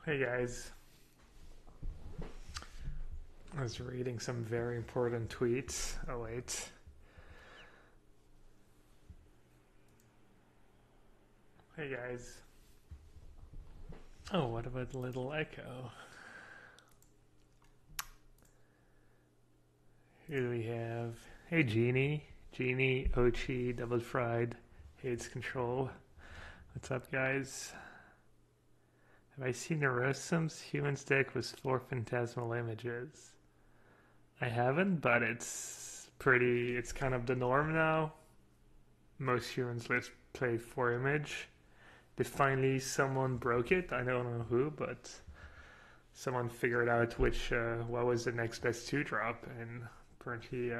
Hey guys, I was reading some very important tweets. Oh wait. Hey guys. Oh, what about a little echo? Here we have. Hey Genie. Genie, Ochi, Double Fried, Hates Control. What's up guys? Have I seen Neurosum's Humans deck with 4 phantasmal images? I haven't, but it's kind of the norm now. Most humans lists play 4 image. Finally someone broke it. I don't know who, but someone figured out what was the next best 2 drop, and apparently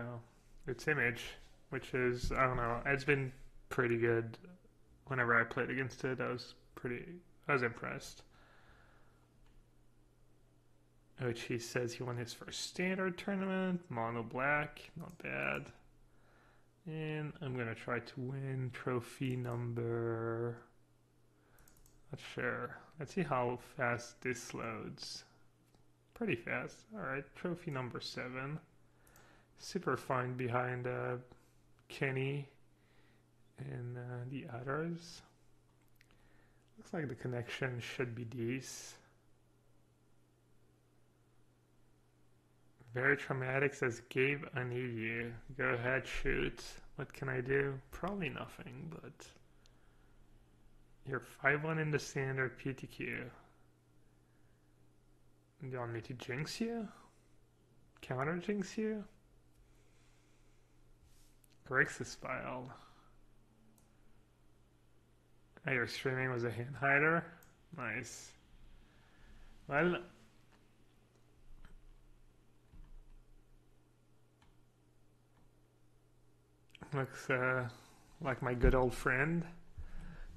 it's image, which is, I don't know. It's been pretty good. Whenever I played against it, I was impressed. Which he says he won his first standard tournament, mono black, not bad. And I'm gonna try to win trophy number. Not sure. Let's see how fast this loads. Pretty fast. Alright, trophy number 7. Super fine behind Kenny and the others. Looks like the connection should be these. Very traumatic, says Gabe, I need you. Go ahead, shoot. What can I do? Probably nothing, but you're 5-1 in the standard PTQ. Do you want me to jinx you? Counter jinx you? Grixis file. Oh, your streaming was a hand hider? Nice. Well, looks like my good old friend,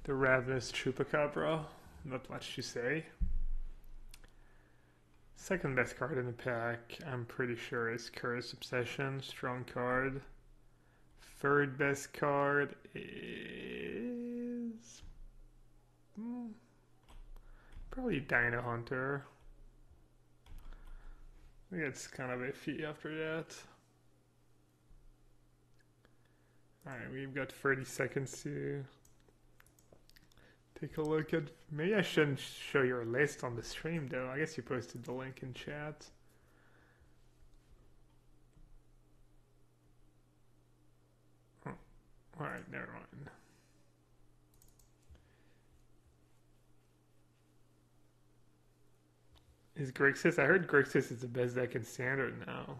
the ravenous chupacabra. Not much to say. Second best card in the pack, I'm pretty sure, is Curse Obsession. Strong card. Third best card is probably Dino Hunter. I think it's kind of iffy after that. Alright, we've got 30 seconds to take a look at. Maybe I shouldn't show your list on the stream though. I guess you posted the link in chat. Oh, alright, never mind. Is Grixis? I heard Grixis is the best deck in standard now.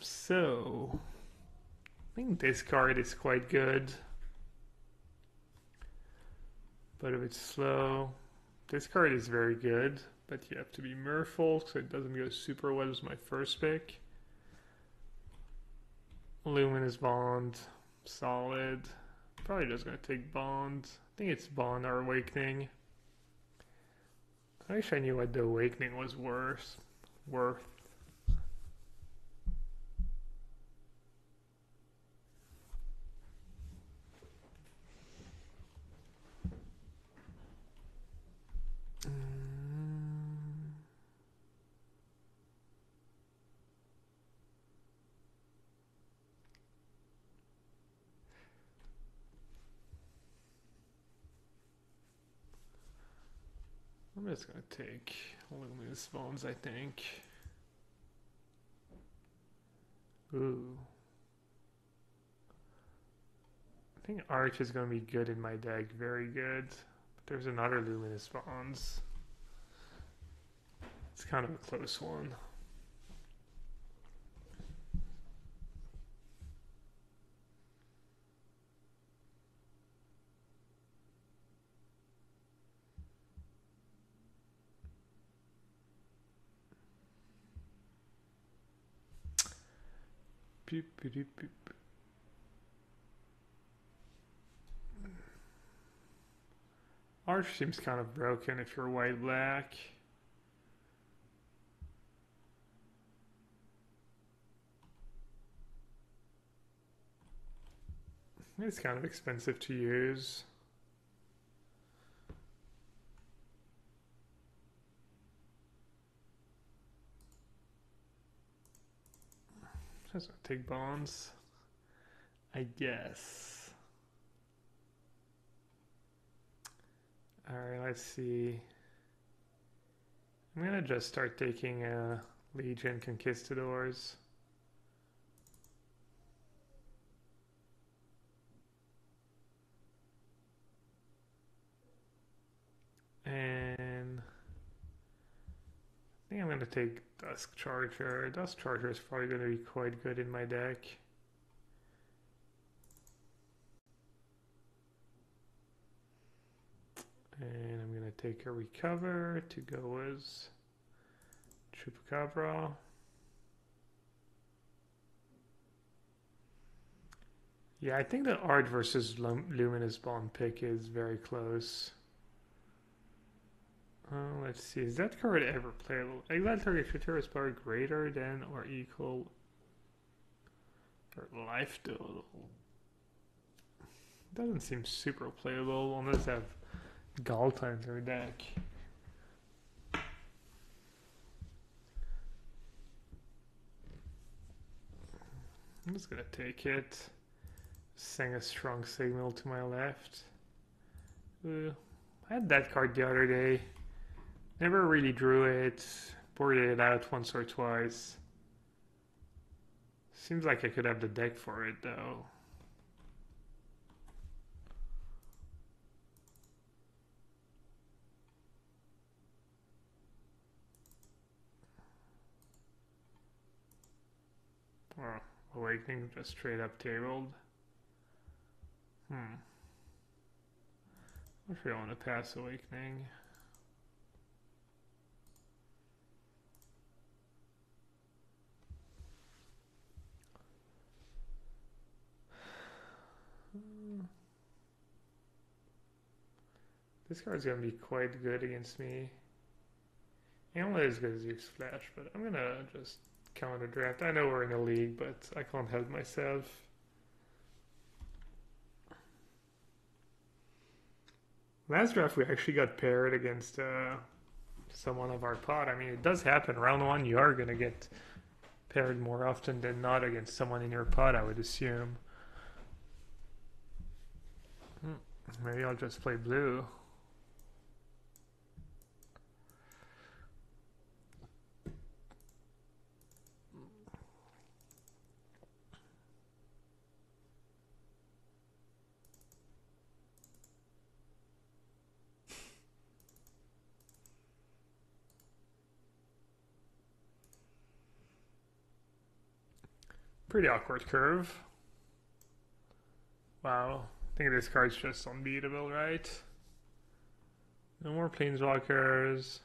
So I think this card is quite good, but if it's slow, this card is very good, but you have to be merciful so it doesn't go super well as my first pick. Luminous Bond, solid. Probably just gonna take Bond. I think it's Bond or Awakening. I wish I knew what the Awakening was worth. I'm just gonna take Luminous Bones, I think. Ooh. I think Arch is gonna be good in my deck, very good. But there's another Luminous Bonds. It's kind of a close one. Beep, beep, beep. Arch seems kind of broken if you're white-black. It's kind of expensive to use. Just gonna take bones, I guess. Alright, let's see. I'm gonna just start taking Legion Conquistadors. And I think I'm gonna take Dusk Charger. Dusk Charger is probably gonna be quite good in my deck. And I'm gonna take a Recover to go as Chupacabra. Yeah, I think the Art versus Luminous Bond pick is very close. Let's see, is that card ever playable? Exile target creature power greater than or equal or life total. Doesn't seem super playable unless they have Galta in their deck. I'm just gonna take it. Sing a strong signal to my left. I had that card the other day. Never really drew it. Boarded it out once or twice. Seems like I could have the deck for it though. Oh, Awakening just straight up tabled. I'm not sure I want to pass Awakening. This card's gonna be quite good against me. And not as good as Use Flash, but I'm gonna just counter draft. I know we're in a league, but I can't help myself. Last draft we actually got paired against someone of our pod. I mean, it does happen. Round one, you are gonna get paired more often than not against someone in your pod, I would assume. Maybe I'll just play blue. Pretty awkward curve. Wow. I think this card's just unbeatable, right? No more Planeswalkers.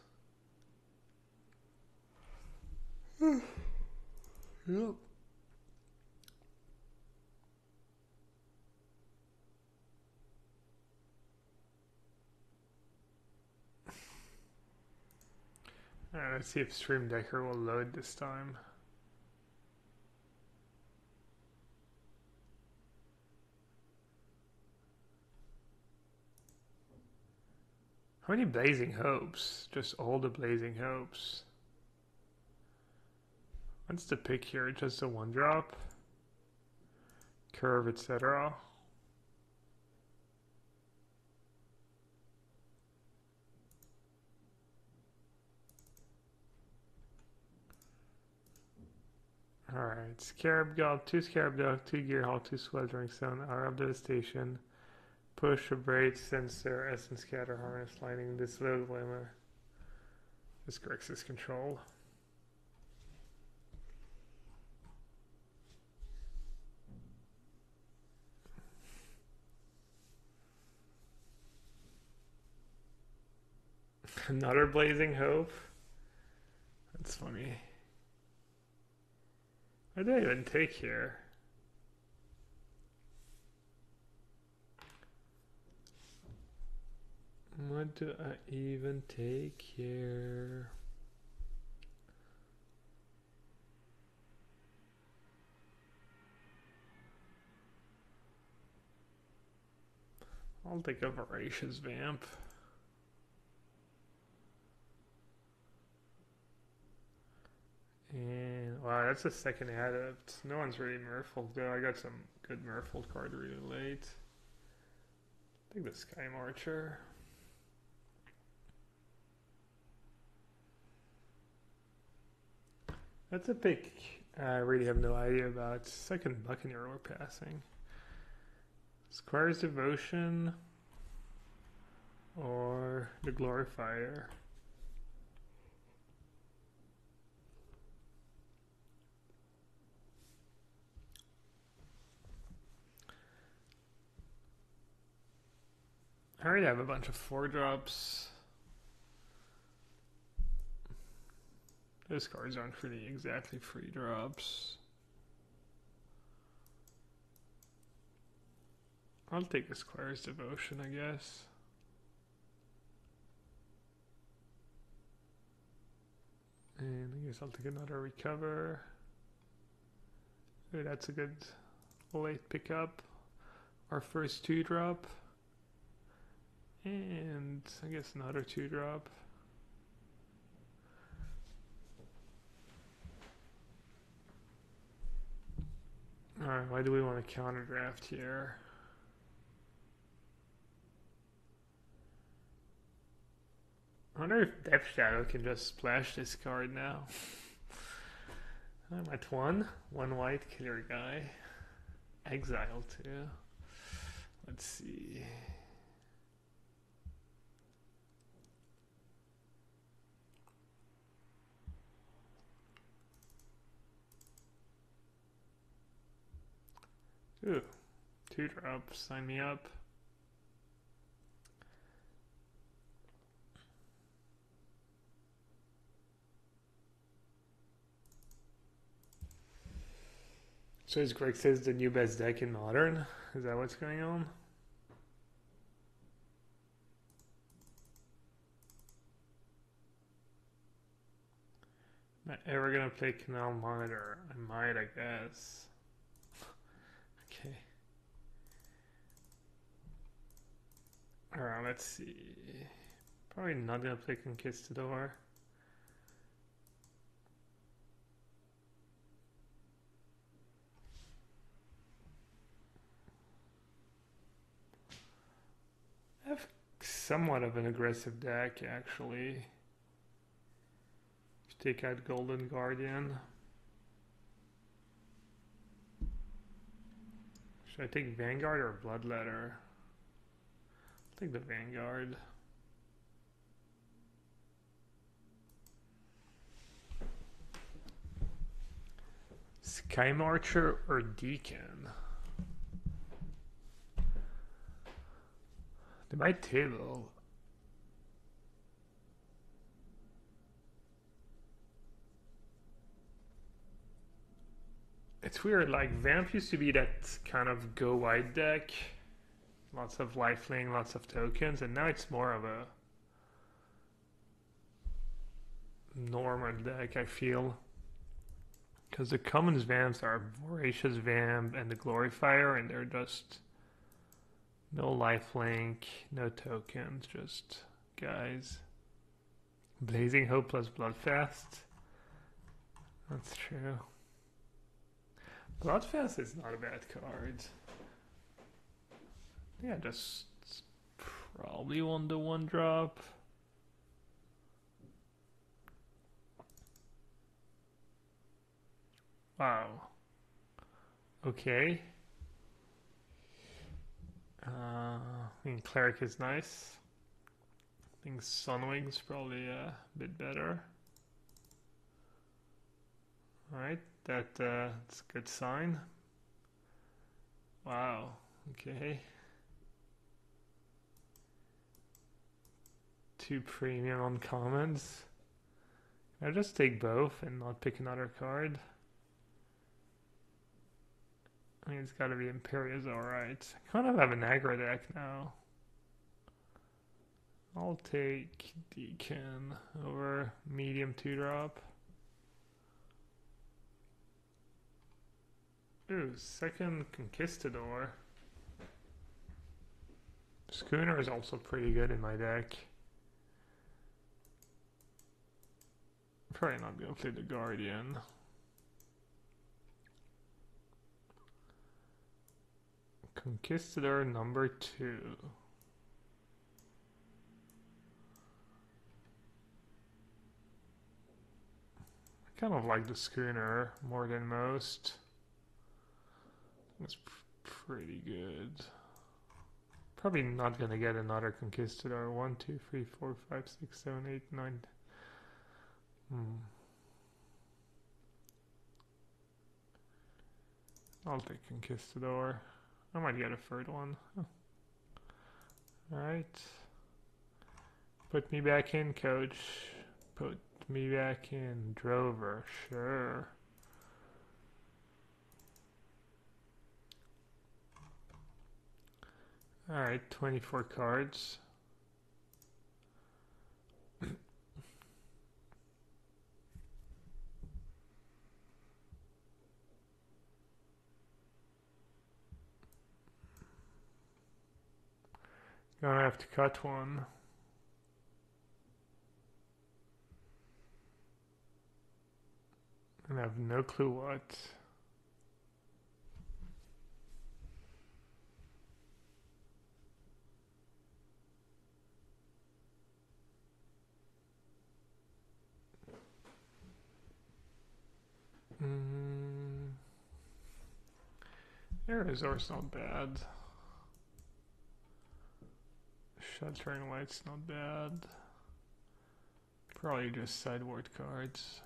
Yep. Alright, let's see if Stream Decker will load this time. How many Blazing Hopes? Just all the Blazing Hopes. What's the pick here? Just a 1-drop? Curve, etc. Alright, Scarab God, 2 Scarab Dog, 2 Gearhawk, 2 Sweltering Stone, Hour of Devastation, Push, Abrade, Censor, Essence Scatter, Harness, Lightning, Disloyal Glimmer. This corrects his control. Another Blazing Hope? That's funny. What did I even take here? What do I even take here? I'll take a Voracious Vamp. And Wow, that's a second adept. No one's really Merfolk though. I got some good Merfolk card really late. I think the Sky Marcher. That's a pick I really have no idea about. Second Buccaneer we're passing. Squire's Devotion or the Glorifier. I already have a bunch of 4-drops. Those cards aren't really exactly free drops. I'll take a Squire's Devotion, I guess. And I guess I'll take another Recover. Ooh, that's a good late pickup. Our first 2-drop. And I guess another 2-drop. Alright, why do we want to counter draft here? I wonder if Death Shadow can just splash this card now. I'm at 1 white killer guy. Exile 2. Let's see. Ooh, 2-drops, sign me up. So as Greg says, the new best deck in Modern? Is that what's going on? Am I ever gonna play Canal Monitor? I might, I guess. Okay. Alright, let's see. Probably not gonna play Conquistador. I have somewhat of an aggressive deck, actually. Take out Golden Guardian. Should I take Vanguard or Bloodletter? I'll take the Vanguard. Sky Marcher or Deacon? They might table. It's weird, like Vamp used to be that kind of go wide deck. Lots of lifelink, lots of tokens, and now it's more of a normal deck, I feel. Because the commons Vamps are Voracious Vamp and the Glorifier, and they're just no lifelink, no tokens, just guys. Blazing Hope plus Bloodfast. That's true. Bloodfast is not a bad card. Yeah, just probably won the 1-drop. Wow. Okay. I mean, Cleric is nice. I think Sunwing's probably a bit better. Alright, that's a good sign. Wow, okay. 2 premium uncommons. Can I just take both and not pick another card? I mean, it's gotta be Imperia's alright. I kind of have an aggro deck now. I'll take Deacon over medium 2-drop. Ooh, second Conquistador. Schooner is also pretty good in my deck. Probably not gonna play the Guardian. Conquistador number 2. I kind of like the schooner more than most. It's pretty good. Probably not gonna get another Conquistador. 1, 2, 3, 4, 5, 6, 7, 8, 9. I'll take Conquistador. I might get a third one. Oh. Alright. Put me back in, coach. Put me back in. Drover, sure. Alright, 24 cards. Gonna have to cut one. And I have no clue what. Air resource not bad. Shuttering light's not bad. Probably just sideboard cards.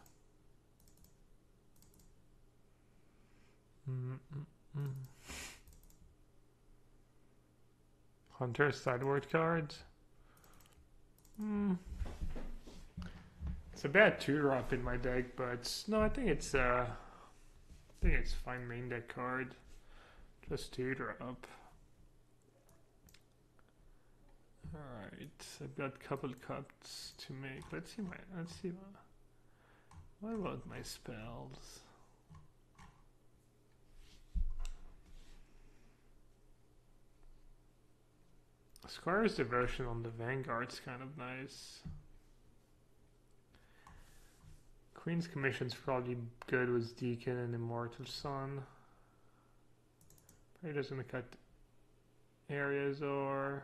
Hunter sideboard cards. It's a bad 2-drop in my deck, but no, I think it's fine main deck card. Just 2-drop. Alright, I've got a couple cuts to make. Let's see what about my spells? Squire's Devotion on the Vanguard's kind of nice. Queen's Commission's probably good with Deacon and Immortal Sun. Probably doesn't want to cut areas or...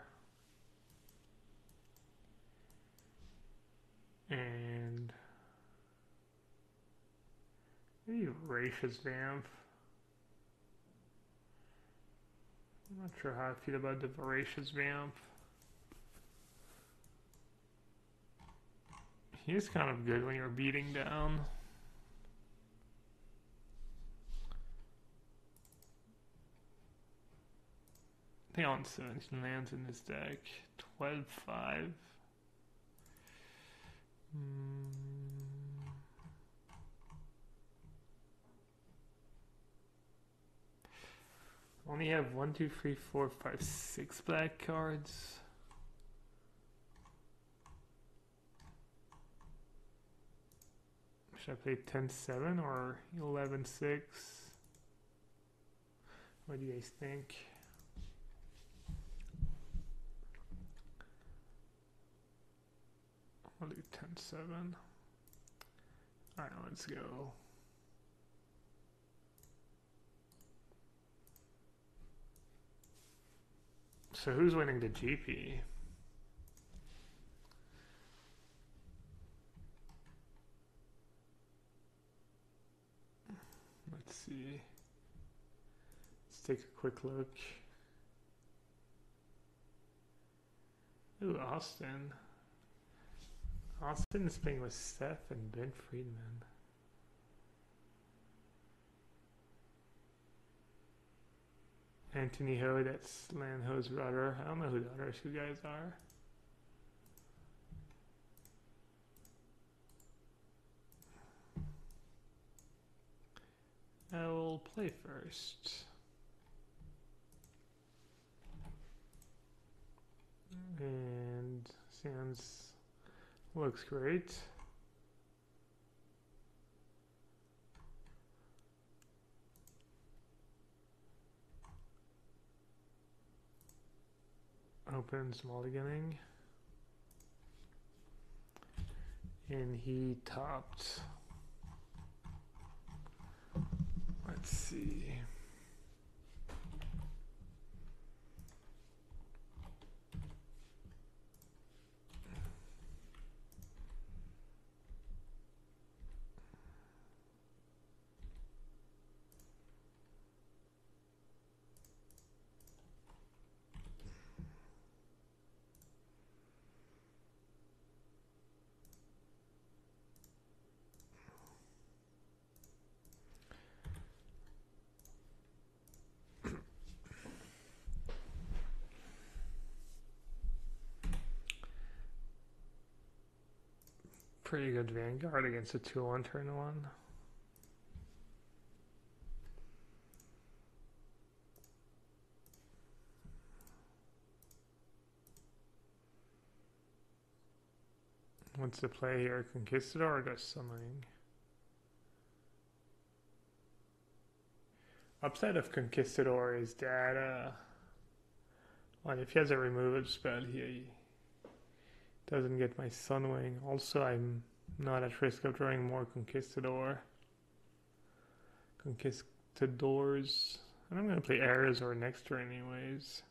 And... maybe Voracious Vamp. I'm not sure how I feel about the Voracious Vamp. He's kind of good when you're beating down. I think I want 17 lands in this deck. 12-5. Only have 1, 2, 3, 4, 5, 6 black cards. Should I play 10-7 or 11-6? What do you guys think? I'll do 10-7. Alright, let's go. So who's winning the GP? Let's see. Let's take a quick look. Ooh, Austin. Austin is playing with Steph and Ben Friedman. Anthony Ho, that's Lan Ho's brother. I don't know who the other two guys are. I will play first. And sounds looks great. Opens mulliganing. And he topped. Let's see. Pretty good Vanguard against a 2-1 turn 1. What's the play here? Conquistador or just summoning? Upside of Conquistador is that well, if he has a removal spell, he doesn't get my Sunwing. Also, I'm not at risk of drawing more Conquistadors. And I'm going to play Airs or next turn anyways.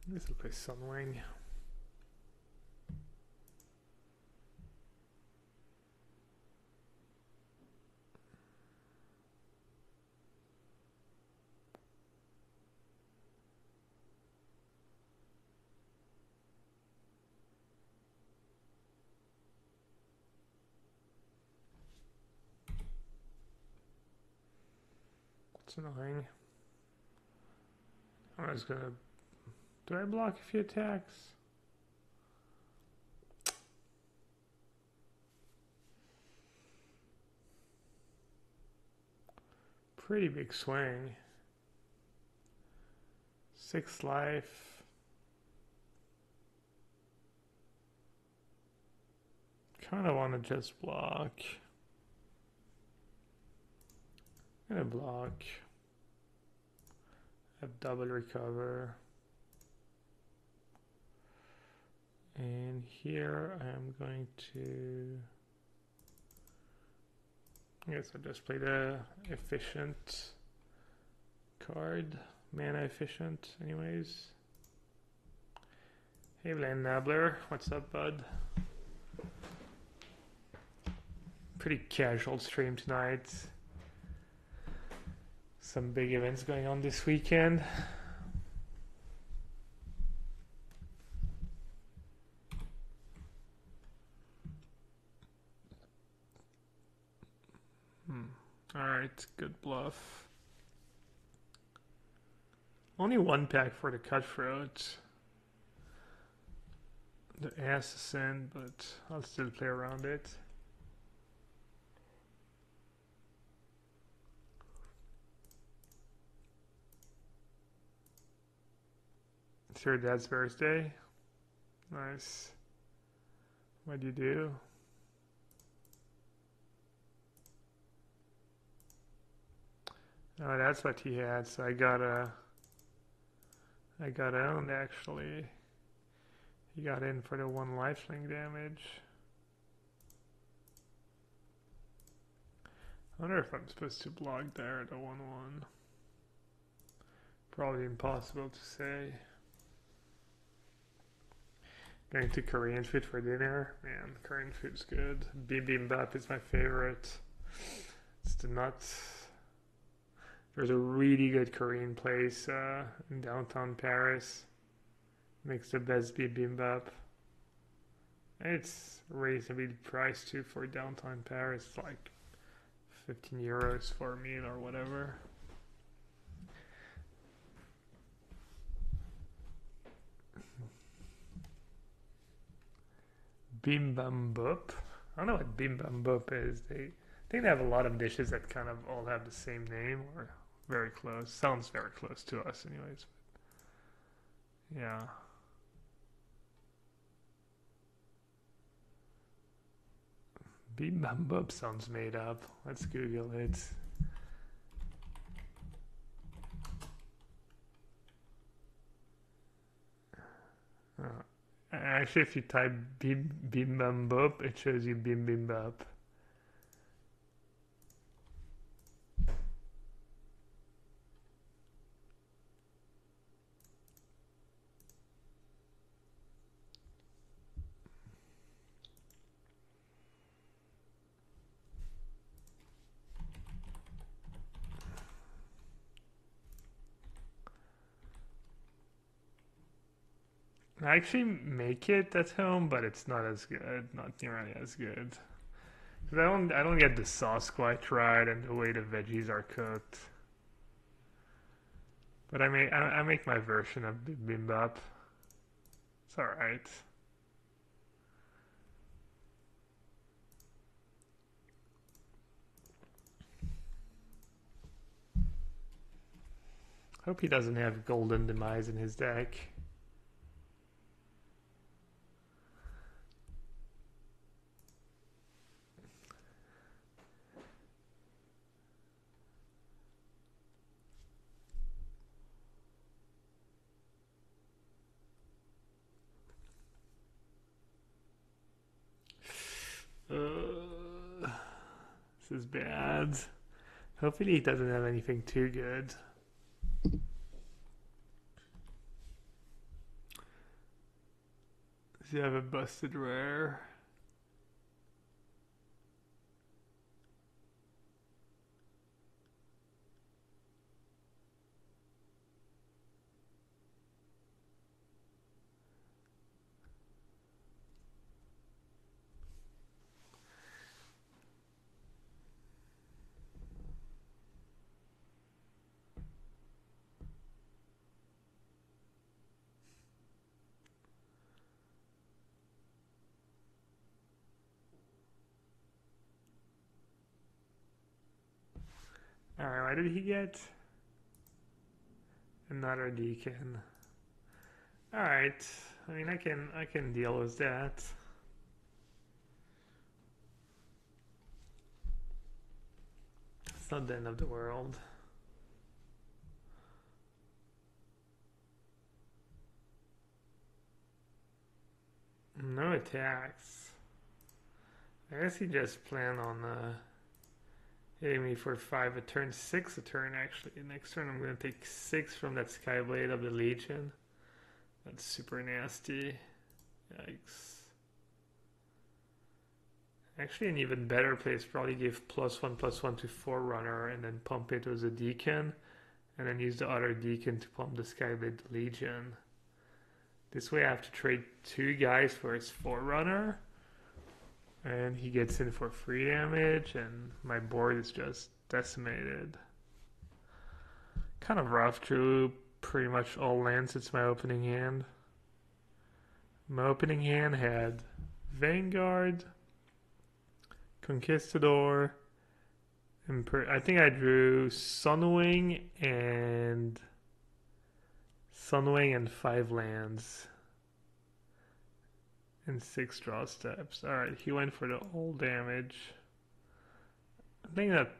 This will play Sunwing. It's annoying. I was gonna. Do I block if he attacks? Pretty big swing. 6 life. Kind of want to just block. I'm gonna block. Have double recover. And here I'm going to, I guess I'll just play the efficient card, mana efficient anyways. Hey Land Nabbler, what's up bud? Pretty casual stream tonight. Some big events going on this weekend. Alright, good bluff. Only 1 pack for the Cutthroat. The Assassin, but I'll still play around it. It's your dad's birthday? Nice. What do you do? Oh, that's what he had, so I got owned actually. He got in for the 1 lifelink damage. I wonder if I'm supposed to block there at the 1-1. Probably impossible to say. Going to Korean food for dinner. Man, Korean food's good. Bibimbap is my favorite. It's the nuts. There's a really good Korean place in downtown Paris. Makes the best bibimbap. It's reasonably priced too for downtown Paris. It's like 15 euros for a meal or whatever. Bimbambap. I don't know what bimbambap is. I think they have a lot of dishes that kind of all have the same name or very close. Sounds very close to us anyways. Yeah. Bimbambap sounds made up. Let's Google it. Actually, if you type bimbambap, it shows you bibimbap. I actually make it at home, but it's not as good. Not nearly as good. 'Cause I don't get the sauce quite right and the way the veggies are cooked. But I make my version of bibimbap. It's all right. Hope he doesn't have Golden Demise in his deck. This is bad. Hopefully he doesn't have anything too good. Does he have a busted rare? Alright, why did he get another deacon? Alright, I mean I can deal with that. It's not the end of the world. No attacks. I guess he just planned on hitting me for 5 a turn, 6 a turn actually. Next turn I'm going to take 6 from that Skyblade of the Legion. That's super nasty. Yikes. Actually an even better place, probably give +1/+1 to Forerunner and then pump it with a Deacon. And then use the other Deacon to pump the Skyblade Legion. This way I have to trade 2 guys for his Forerunner. And he gets in for 3 damage, and my board is just decimated. Kind of rough, drew pretty much all lands since my opening hand. My opening hand had Vanguard, Conquistador, I think I drew Sunwing and 5 lands. And 6 draw steps. Alright, he went for the all damage. I think that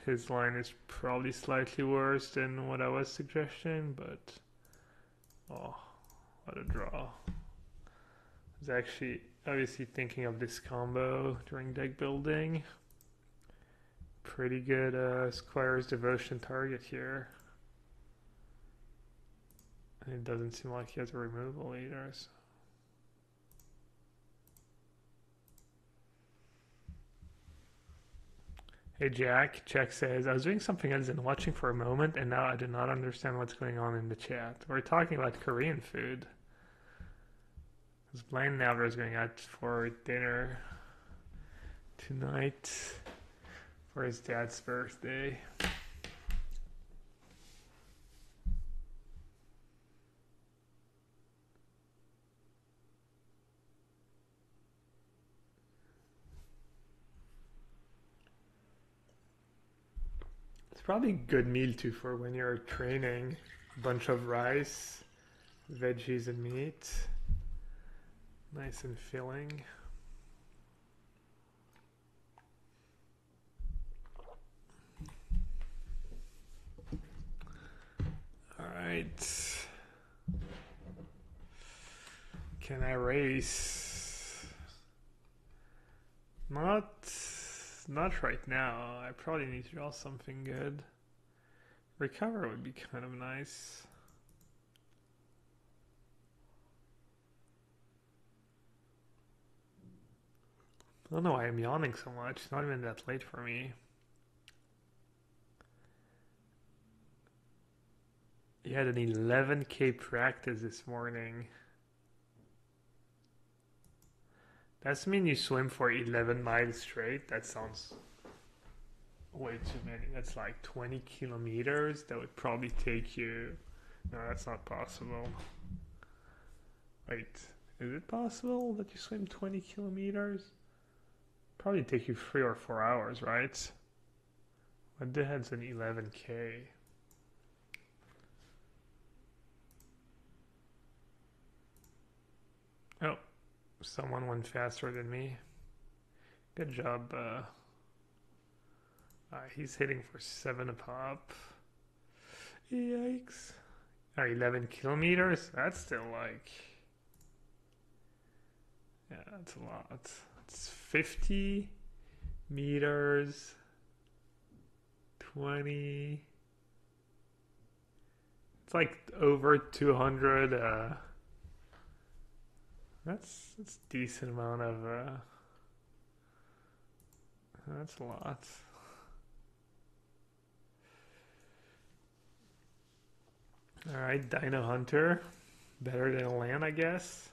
his line is probably slightly worse than what I was suggesting, but oh, what a draw. I was actually obviously thinking of this combo during deck building. Pretty good Squire's Devotion target here. And it doesn't seem like he has a removal either, so. Hey Jack, Jack says, I was doing something else and watching for a moment and now I do not understand what's going on in the chat. We're talking about Korean food. Because Blaine Never is going out for dinner tonight for his dad's birthday. Probably a good meal too for when you're training. A bunch of rice, veggies and meat. Nice and filling. Alright. Can I race? Not right now. I probably need to draw something good. Recover would be kind of nice. I don't know why I'm yawning so much. It's not even that late for me. You had an 11K practice this morning. That's mean you swim for 11 miles straight. That sounds way too many. That's like 20 kilometers. That would probably take you. No, that's not possible. Wait, is it possible that you swim 20 kilometers? Probably take you 3 or 4 hours, right? What the hell's an 11K? Oh, someone went faster than me. Good job. He's hitting for 7 a pop. Yikes. 11 kilometers? That's still like... Yeah, that's a lot. It's 50 meters. 20. It's like over 200. That's a decent amount of. That's a lot. All right, Dino Hunter, better than a land, I guess.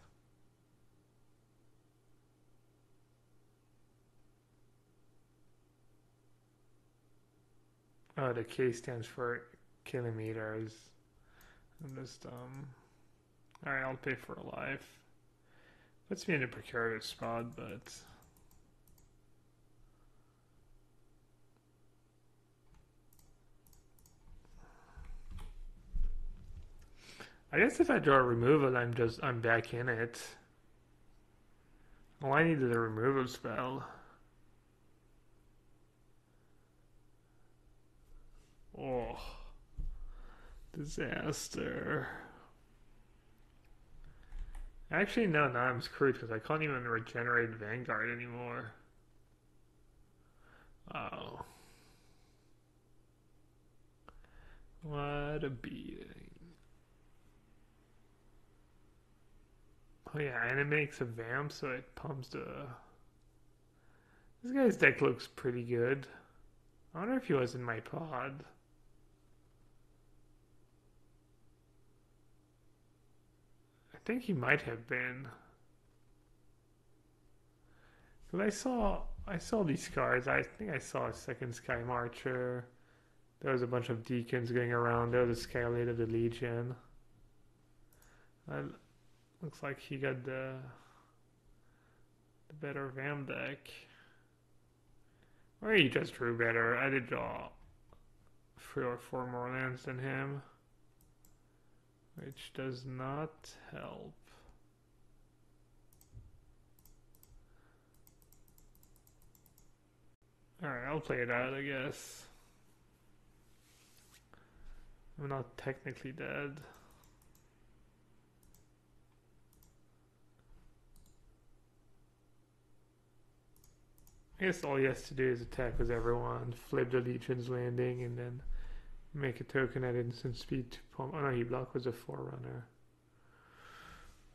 Oh, the K stands for kilometers. I'm just All right, I'll pay for a life. Puts me in a precarious spot, but I guess if I draw a removal, I'm back in it. All I need is a removal spell. Oh, disaster. Actually, no, now I'm screwed because I can't even regenerate Vanguard anymore. Oh. What a beating. Oh yeah, and it makes a vamp, so it pumps the... This guy's deck looks pretty good. I wonder if he was in my pod. I think he might have been. Because I saw these cards. I think I saw a second Sky Marcher. There was a bunch of Deacons going around. There was a Skylade of the Legion. Looks like he got the better Vam deck. Or he just drew better. I did draw 3 or 4 more lands than him, which does not help. Alright, I'll play it out, I guess. I'm not technically dead. I guess all he has to do is attack with everyone, flip the Legion's landing, and then make a token at instant speed to pump. Oh no, he blocked with a Forerunner.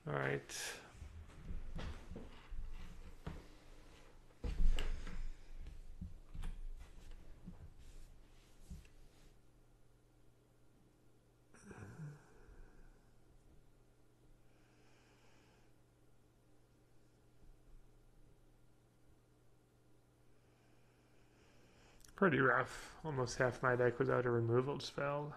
Alright. Pretty rough. Almost half my deck without a removal spell.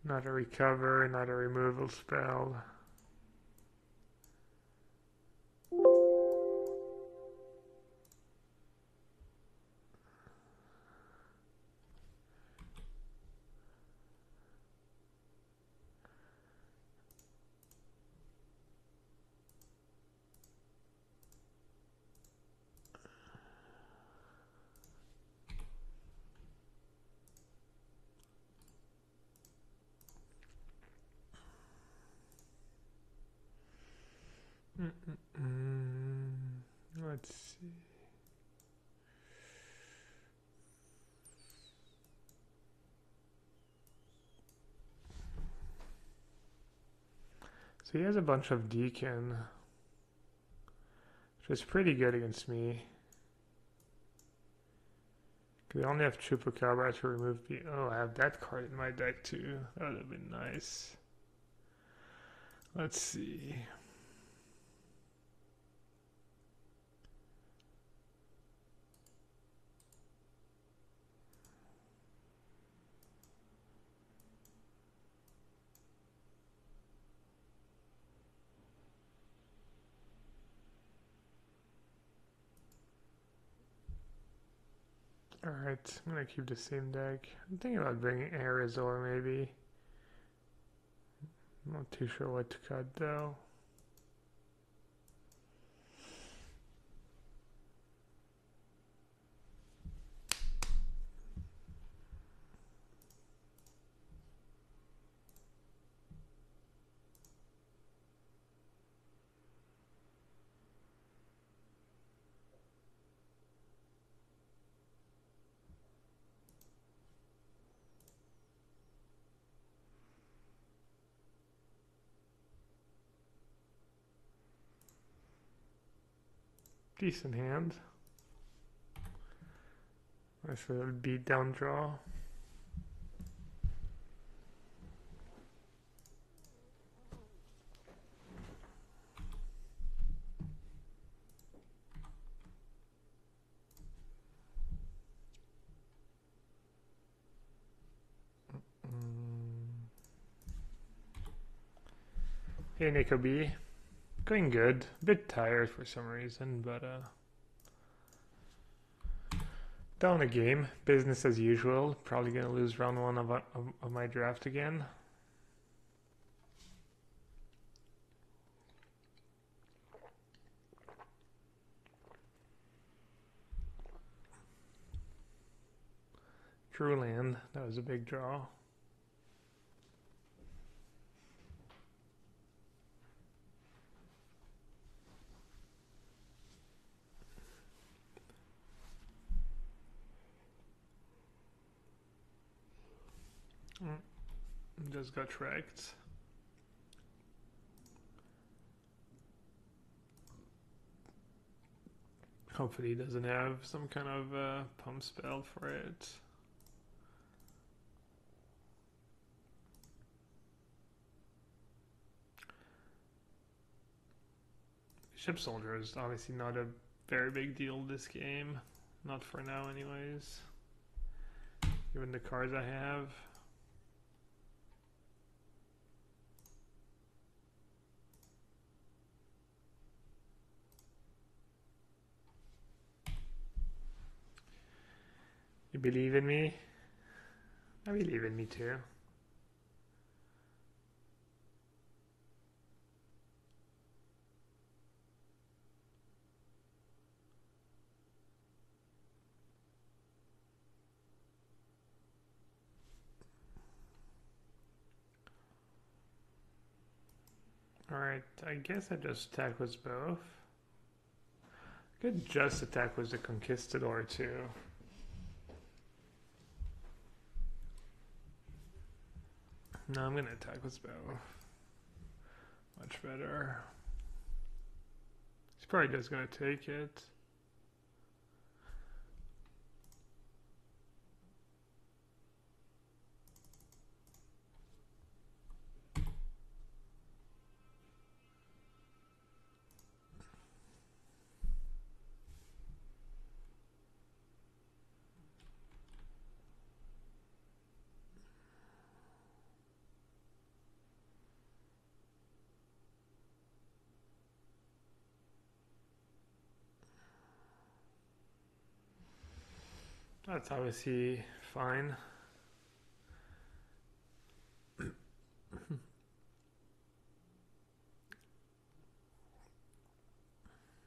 Not a recover, not a removal spell. Let's see. So he has a bunch of Deacon, which is pretty good against me. They only have Chupacabra to remove. Oh, I have that card in my deck too. That would have been nice. Let's see. Alright, I'm gonna keep the same deck. I'm thinking about bringing Arizor maybe. I'm not too sure what to cut though. Decent hand. Nice little beat down draw. Hey Nico B. Going good. A bit tired for some reason, but down a game. Business as usual. Probably gonna lose round one of my draft again. True land. That was a big draw. Just got wrecked. Hopefully he doesn't have some kind of pump spell for it. Ship Soldier is obviously not a very big deal this game. Not for now anyways. Given the cards I have. You believe in me? I believe in me too. Alright, I guess I just attack with both. Could just attack with the Conquistador too. No, I'm gonna attack with bow. Much better. He's probably just gonna take it. That's obviously fine.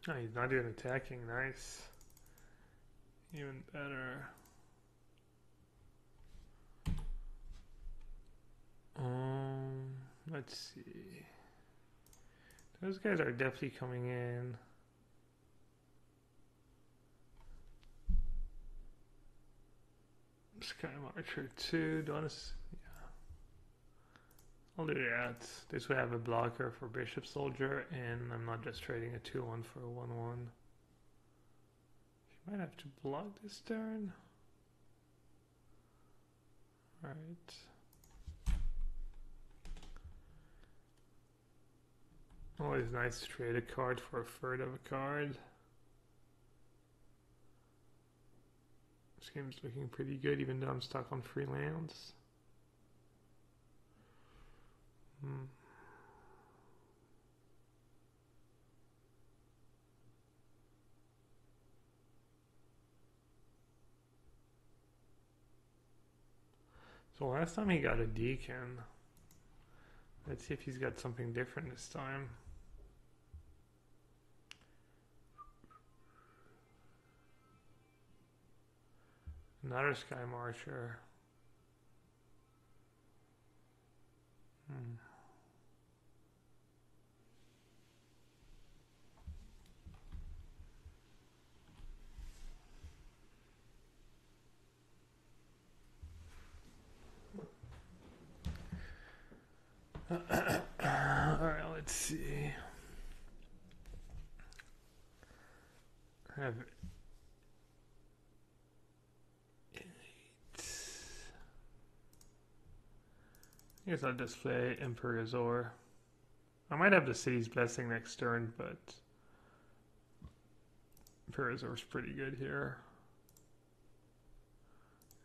Oh, he's not even attacking. Nice. Even better. Let's see. Those guys are definitely coming in. Sky Marcher 2. Do you want to? Yeah. I'll do that. This way I have a blocker for Bishop Soldier, and I'm not just trading a 2-1 for a 1-1. She might have to block this turn. Alright. Always nice to trade a card for a third of a card. This game's looking pretty good even though I'm stuck on 3 lands. So last time he got a Deacon. Let's see if he's got something different this time. Another Sky Marcher. Alright, let's see. I have 8. I guess I'll just play Emperor. I might have the City's Blessing next turn, but Emperor's pretty good here.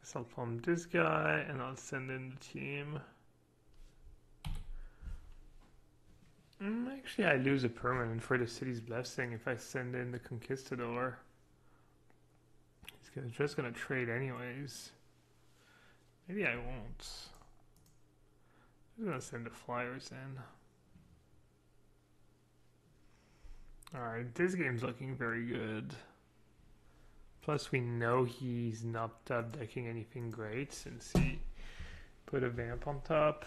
Guess I'll palm this guy and I'll send in the team. Actually, I lose a permanent for the City's Blessing if I send in the Conquistador. He's just gonna trade anyways. Maybe I won't. I'm gonna send the Flyers in. Alright, this game's looking very good. Plus we know he's not top decking anything great since he put a Vamp on top.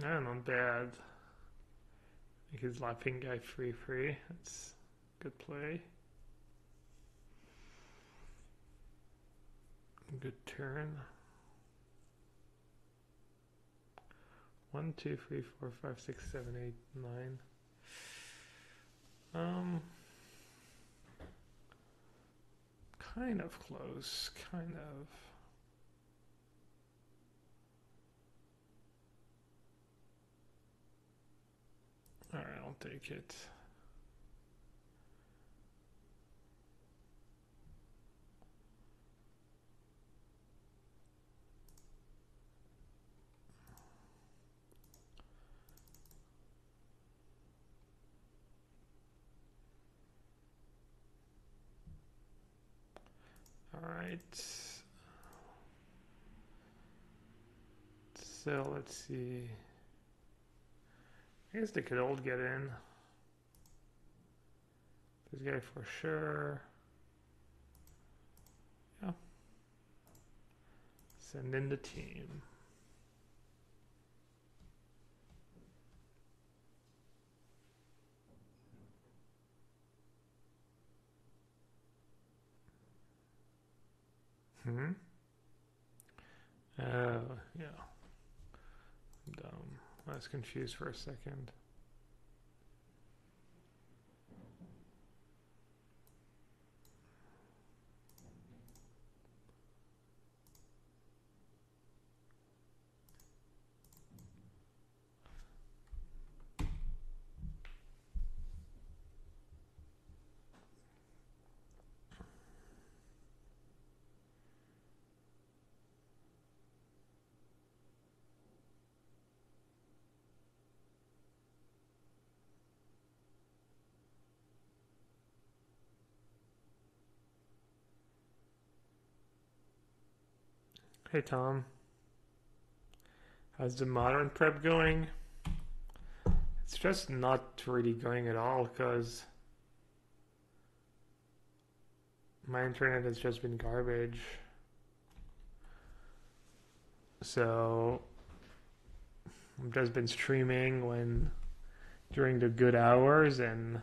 Not bad. Make his Laughing Guy 3/3. That's a good play. Good turn. 1, 2, 3, 4, 5, 6, 7, 8, 9. Kind of close. Kind of. Alright, I'll take it. Alright. So let's see. I guess they could all get in. This guy for sure. Yeah. Send in the team. Oh, yeah. I'm dumb. I was confused for a second. Hey Tom, how's the modern prep going? It's just not really going at all because my internet has just been garbage. So I've just been streaming when during the good hours and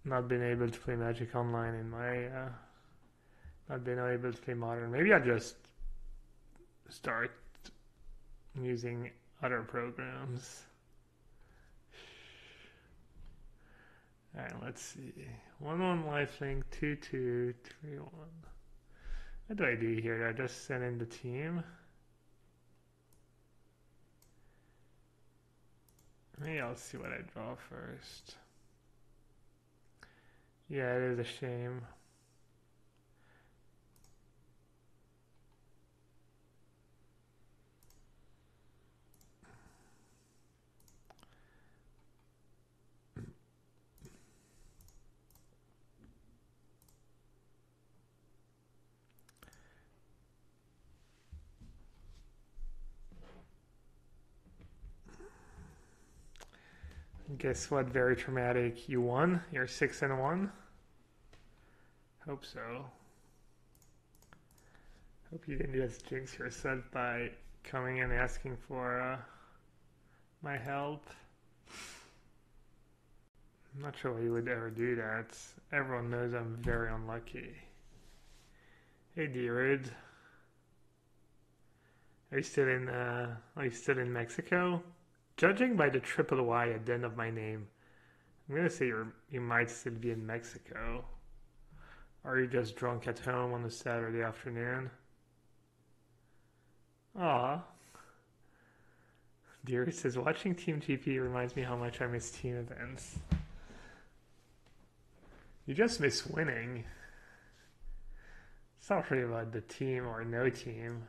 not been able to play Magic Online in my not been able to play Modern. Maybe I'll just start using other programs. Alright, let's see. 1-1 lifelink, 2-2, 3-1. What do I do here? Do I just send in the team? Maybe I'll see what I draw first. Yeah, it is a shame. Guess what? Very traumatic. You won. You're 6-1. Hope so. Hope you didn't just jinx yourself by coming and asking for my help. I'm not sure why you would ever do that. Everyone knows I'm very unlucky. Hey, D-Rude. Are you still in Mexico? Judging by the triple Y at the end of my name, I'm gonna say you might still be in Mexico. Or are you just drunk at home on a Saturday afternoon? Aw. Deary says, watching Team GP reminds me how much I miss team events. You just miss winning. It's not really about the team or no team.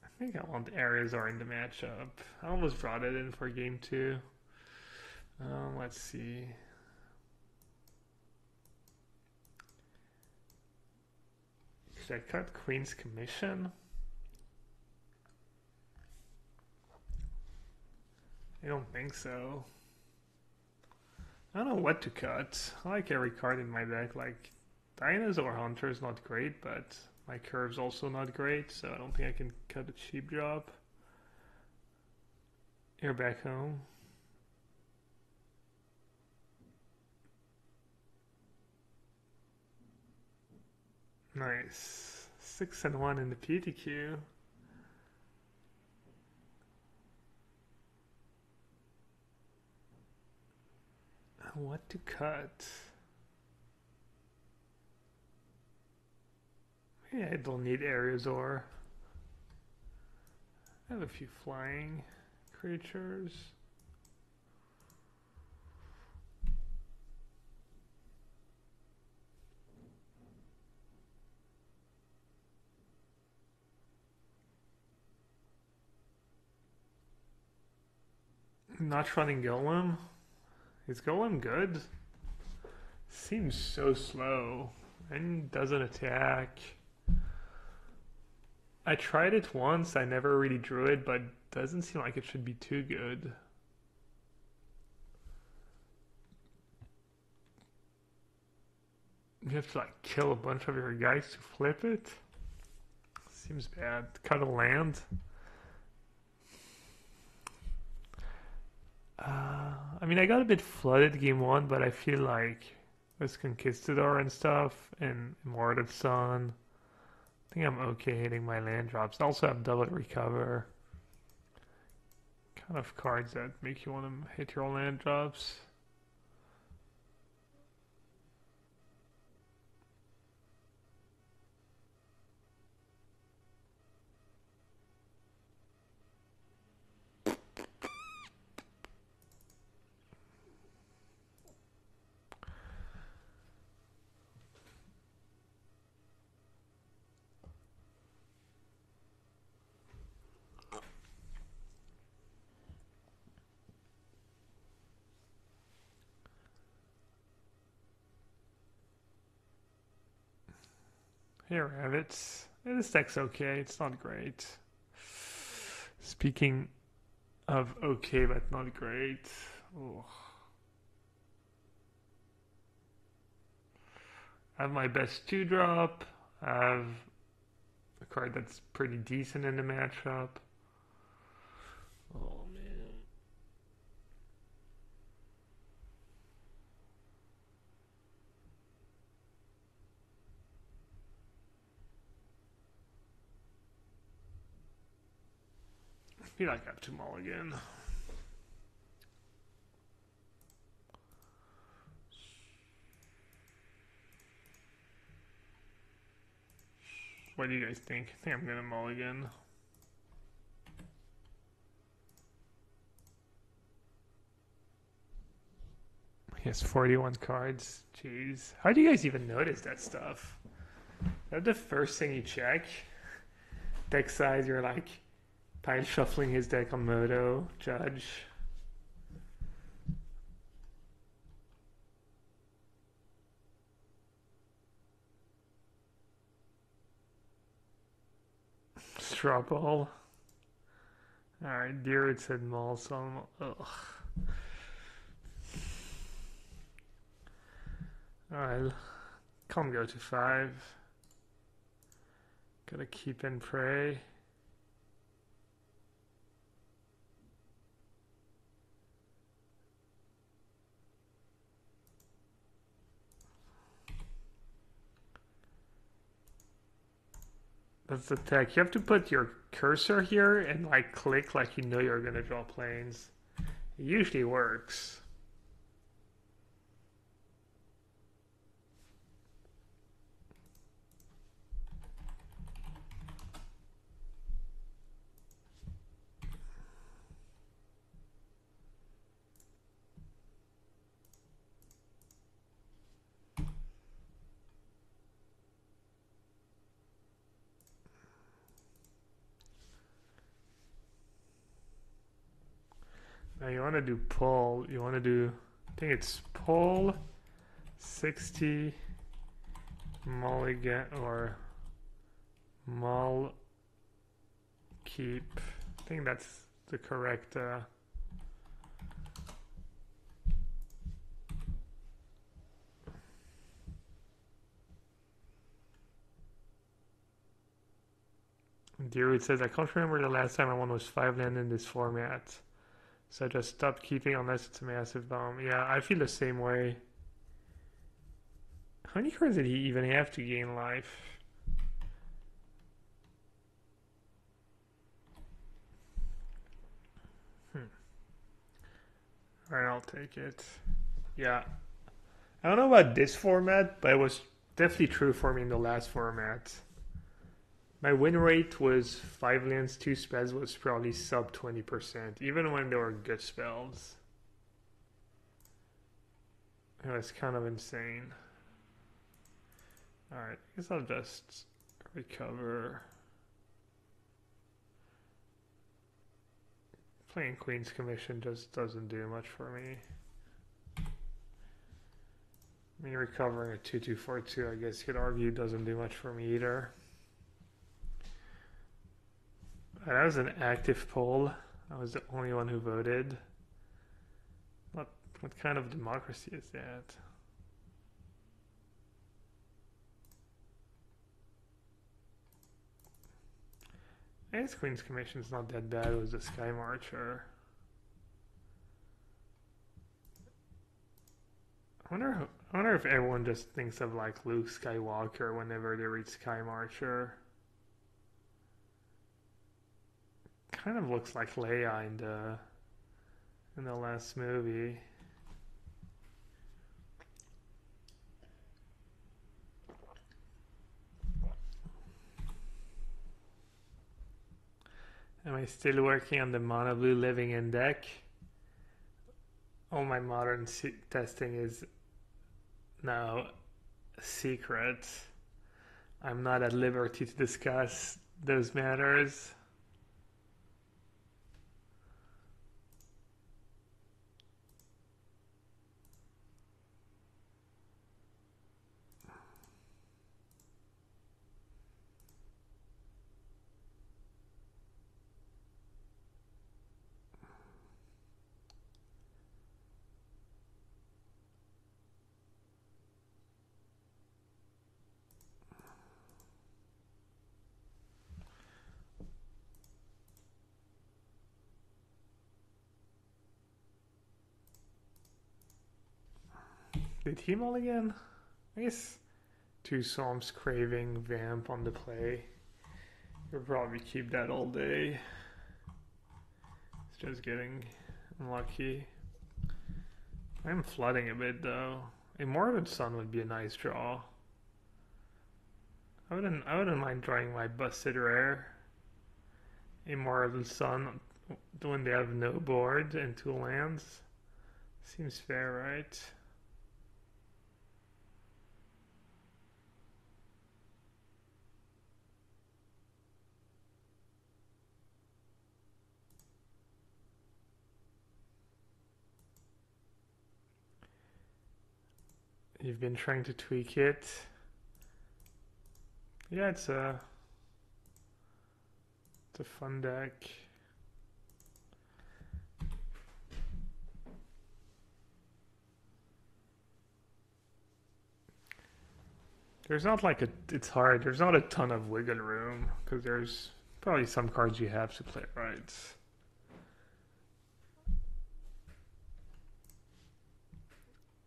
I think I want Arizor in the matchup. I almost brought it in for game 2. Let's see. Should I cut Queen's Commission? I don't think so. I don't know what to cut. I like every card in my deck. Like, Dinosaur Hunter is not great, but my curve's also not great, so I don't think I can cut a cheap job. You're back home. Nice. 6-1 in the PTQ. What to cut? Maybe I don't need Arizor. I have a few flying creatures. Not running Golem. Is Golem good? Seems so slow and doesn't attack. I tried it once, I never really drew it, but doesn't seem like it should be too good. You have to like kill a bunch of your guys to flip it? Seems bad. Cut a land. I mean, I got a bit flooded game 1, but I feel like with Conquistador and stuff and Immortal Sun, I think I'm okay hitting my land drops. I also have double recover. Kind of cards that make you want to hit your land drops. Here, Rabbits. This deck's okay. It's not great. Speaking of okay but not great. Oh. I have my best 2-drop. I have a card that's pretty decent in the matchup. Oh man. I feel like I have to mulligan. What do you guys think? I think I'm gonna mulligan. He has 41 cards. Jeez. How do you guys even notice that stuff? That's the first thing you check. Deck size, you're like pile shuffling his deck on Moto, Judge. Straw ball. Alright, Deer said Maul, so ugh. Alright, can't go to 5. Gotta keep in prey. That's the tech. You have to put your cursor here and like click like you know you're gonna draw planes. It usually works. Now you want to do pull. You want to do, I think it's pull, 60, mulligan, or mull, keep. I think that's the correct. Deerwood says, I can't remember the last time I won was 5 land in this format. So I just stopped keeping unless it's a massive bomb. Yeah, I feel the same way. How many cards did he even have to gain life? Alright, I'll take it. Yeah. I don't know about this format, but it was definitely true for me in the last format. My win rate was 5 lands, 2 spells was probably sub 20%, even when there were good spells. It was kind of insane. Alright, I guess I'll just recover. Playing Queen's Commission just doesn't do much for me. I mean, recovering a 2-2-4-2, I guess you could argue, doesn't do much for me either. That was an active poll. I was the only one who voted. What kind of democracy is that? I guess Queen's Commission's not that bad. It was the Sky Marcher. I wonder if everyone just thinks of like Luke Skywalker whenever they read Sky Marcher. Kind of looks like Leia in the last movie. Am I still working on the mono blue living in deck? All my modern testing is now secret. I'm not at liberty to discuss those matters. Did he mulligan? I guess 2 Psalms Craving Vamp on the play. You'll probably keep that all day. It's just getting unlucky. I'm flooding a bit though. Immortal Sun would be a nice draw. I wouldn't mind drawing my busted rare. Immortal Sun when they have no board and 2 lands. Seems fair, right? You've been trying to tweak it. Yeah, it's a fun deck. There's not like it's hard. There's not a ton of wiggle room because there's probably some cards you have to play right.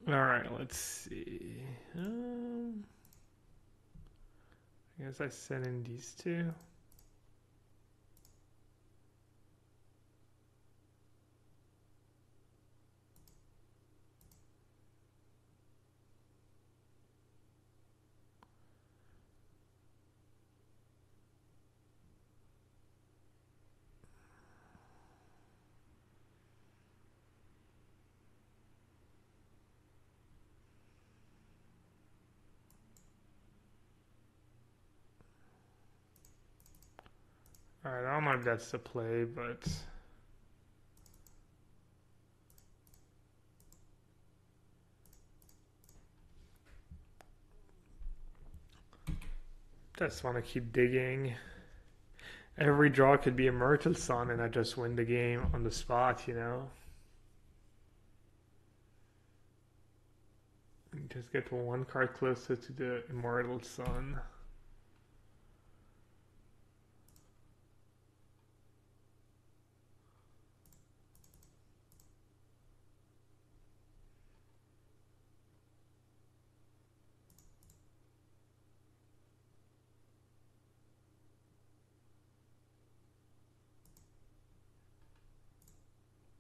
All right, let's see. I guess I sent in these 2. Alright, I don't know if that's the play, but just want to keep digging. Every draw could be a Myrtle Sun and I just win the game on the spot, you know? Just get 1 card closer to the Immortal Sun.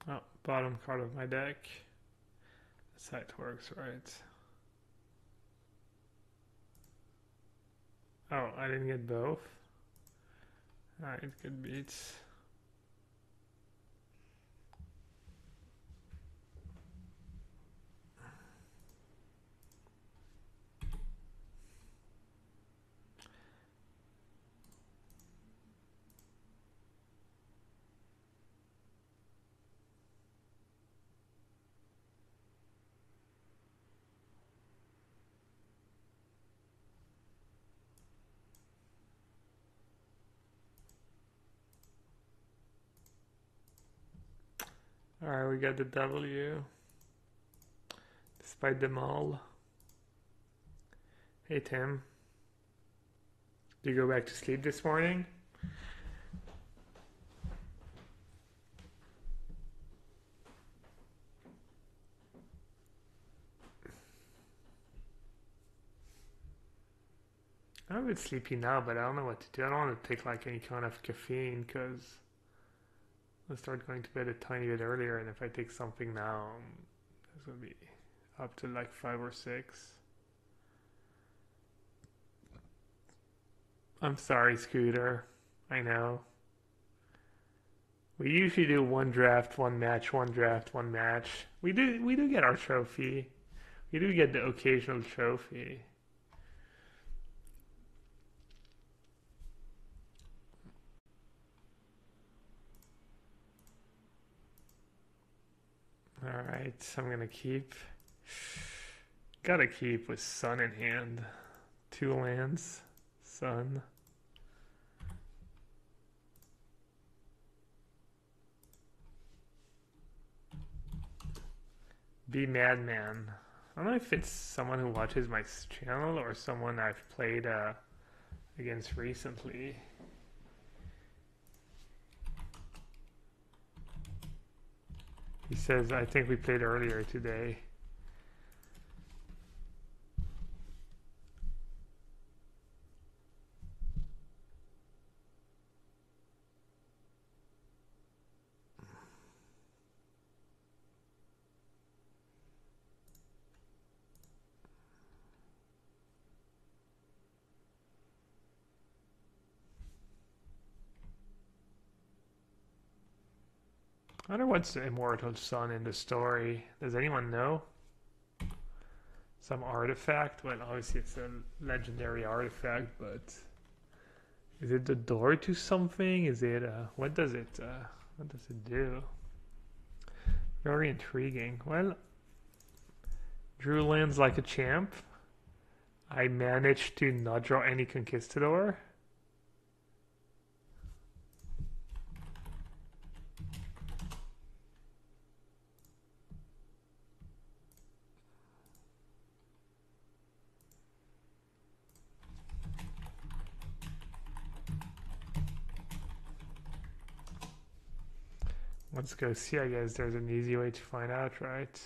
Oh, bottom card of my deck. That's how it works, right? Oh, I didn't get both. Alright, good beats. Alright, we got the W. Despite them all. Hey Tim. Did you go back to sleep this morning? I'm a bit sleepy now, but I don't know what to do. I don't want to take like any kind of caffeine because I'll start going to bed a tiny bit earlier, and if I take something now, it's gonna be up to like 5 or 6. I'm sorry, Scooter. I know. We usually do 1 draft, 1 match, 1 draft, 1 match. We do get our trophy. We do get the occasional trophy. Alright, so I'm gonna keep. Gotta keep with Sun in hand. 2 lands. Sun. Be Madman. I don't know if it's someone who watches my channel or someone I've played against recently. He says, I think we played earlier today. I wonder what's the immortal sun in the story. Does anyone know? Some artifact? Well, obviously it's a legendary artifact, but is it the door to something? Is it what does it do? Very intriguing. Well, drew lands like a champ. I managed to not draw any conquistador. Let's go see. I guess there's an easy way to find out, right?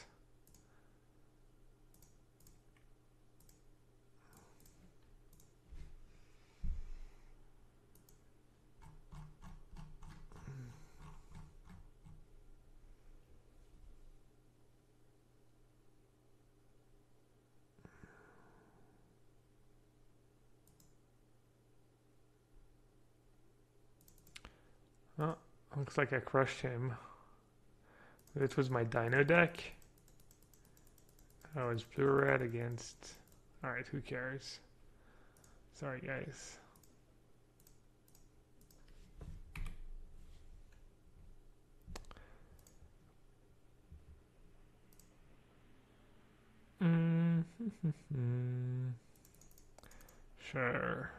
Oh, looks like I crushed him. This was my Dino deck. Oh, it's blue-red against... Alright, who cares? Sorry, guys. Sure.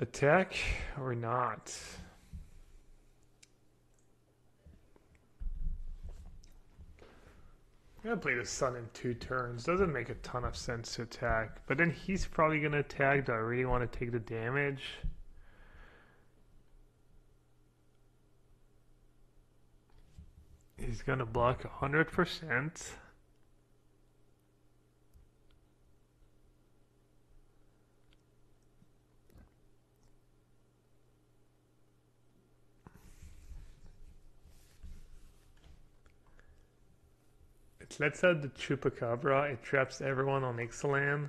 Attack or not? I'm gonna play the sun in 2 turns. Doesn't make a ton of sense to attack. But then he's probably gonna attack. Do I really want to take the damage? He's gonna block 100%. It lets out the Chupacabra. It traps everyone on Ixalan.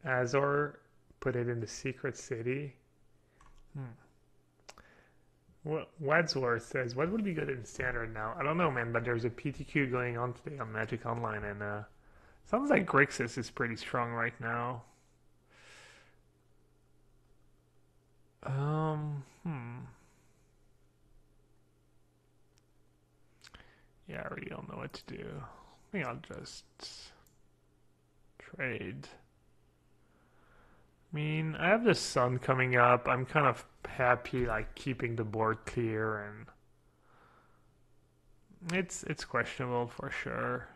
Azor put it in the secret city. Wadsworth says, what would be good in standard now? I don't know, man, but there's a PTQ going on today on Magic Online, and sounds like Grixis is pretty strong right now. Yeah, I really don't know what to do. I think I'll just trade. I mean, I have the sun coming up. I'm kind of happy, like, keeping the board clear, and it's questionable for sure.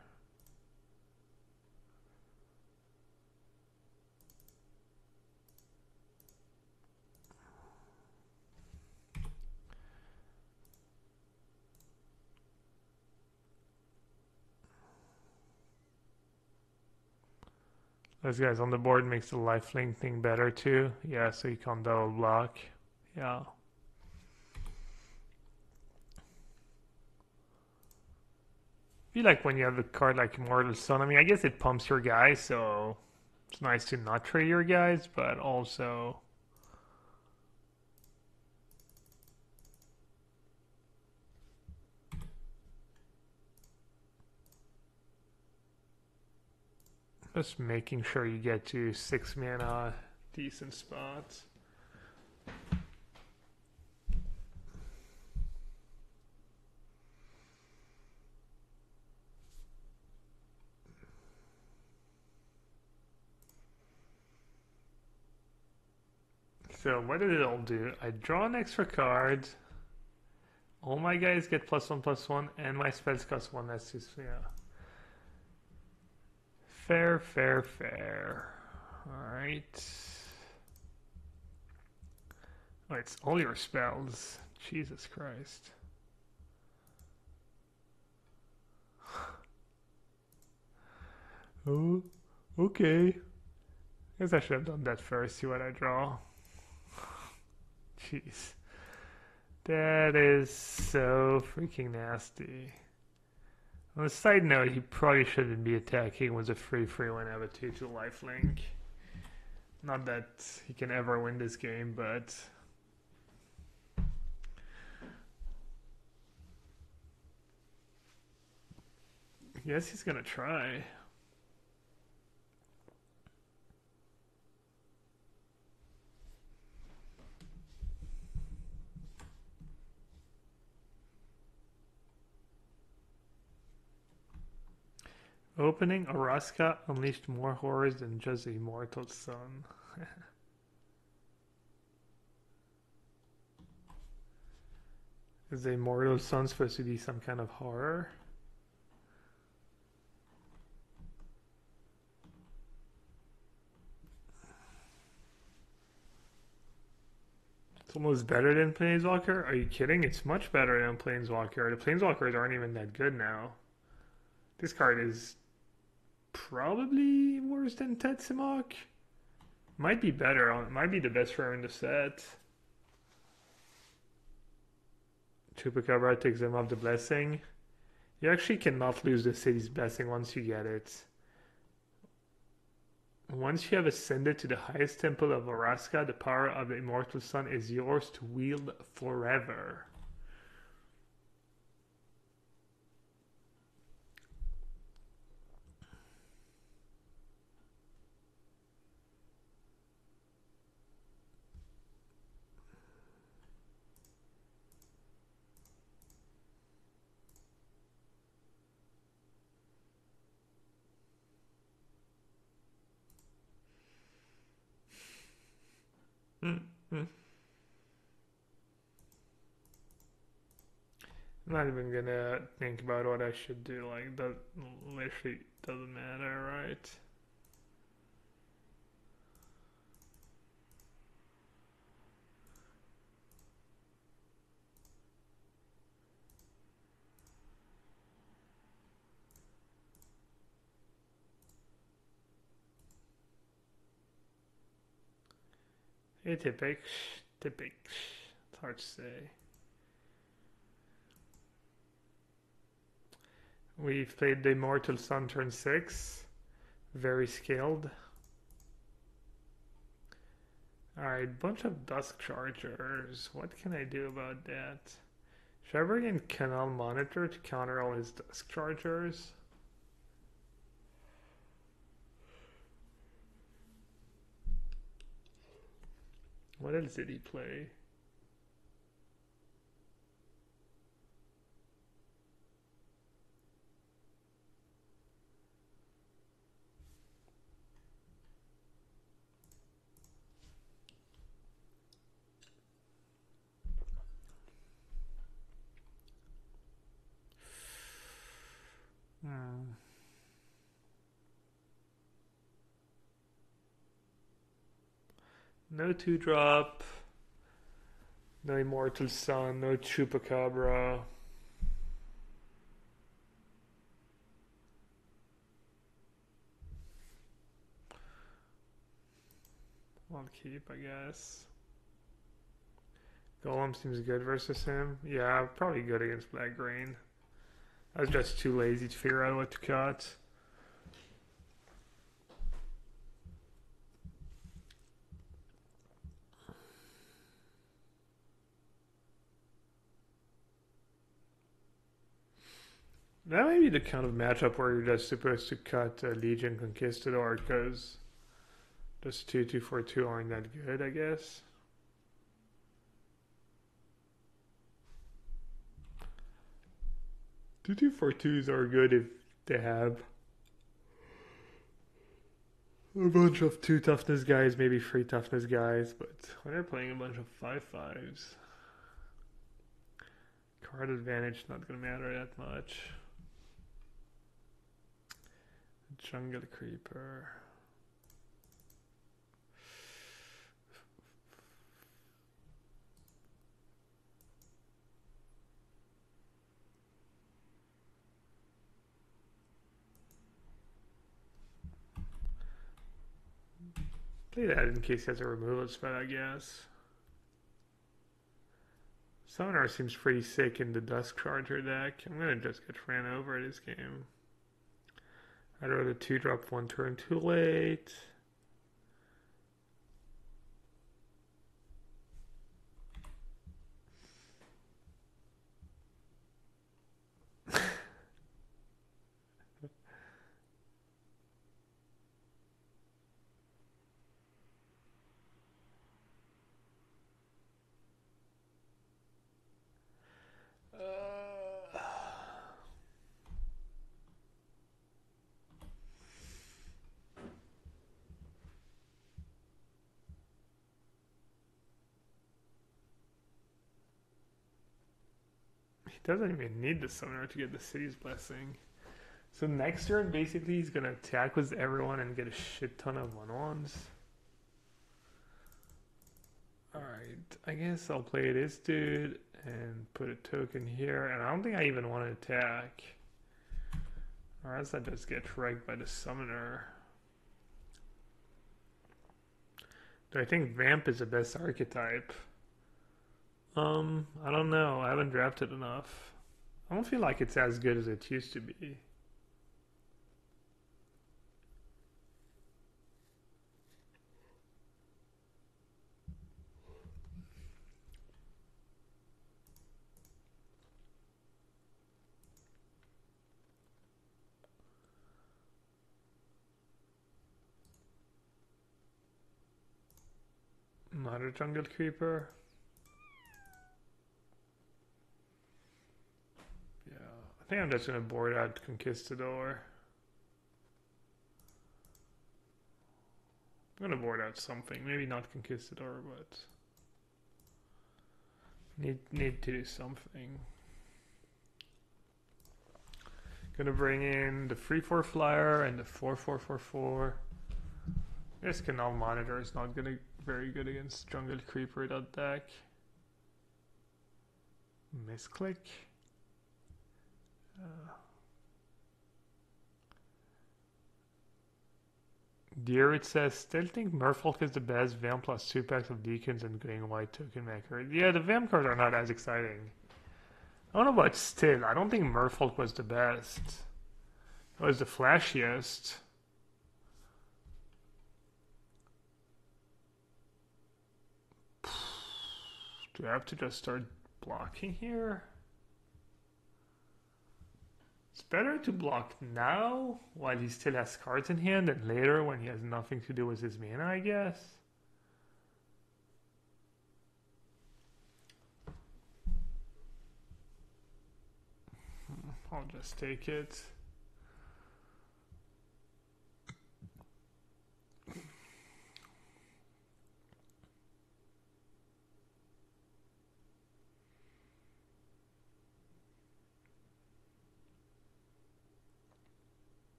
Those guys on the board makes the lifelink thing better too. Yeah, so you can't double block. Yeah. I feel like when you have a card like Immortal Sun, I mean, I guess it pumps your guys, so it's nice to not trade your guys, but also... Just making sure you get to 6 mana, decent spots. So what did it all do? I draw an extra card. All my guys get +1/+1, and my spells cost 1. That's just, yeah. Fair, fair, fair. Alright. Oh, it's all your spells. Jesus Christ. Oh, okay. Guess I should have done that first, see what I draw. Jeez. That is so freaking nasty. On a side note, he probably shouldn't be attacking with a 3/3 when I have a 2/2 lifelink. Not that he can ever win this game, but I guess he's gonna try. Opening Araska unleashed more horrors than just the immortal sun. Is the immortal sun supposed to be some kind of horror? It's almost better than Planeswalker? Are you kidding? It's much better than Planeswalker. The Planeswalkers aren't even that good now. This card is probably worse than Tetsimok. Might be better. It might be the best rare in the set. Chupacabra takes them off the blessing. You actually cannot lose the city's blessing once you get it. Once you have ascended to the highest temple of Araska, the power of the immortal sun is yours to wield forever. Mm-hmm. I'm not even gonna think about what I should do. Like, that literally doesn't matter, right? Atypic, typic. It's hard to say. We've played the Immortal Sun turn 6. Very skilled. Alright, bunch of Dusk Chargers. What can I do about that? Should I bring in Canal Monitor to counter all his Dusk Chargers? What else did he play? Hmm. No 2-drop. No Immortal Sun. No Chupacabra. I'll keep, I guess. Golem seems good versus him. Yeah, probably good against Black Green. I was just too lazy to figure out what to cut. That may be the kind of matchup where you're just supposed to cut Legion Conquistador because just 2/2/4/2 aren't that good, I guess. Two 2/4/2s are good if they have a bunch of 2 toughness guys, maybe 3 toughness guys, but when they're playing a bunch of 5/5s, card advantage not gonna matter that much. Jungle Creeper. Play that in case he has a removal spell, I guess. Summoner seems pretty sick in the Dusk Charger deck. I'm gonna just get ran over this game. I'd rather 2-drop 1 turn too late. He doesn't even need the summoner to get the city's blessing. So next turn, basically, he's gonna attack with everyone and get a shit ton of 1/1s. Alright, I guess I'll play this dude and put a token here. And I don't think I even want to attack. Or else I just get wrecked by the summoner. Do I think Vamp is the best archetype? I don't know. I haven't drafted enough. I don't feel like it's as good as it used to be. Another jungle creeper. Yeah, I think I'm just gonna board out Conquistador. I'm gonna board out something. Maybe not Conquistador, but need to do something. Gonna bring in the 3/4 flyer and the 4/4/4/4. This Canal Monitor is not gonna very good against Jungle Creeper that deck. Misclick. Deer, it says, still think Merfolk is the best. Vamp plus 2 packs of Deacons and Green White Token Maker. Yeah, the Vamp cards are not as exciting. I don't know about still. I don't think Merfolk was the best. It was the flashiest. Do I have to just start blocking here? It's better to block now while he still has cards in hand than later when he has nothing to do with his mana, I guess. I'll just take it.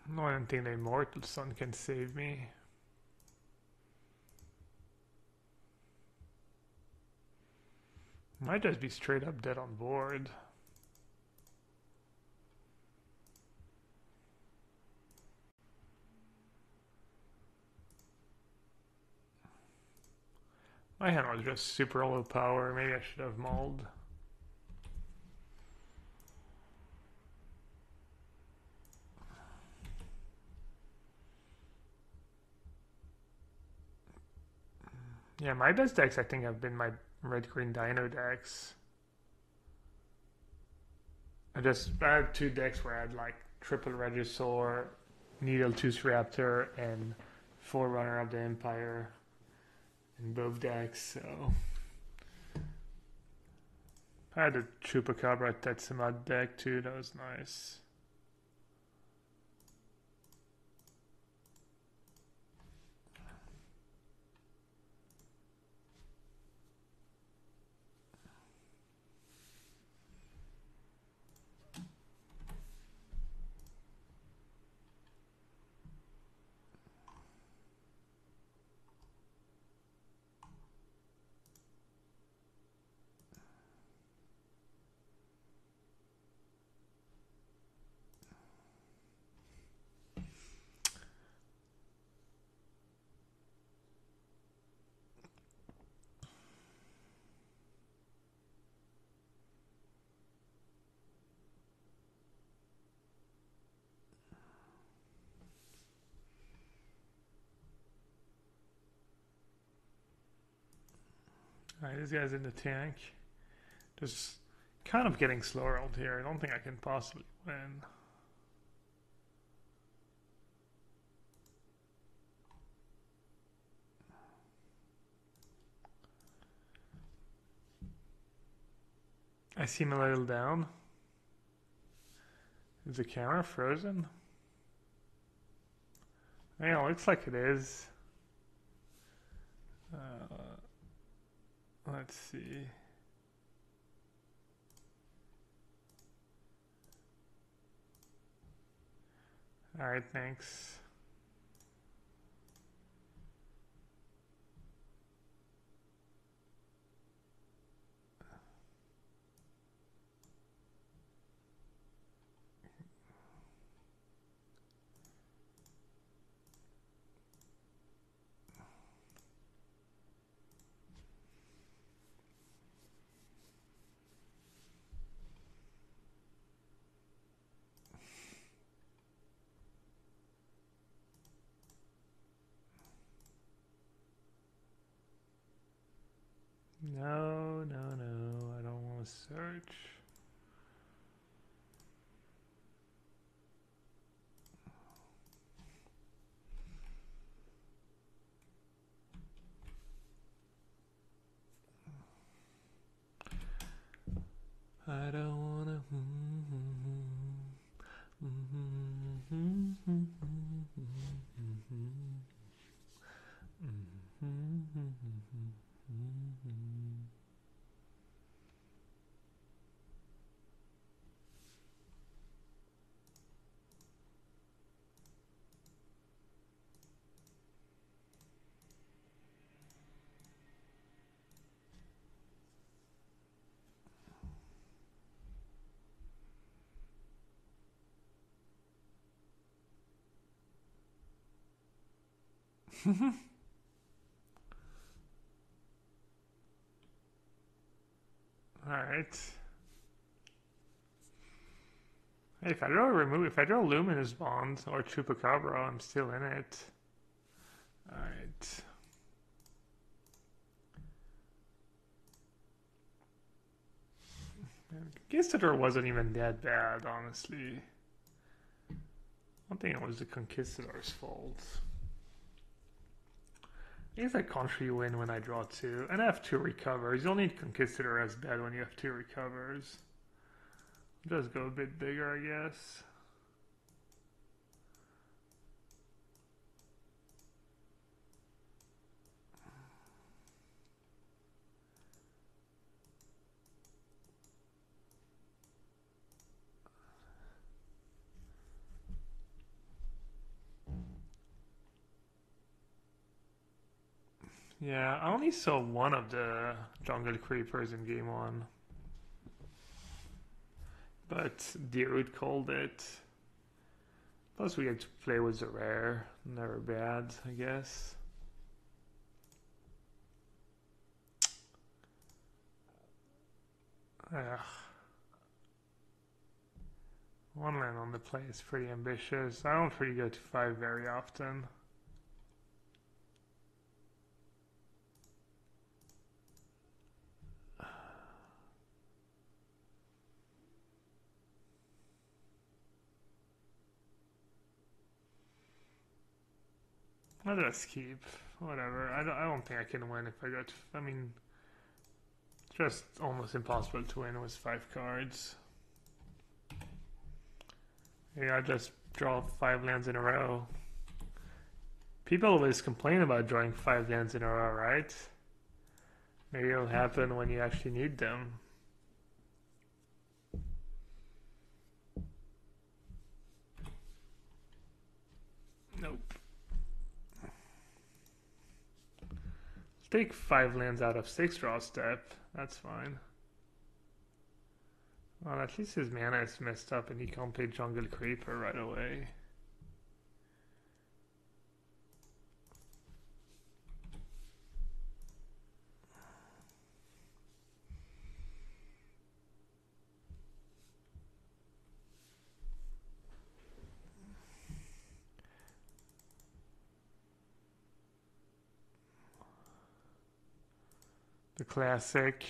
No, I don't think the Immortal Sun can save me. Might just be straight up dead on board. My hand was just super low power. Maybe I should have mauled. Yeah, my best decks I think have been my red-green Dino decks. I had 2 decks where I had like triple Regisaur, Needletooth Raptor, and Forerunner of the Empire in both decks, so I had a Chupacabra Tetsumat deck too, that was nice. Alright, this guy's in the tank. Just kind of getting slow rolled here. I don't think I can possibly win. I seem a little down. Is the camera frozen? Yeah, it looks like it is. Let's see. Alright, thanks. No, no, no. I don't want to search. I don't wanna. Alright. Hey, if I draw Luminous Bond or Chupacabra, I'm still in it. Alright. Conquistador wasn't even that bad, honestly. I don't think it was the Conquistador's fault. I guess I country win when I draw two. And I have two recovers. You don't need Conquistador as bad when you have two recovers. Just go a bit bigger, I guess. Yeah, I only saw one of the jungle creepers in game one. But Darude called it. Plus we had to play with the rare. Never bad, I guess. Ugh. One land on the play is pretty ambitious. I don't really go to 5 very often. I'll just keep. Whatever. I don't think I can win if I go to... I mean... Just almost impossible to win with 5 cards. Yeah, I just draw 5 lands in a row. People always complain about drawing 5 lands in a row, right? Maybe it'll happen when you actually need them. Nope. Take 5 lands out of 6 draw step. That's fine. Well, at least his mana is messed up and he can't play Jungle Creeper right away. The classic.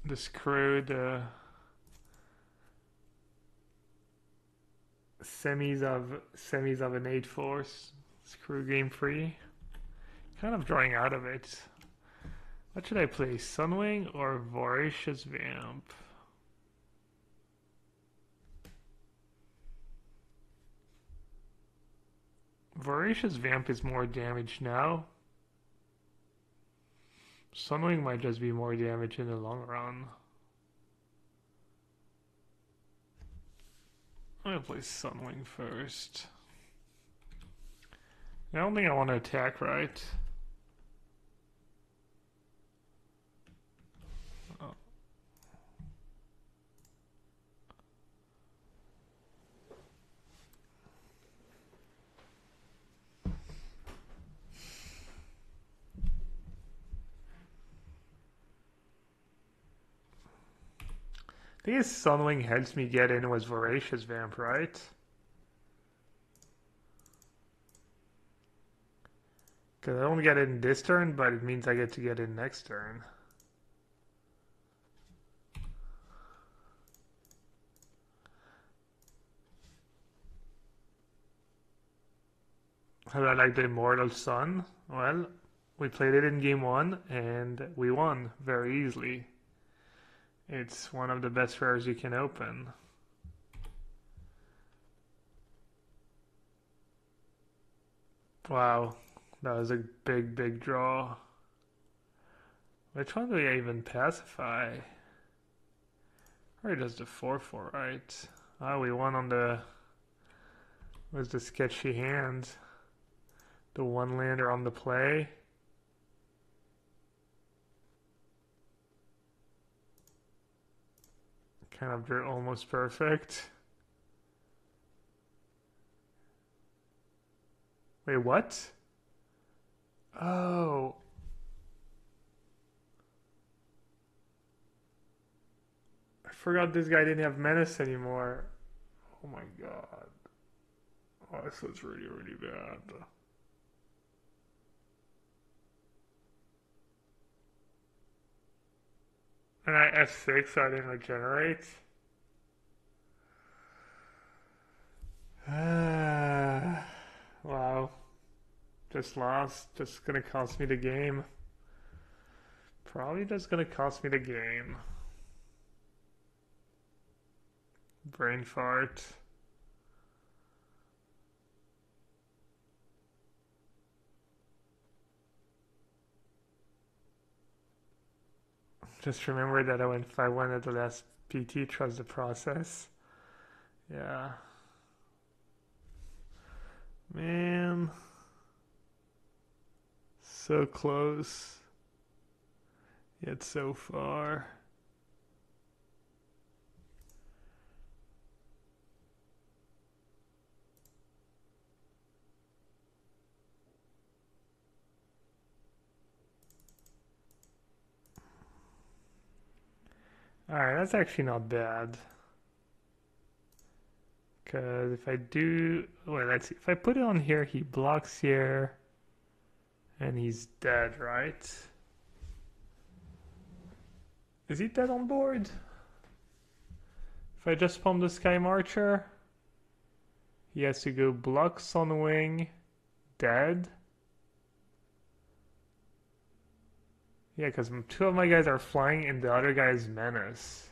The screw, the semis of an 8 force. Screw game free. Kind of drawing out of it. What should I play? Sunwing or Voracious Vamp? Voracious Vamp is more damage now. Sunwing might just be more damage in the long run. I'm gonna play Sunwing first. I don't think I want to attack, right? Oh. I think Sunwing helps me get in with Voracious Vamp, right? Because I don't get in this turn, but it means I get to get in next turn. How do I like the Immortal Sun? Well, we played it in game 1 and we won very easily. It's one of the best rares you can open. Wow, that was a big draw. Which one do we even pacify? Or just the 4/4, right? Oh, we won on the... was the sketchy hand. The one lander on the play. Kind of drew almost perfect. Wait, what? Oh. I forgot this guy didn't have menace anymore. Oh my god. Oh, this was really bad. And I F6, so I didn't regenerate. Wow. Just lost. Just gonna cost me the game. Probably just gonna cost me the game. Brain fart. Just remember that if I won at the last PT, trust the process. Yeah. Man. So close. Yet so far. Alright, that's actually not bad. Because if I do... Wait, let's see. If I put it on here, he blocks here. And he's dead, right? Is he dead on board? If I just pump the Sky Marcher, he has to go block Sunwing, dead. Yeah, because 2 of my guys are flying and the other guy is Menace.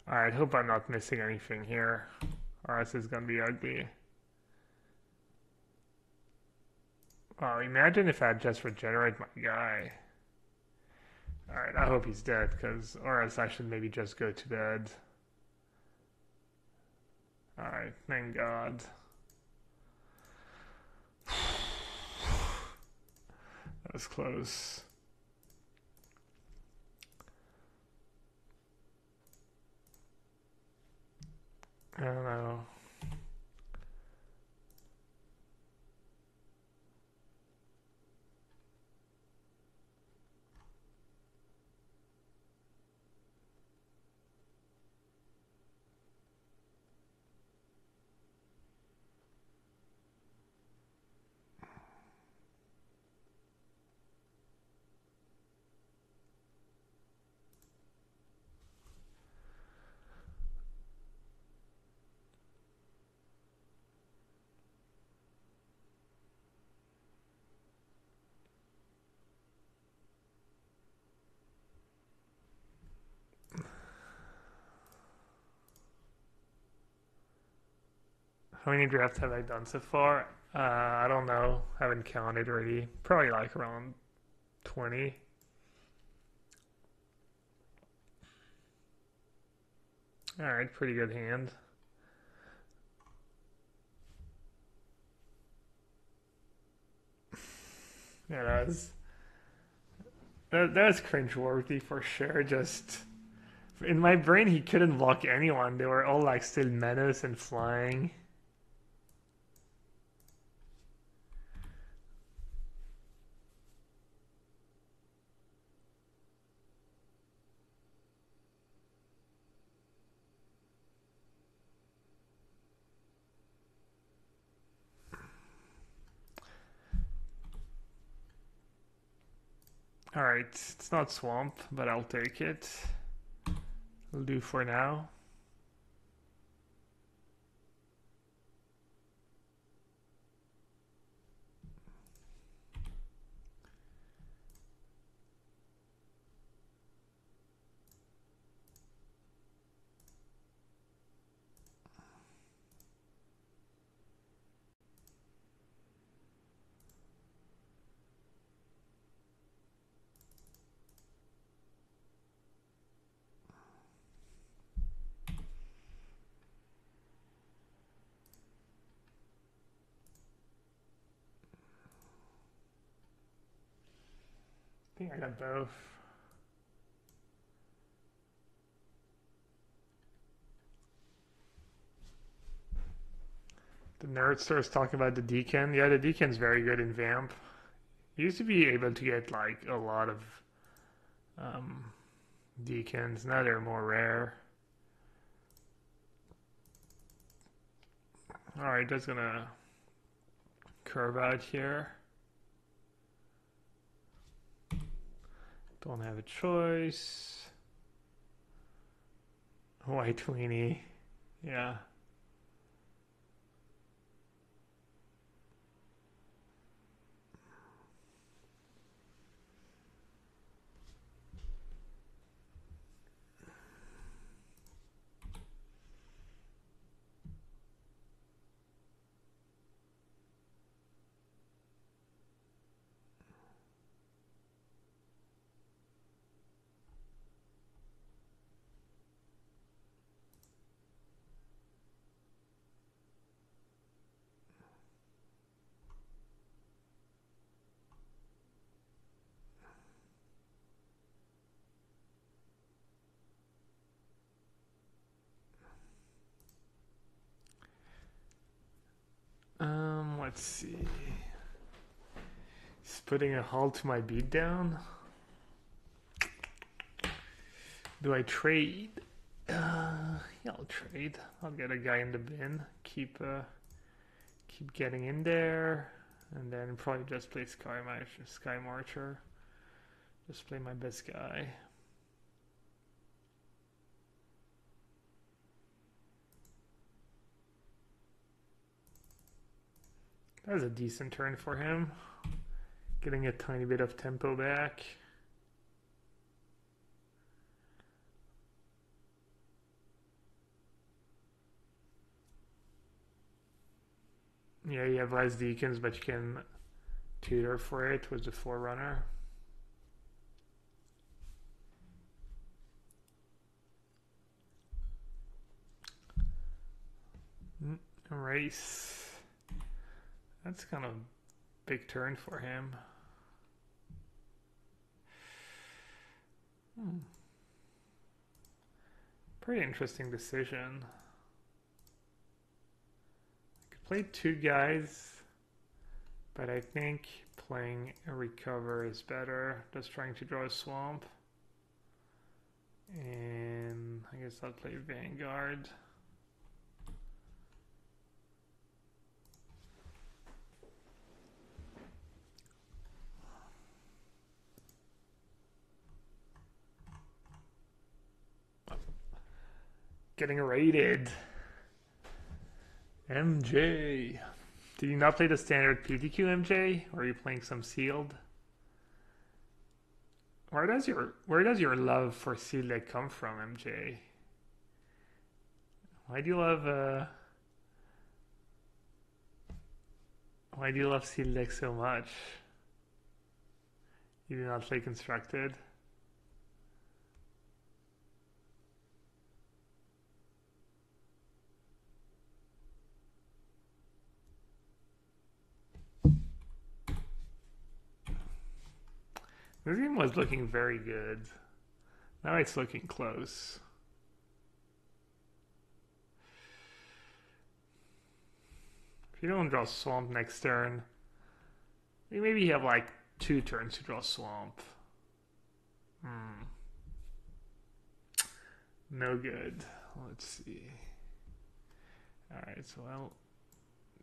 Alright, hope I'm not missing anything here, or else it's gonna be ugly. Wow, imagine if I just regenerate my guy. Alright, I hope he's dead, or else I should maybe just go to bed. Alright, thank God. That was close. I don't know. How many drafts have I done so far? I don't know. Haven't counted really. Probably like around 20. Alright, pretty good hand. Yeah, that was cringeworthy for sure. Just in my brain, he couldn't block anyone. They were all like still menace and flying. Alright, it's not swamp, but I'll take it. Will do for now. I think I got both. The nerd starts talking about the Deacon. Yeah, the Deacon's very good in Vamp. You used to be able to get like a lot of um, Deacons. Now they're more rare. Alright, that's gonna curve out here. Don't have a choice. White weenie. Yeah. Let's see. He's putting a halt to my beatdown. Do I trade? Yeah, I'll trade. I'll get a guy in the bin. Keep getting in there, and then probably just play Sky Marcher. Just play my best guy. That was a decent turn for him. Getting a tiny bit of tempo back. Yeah, you have less Deacons, but you can tutor for it with the Forerunner. Race. That's kind of a big turn for him. Pretty interesting decision. I could play two guys, but I think playing a Recover is better. Just trying to draw a swamp. And I guess I'll play Vanguard. Getting raided. MJ. Did you not play the standard PTQ MJ? Or are you playing some sealed? Where does your love for sealed come from, MJ? Why do you love Why do you love Seal Deck so much? You do not play Constructed? This game was looking very good. Now it's looking close. If you don't draw Swamp next turn, maybe you have like 2 turns to draw Swamp. No good. Let's see. Alright, so well,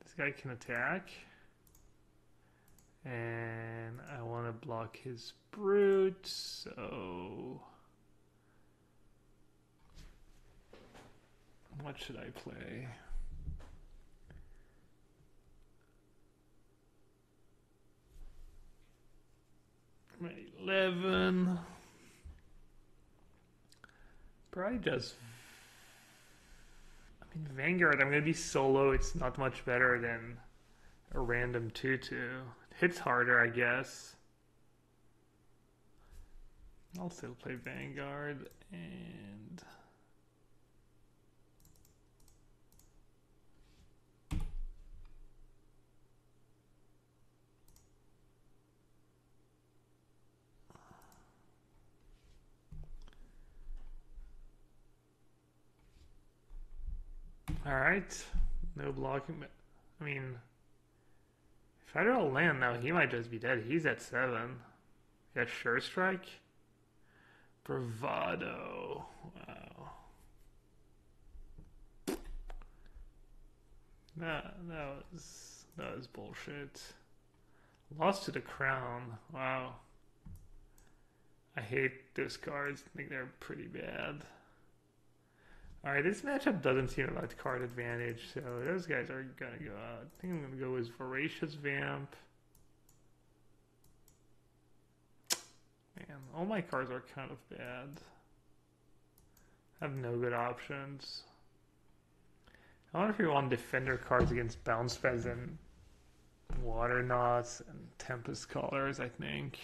this guy can attack. And I want to block his Brute, so what should I play? My 11. Probably just, I mean, Vanguard, I'm going to be solo. It's not much better than a random 2-2. Hits harder, I guess. I'll still play Vanguard and all right, no blocking. I mean, if I draw a land now, he might just be dead. He's at 7. He got Sure Strike. Bravado. Wow. That was bullshit. Lost to the Crown. Wow. I hate those cards. I think they're pretty bad. Alright, this matchup doesn't seem about card advantage, so those guys are gonna go out. I think I'm gonna go with Voracious Vamp. Man, all my cards are kind of bad. I have no good options. I wonder if you want Defender cards against Bounce Pheasant, Water Knots, and Tempest Colors, I think.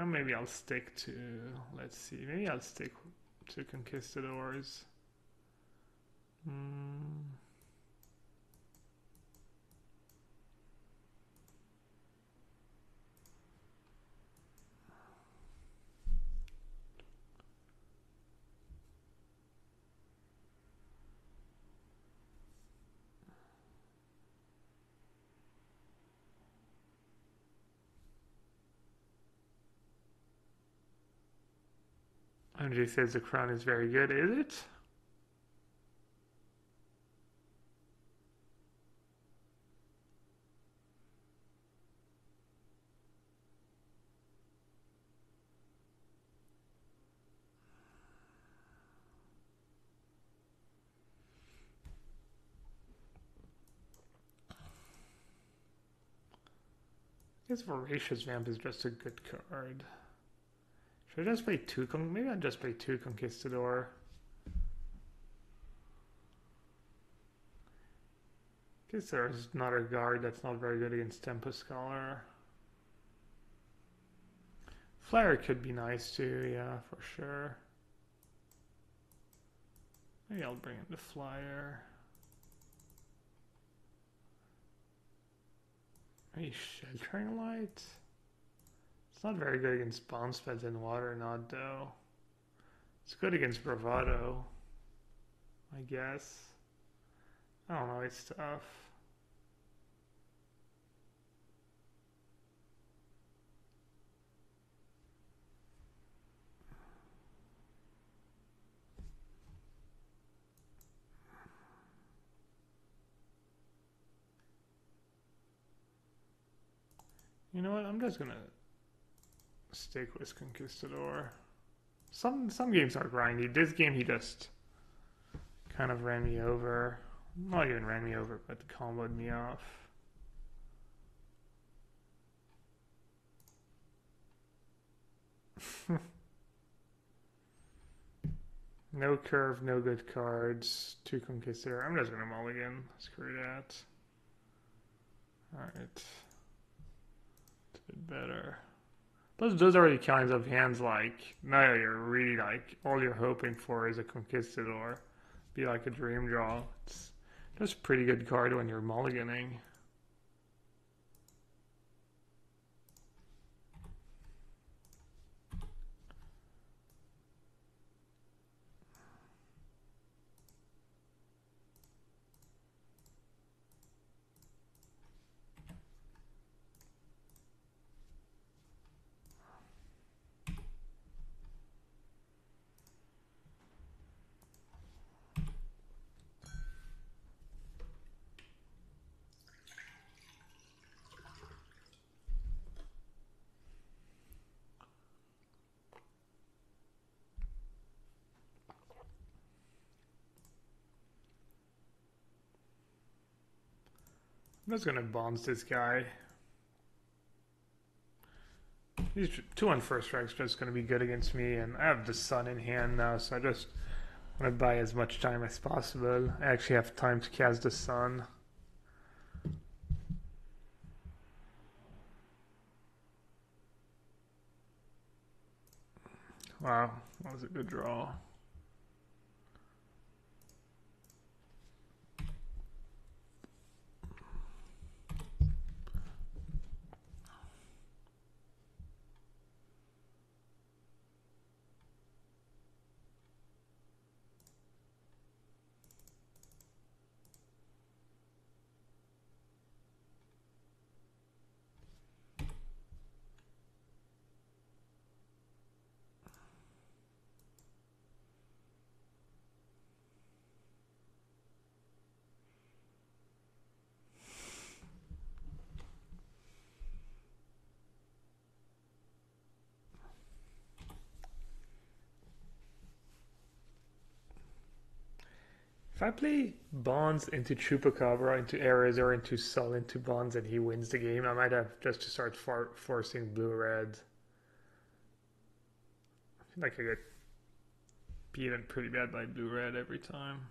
Maybe I'll stick to, let's see, maybe I'll stick to Conquistadors. MJ says the Crown is very good. Is it? I guess Voracious Vamp is just a good card. Should I just play 2? Maybe I'll just play 2 Conquistador. Guess there's another guard that's not very good against Tempest Scholar. Flyer could be nice too, yeah, for sure. Maybe I'll bring in the Flyer. Maybe Sheltering Light? It's not very good against Bounce Pads and Water Knot though. It's good against Bravado, I guess. I don't know, it's tough. You know what? I'm just gonna stick with Conquistador. Some games are grindy. This game he just kind of ran me over. Not even ran me over, but comboed me off. No curve, no good cards. Two Conquistador. I'm just gonna mulligan. Screw that. Alright. It's a bit better. Those are the kinds of hands like, now you're really like, all you're hoping for is a Conquistador. Be like a dream draw. It's just a pretty good card when you're mulliganing. I'm just gonna bounce this guy. These 2 on first strike's just gonna be good against me, and I have the sun in hand now, so I just want to buy as much time as possible. I actually have time to cast the sun. Wow, that was a good draw. If I play Bonds into Chupacabra, into Ares, or into Sol into Bonds and he wins the game, I might have just to start forcing blue-red. I feel like I get beaten pretty bad by blue-red every time.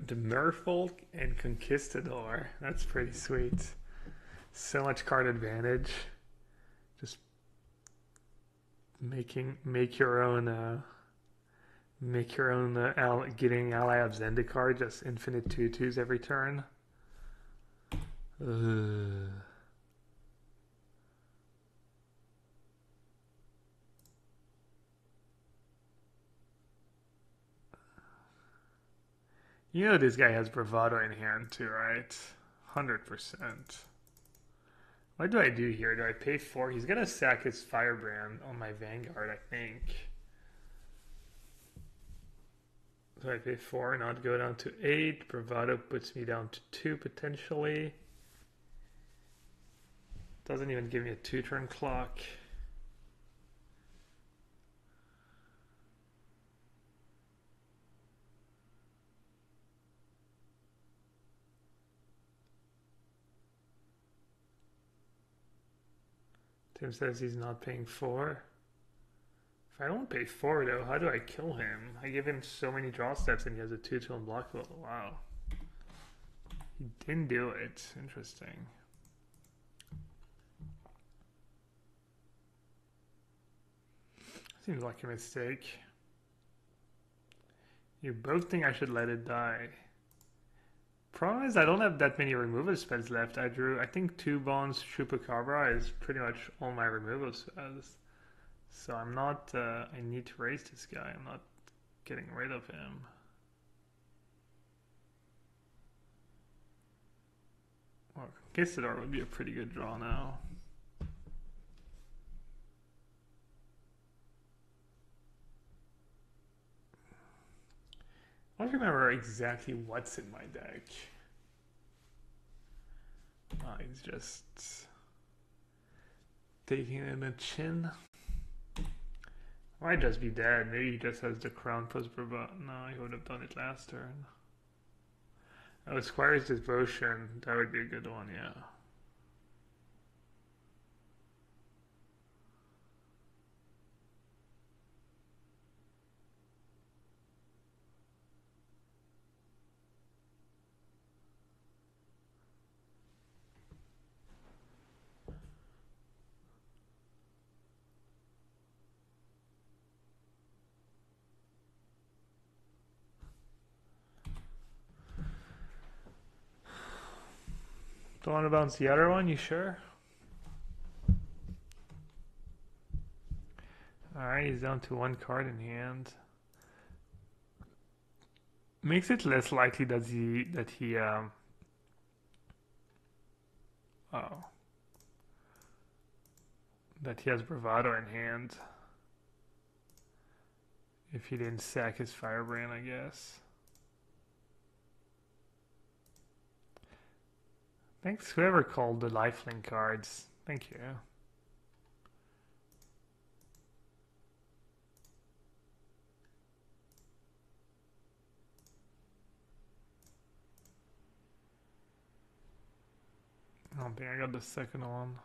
The Merfolk and Conquistador. That's pretty sweet. So much card advantage. Just make your own getting ally of Zendikar, just infinite 2/2s every turn. Ugh. You know this guy has Bravado in hand too, right? 100%. What do I do here? Do I pay 4? He's gonna sack his Firebrand on my Vanguard, I think. So I pay 4, now I'd go down to 8. Bravado puts me down to 2 potentially. Doesn't even give me a 2-turn clock. Tim says he's not paying 4. If I don't pay 4 though, how do I kill him? I give him so many draw steps and he has a 2-2 unblockable. Wow. He didn't do it. Interesting. Seems like a mistake. You both think I should let it die. Problem is I don't have that many removal spells left. I drew, I think, 2 Bonds Chupacabra is pretty much all my removal spells. So I'm not, I need to raise this guy. I'm not getting rid of him. Well, Conquistador would be a pretty good draw now. I don't remember exactly what's in my deck. He's just taking in a chin. Might just be dead. Maybe he just has the crown plus bravado. No, he would have done it last turn. Oh, Squire's Devotion. That would be a good one, yeah. Don't want to bounce the other one, you sure? Alright, he's down to one card in hand. Makes it less likely that he that he has bravado in hand. If he didn't sack his Firebrand, I guess. Thanks whoever called the lifelink cards. Thank you. I don't think I got the second one.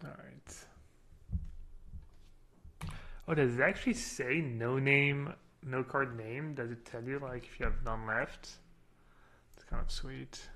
Alright. Oh, does it actually say no name, no card name? Does it tell you like if you have none left? It's kind of sweet.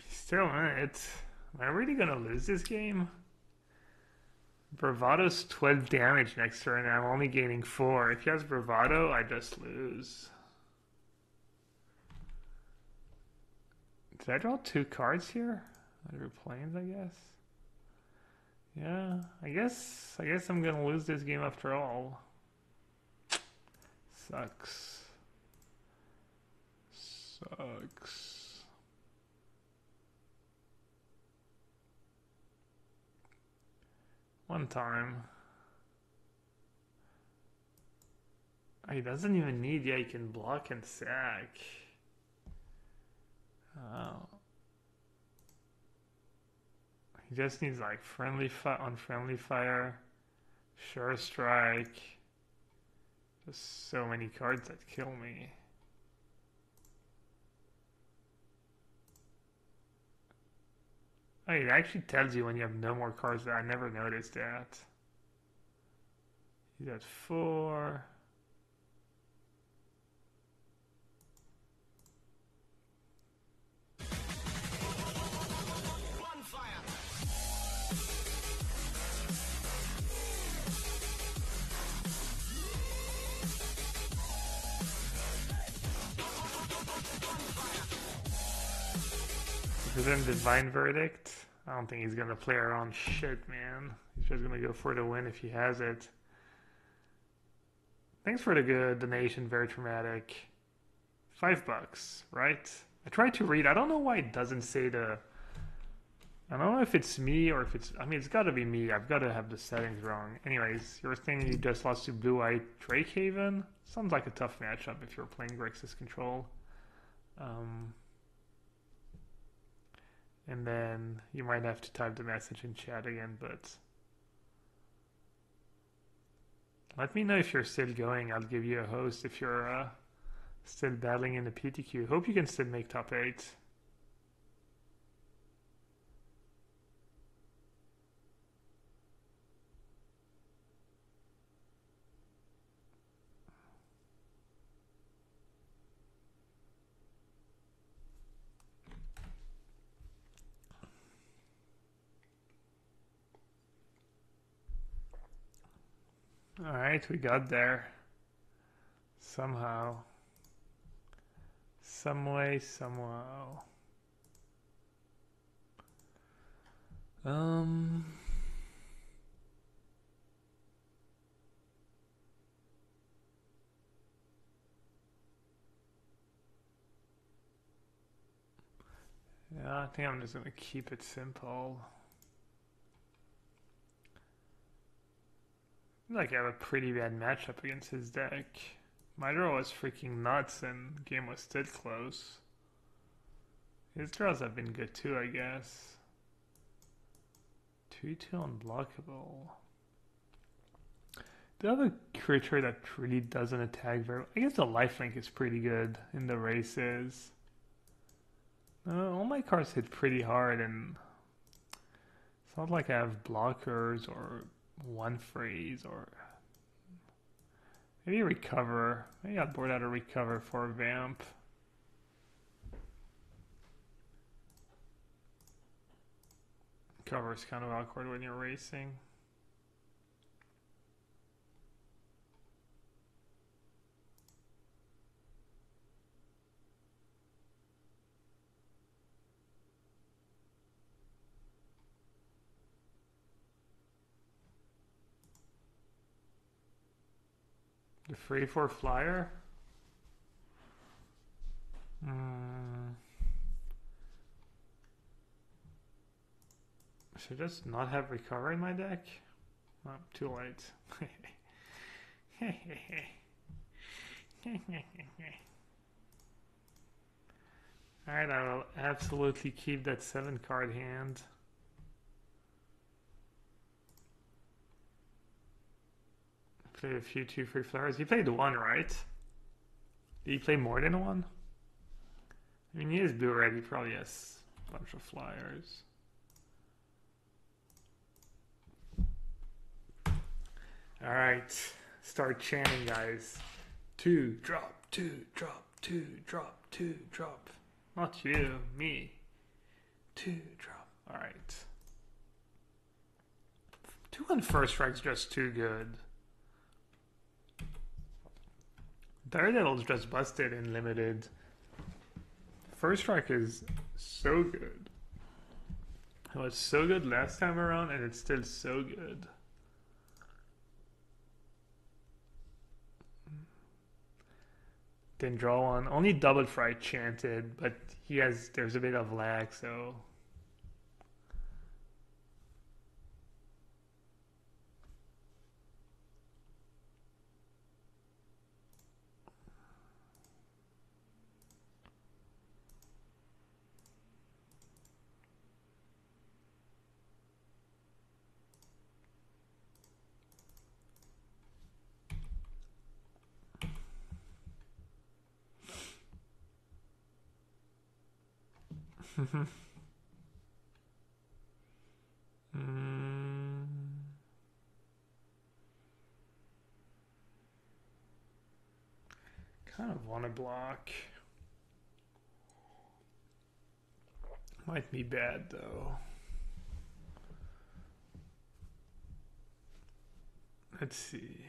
Still in it. Am I really gonna lose this game? Bravado's 12 damage next turn and I'm only gaining 4. If he has Bravado, I just lose. Did I draw 2 cards here? Under planes, I guess. Yeah, I guess I'm gonna lose this game after all. Sucks. Sucks. One time. Oh, he doesn't even need, yeah, he can block and sack. Oh. He just needs like unfriendly fire, sure strike. Just so many cards that kill me. Oh, it actually tells you when you have no more cards. I never noticed that. He's at 4. Then Divine Verdict. I don't think he's gonna play around shit, man. He's just gonna go for the win if he has it. Thanks for the good donation, very traumatic. $5, right? I tried to read. I don't know why it doesn't say the. I don't know if it's me or if it's. I mean, it's got to be me. I've got to have the settings wrong. Anyways, you're saying you just lost to Blue Eye Drakehaven. Sounds like a tough matchup if you're playing Grixis Control. And then you might have to type the message in chat again, but let me know if you're still going. I'll give you a host if you're still battling in the PTQ. Hope you can still make top 8. Alright, we got there. Somehow. Some way, somehow. Um... Yeah, I think I'm just gonna keep it simple. I feel like I have a pretty bad matchup against his deck. My draw was freaking nuts and game was still close. His draws have been good too, I guess. 2-2 unblockable. The other creature that really doesn't attack very well, I guess the lifelink is pretty good in the races. All my cards hit pretty hard, and it's not like I have blockers or one freeze or maybe recover. Maybe I'll board out a recover for a vamp. Cover is kind of awkward when you're racing. The free for flyer? Should I just not have recover in my deck? Oh, too late. Alright, I will absolutely keep that 7 card hand. Played a few 2 free flyers. He played one, right? Did he play more than one? I mean, he is blue red. He probably has a bunch of flyers. Alright, start chanting, guys. 2 drop, 2 drop, 2 drop, 2 drop. Not you, me. 2 drop. Alright. 2 on first strike's just too good. Daredevil's just busted in limited. First strike is so good. It was so good last time around, and it's still so good. Didn't draw one. Only double fried chanted, but there's a bit of lag, so. Kind of want to block. Might be bad though. Let's see.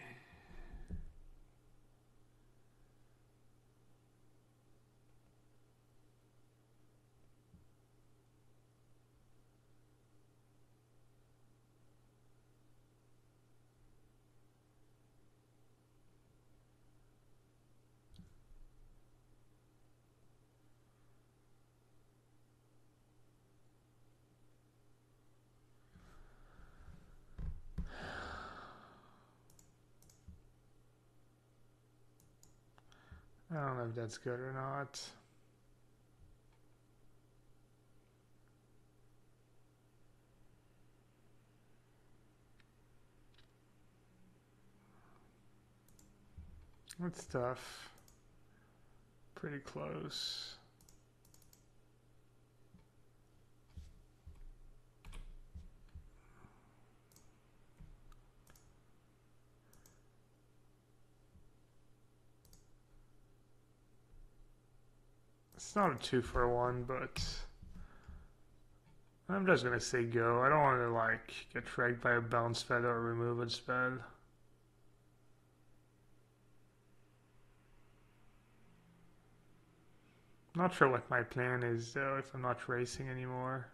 I don't know if that's good or not. That's tough. Pretty close. It's not a 2-for-1, but I'm just gonna say go. I don't want to like get fragged by a bounce spell or remove a spell. Not sure what my plan is though if I'm not racing anymore.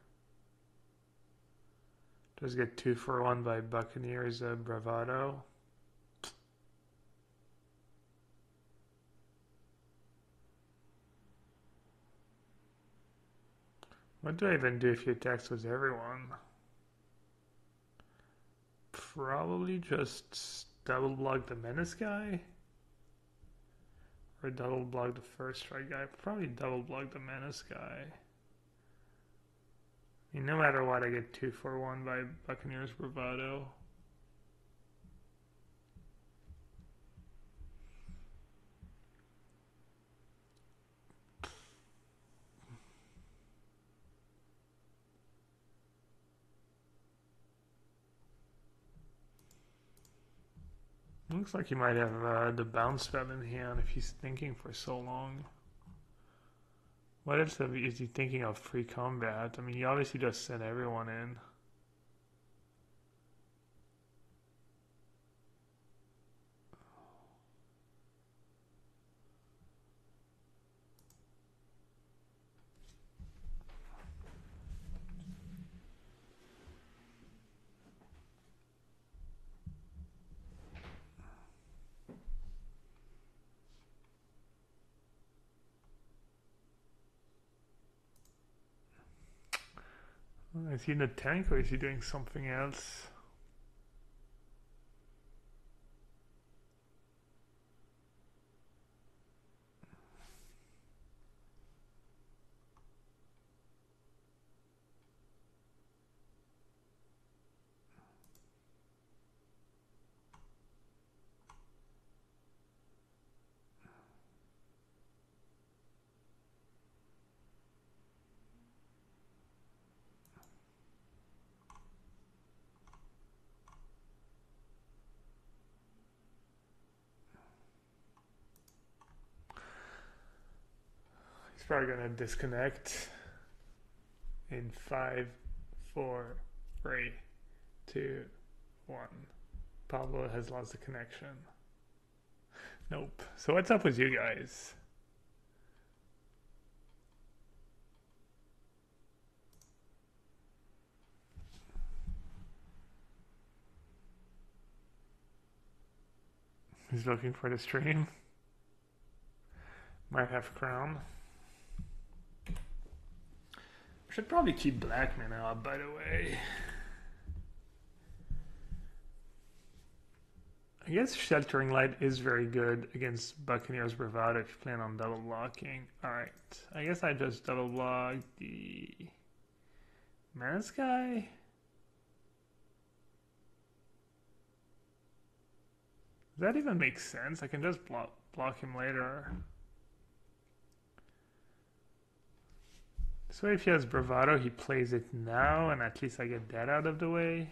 Just get 2-for-1 by Buccaneers Bravado. What do I even do if he attacks with everyone? Probably just double block the menace guy? Or double block the first strike guy? Probably double block the menace guy. I mean, no matter what, I get 2-for-1 by Buccaneers Bravado. Looks like he might have the bounce spell in hand if he's thinking for so long. What else is he thinking of free combat? I mean, he obviously just sent everyone in. Is he in the tank or is he doing something else? He's probably gonna disconnect in 5, 4, 3, 2, 1. Pablo has lost the connection. Nope. So what's up with you guys? He's looking for the stream. Might have crown. Should probably keep black mana up, by the way. I guess Sheltering Light is very good against Buccaneers Bravado if you plan on double blocking. Alright, I guess I just double block the Menace guy. Does that even make sense? I can just block him later. So if he has Bravado, he plays it now, and at least I get that out of the way.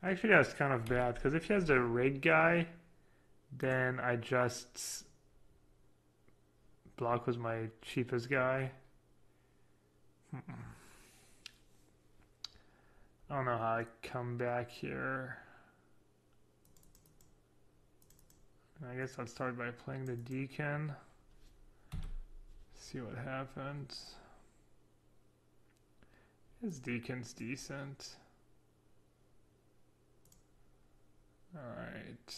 Actually, that's kind of bad, because if he has the raid guy, then I just block with my cheapest guy. I don't know how I come back here. I guess I'll start by playing the Deacon. See what happens. His Deacon's decent. Alright.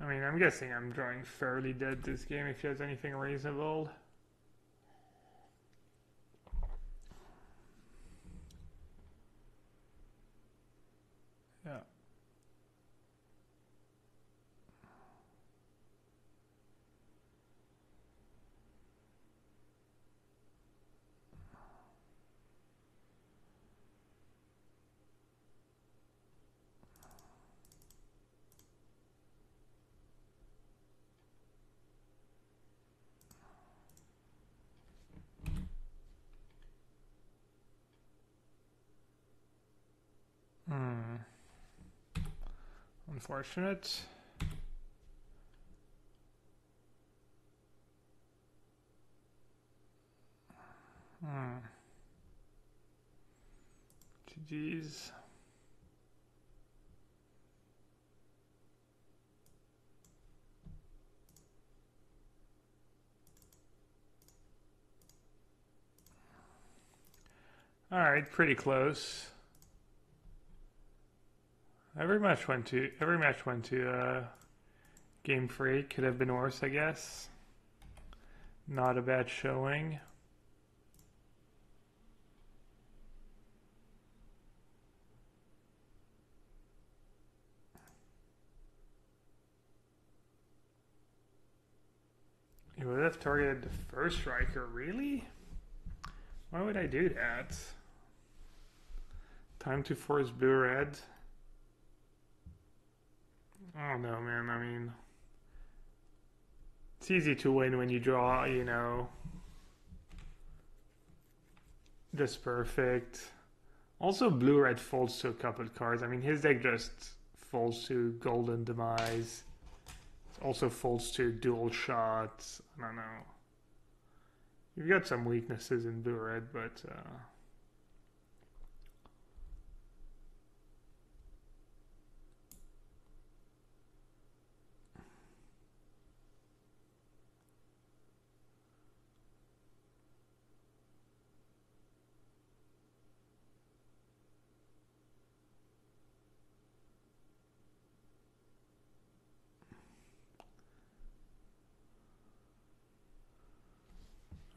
I mean, I'm guessing I'm drawing fairly dead this game if he has anything reasonable. Yeah. Unfortunate. GG's. All right, pretty close. Every match went to game 3. Could have been worse, I guess. Not a bad showing. You would have targeted the first striker, really? Why would I do that? Time to force blue-red. I don't know, man. I mean, it's easy to win when you draw, you know, just perfect. Also, blue-red folds to a couple of cards. I mean, his deck just folds to Golden Demise. It also folds to Dual Shots. I don't know. You've got some weaknesses in blue-red, but...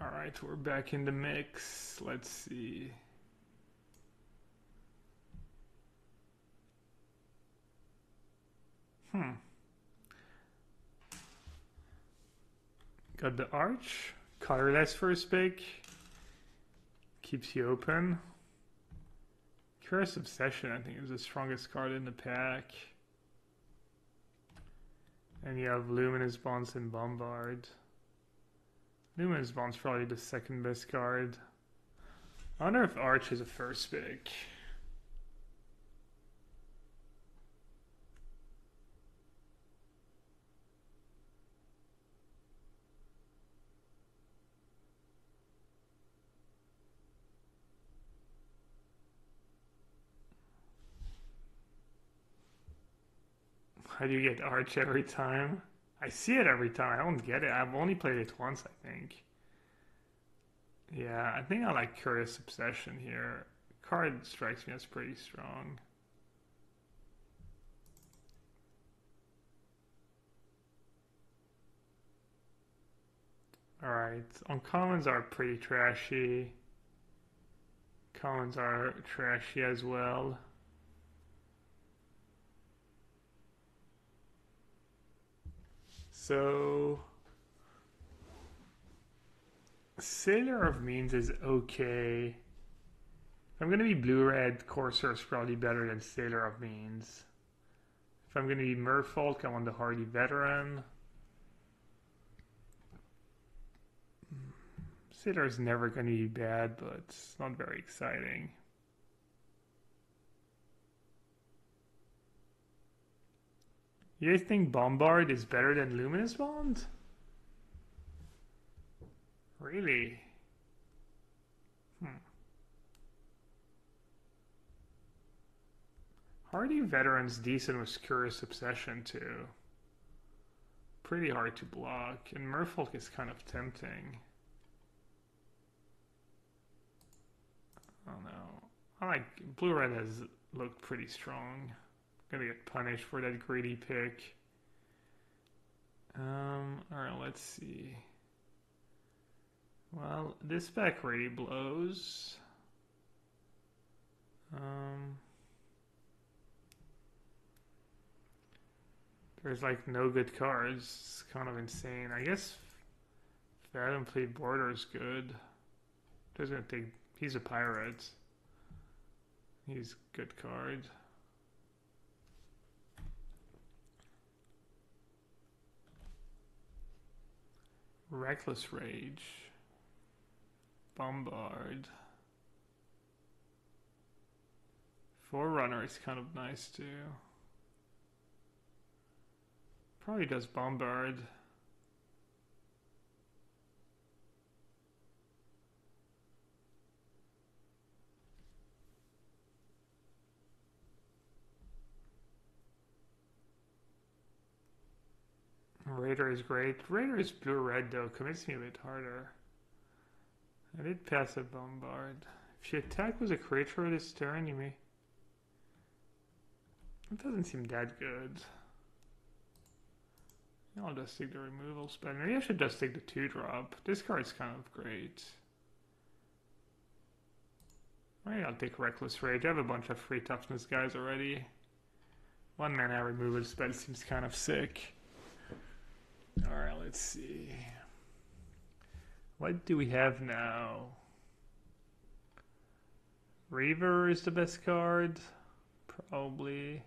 all right, we're back in the mix. Let's see. Got the Arch. Colorless first pick. Keeps you open. Curious Obsession, I think, is the strongest card in the pack. And you have Luminous Bonds and Bombard. Luminous Bond's probably the second best card. I wonder if Arch is a first pick. How do you get Arch every time? I see it every time. I don't get it. I've only played it once, I think. Yeah, I think I like Curious Obsession here. Card strikes me as pretty strong. Alright, uncommons are pretty trashy. Commons are trashy as well. So, Sailor of Means is okay. If I'm going to be blue-red, Corsair is probably better than Sailor of Means. If I'm going to be Merfolk, I want the Hardy Veteran. Sailor is never going to be bad, but it's not very exciting. You guys think Bombard is better than Luminous Bond? Really? Hardy Veteran's decent with Curious Obsession too. Pretty hard to block, and Merfolk is kind of tempting. I don't know. I like blue-red has looked pretty strong. Gonna get punished for that greedy pick. Alright, let's see. Well, this pack really blows. There's like no good cards. It's kind of insane. I guess Fathom Fleet Border is good. Doesn't take. He's a pirate. He's a good card. Reckless Rage. Bombard. Forerunner is kind of nice too. Probably does bombard. Raider is great. Raider is blue-red though, commits me a bit harder. I did pass a bombard. If she attack was a creature this turn, you may... It doesn't seem that good. I'll just take the removal spell. Maybe I should just take the 2-drop. This card's kind of great. Maybe I'll take Reckless Rage. I have a bunch of free toughness guys already. 1 mana removal spell seems kind of sick. Alright, let's see. What do we have now? Reaver is the best card. Probably.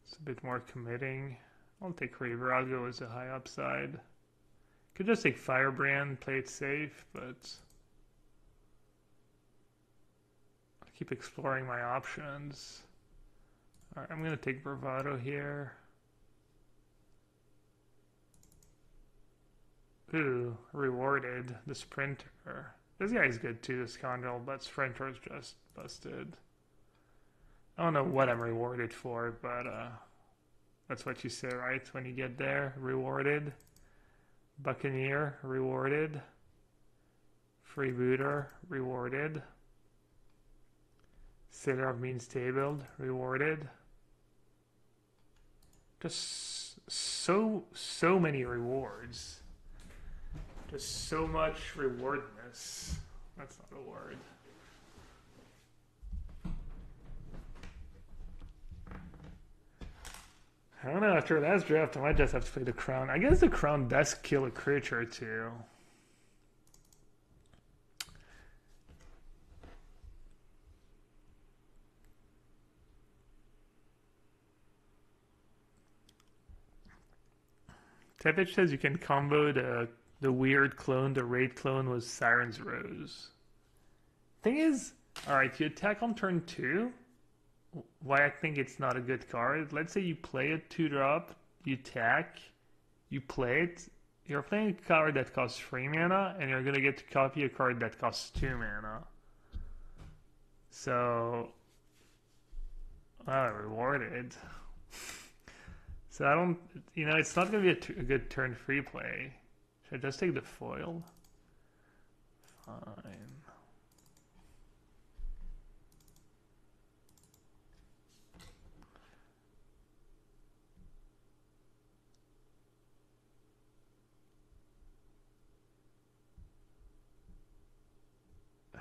It's a bit more committing. I'll take Reaver. I'll go as a high upside. Could just take Firebrand, play it safe, but I'll keep exploring my options. Alright, I'm gonna take Bravado here. Ooh, rewarded. The Sprinter. This guy's good too, the Scoundrel, but Sprinter's just busted. I don't know what I'm rewarded for, but that's what you say, right? When you get there, rewarded. Buccaneer, rewarded. Freebooter, rewarded. Sailor of Means Tabled, rewarded. Just so many rewards. Just so much rewardness. That's not a word. I don't know, after last draft I might just have to play the Crown. I guess the Crown does kill a creature too. Tepich says you can combo the weird clone, the raid clone was Siren's Rose. Thing is, alright, you attack on turn 2. Why I think it's not a good card. Let's say you play a 2-drop, you attack, you play it. You're playing a card that costs 3 mana, and you're going to get to copy a card that costs 2 mana. So, rewarded. So I don't, it's not going to be a good turn free play. Should I just take the foil? Fine.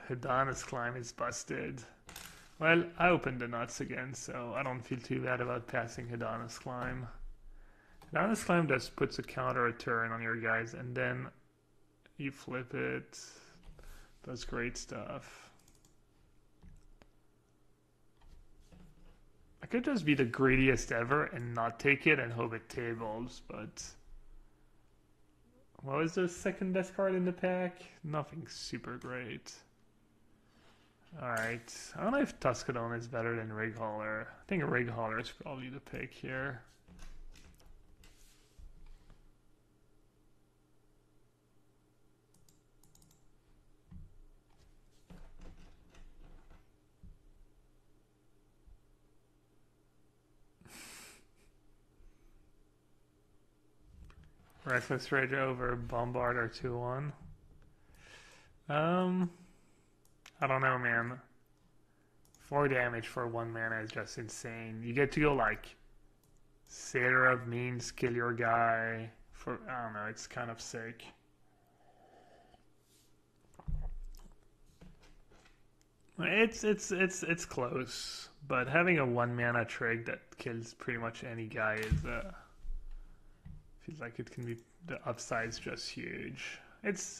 Hedon's Climb is busted. Well, I opened the nuts again, so I don't feel too bad about passing Hedon's Climb. Hedon's Climb just puts a counter a turn on your guys, and then you flip it. Does great stuff. I could just be the greediest ever and not take it and hope it tables, but... What was the second best card in the pack? Nothing super great. Alright, I don't know if Tuscadone is better than Rig Hauler. I think Rig Hauler is probably the pick here. Reckless Rage over Bombard or 2-1. I don't know, man. 4 damage for 1 mana is just insane. You get to go like Sailor of Means, kill your guy. For I don't know, it's kind of sick. It's close, but having a 1 mana trig that kills pretty much any guy is feels like it can be, the upside's just huge. It's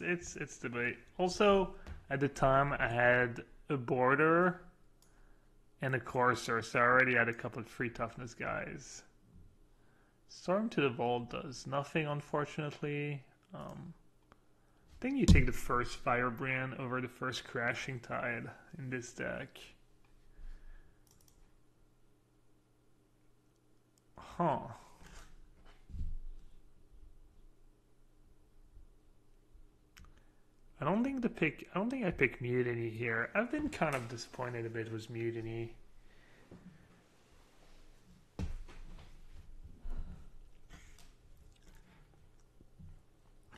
debate. Also, at the time I had a border and a courser, so I already had a couple of free toughness guys. Storm to the Vault does nothing, unfortunately. I think you take the first Firebrand over the first Crashing Tide in this deck. Huh. I don't think I picked Mutiny here. I've been kind of disappointed a bit with Mutiny.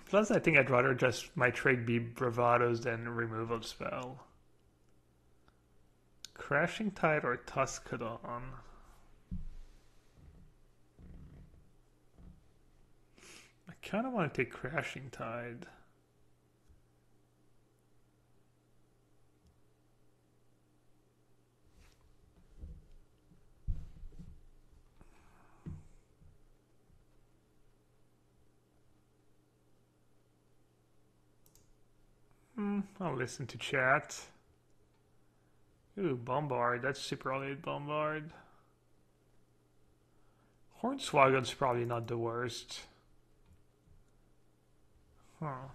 Plus, I think I'd rather just my trade be Bravados than Removal Spell. Crashing Tide or Tuscadon? I kind of want to take Crashing Tide. I'll listen to chat. Ooh, Bombard. That's super late Bombard. Hornswoggl's probably not the worst. Huh.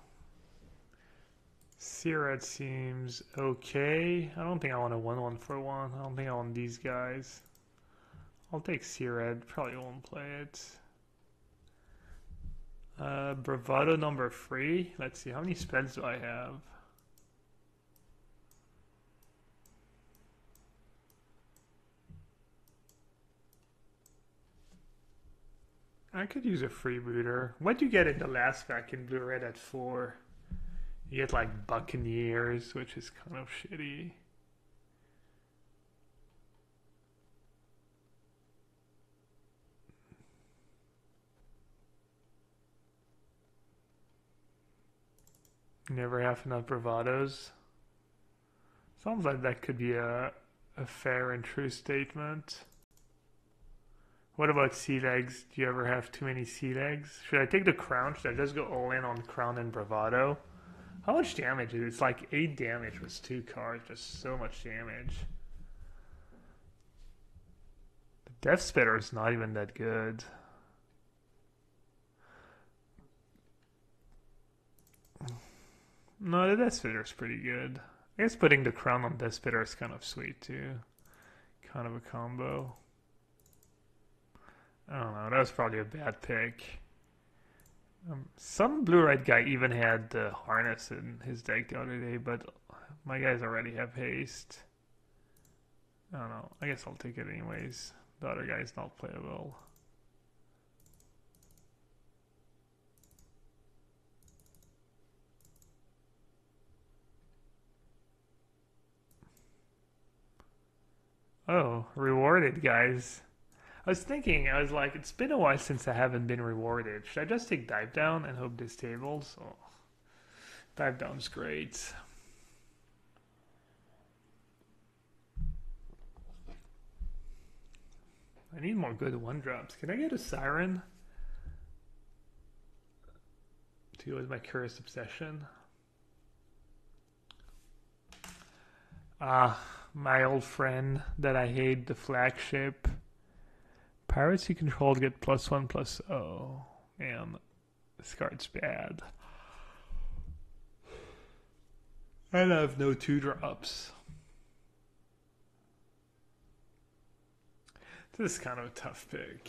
Seared seems okay. I don't think I want a 1/1 for 1. I don't think I want these guys. I'll take Seared. Probably won't play it. Bravado number 3. Let's see, how many spells do I have? I could use a freebooter. What do you get in the last pack in blue-red at 4? You get like Buccaneers, which is kind of shitty. Never have enough bravados. Sounds like that could be a fair and true statement. What about sea legs? Do you ever have too many sea legs? Should I take the crown? Should I just go all in on crown and bravado? How much damage is it? It's like 8 damage with 2 cards. Just so much damage. The Death Spitter is not even that good. No, the Death Spitter is pretty good. I guess putting the crown on Death Spitter is kind of sweet too. Kind of a combo. I don't know, that was probably a bad pick. Some blue-red guy even had the harness in his deck the other day, but my guys already have haste. I don't know, I guess I'll take it anyways. The other guy's not playable. Oh, rewarded guys. I was thinking, I was like, it's been a while since I haven't been rewarded. Should I just take Dive Down and hope this tables? Oh, Dive Down's great. I need more good 1-drops. Can I get a Siren? To go with my Curious Obsession. My old friend that I hate, the flagship. Pirates you control get +1/+0. Man, this card's bad. And I have no 2-drops. This is kind of a tough pick.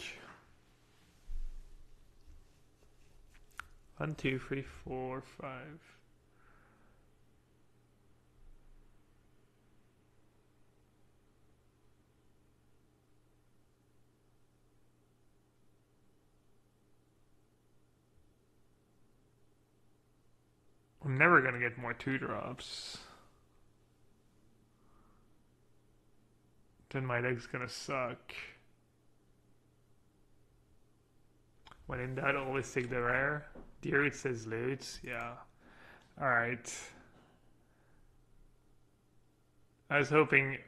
1, 2, 3, 4, 5. I'm never gonna get more 2-drops. Then my deck's gonna suck. When in doubt, always take the rare. Dear, it says loot. Yeah. Alright. I was hoping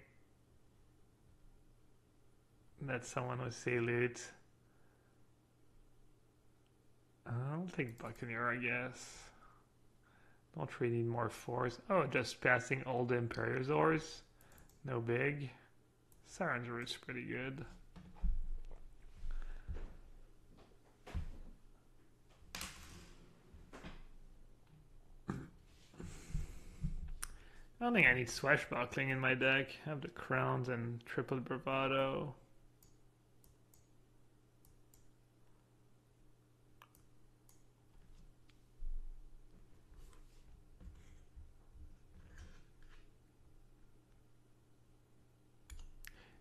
that someone would say loot. I'll take Buccaneer, I guess. Don't really need more 4s. Oh, just passing all the Imperiosaurs. No big. Siren's Root's pretty good. I don't think I need Swashbuckling in my deck. I have the Crowns and Triple Bravado.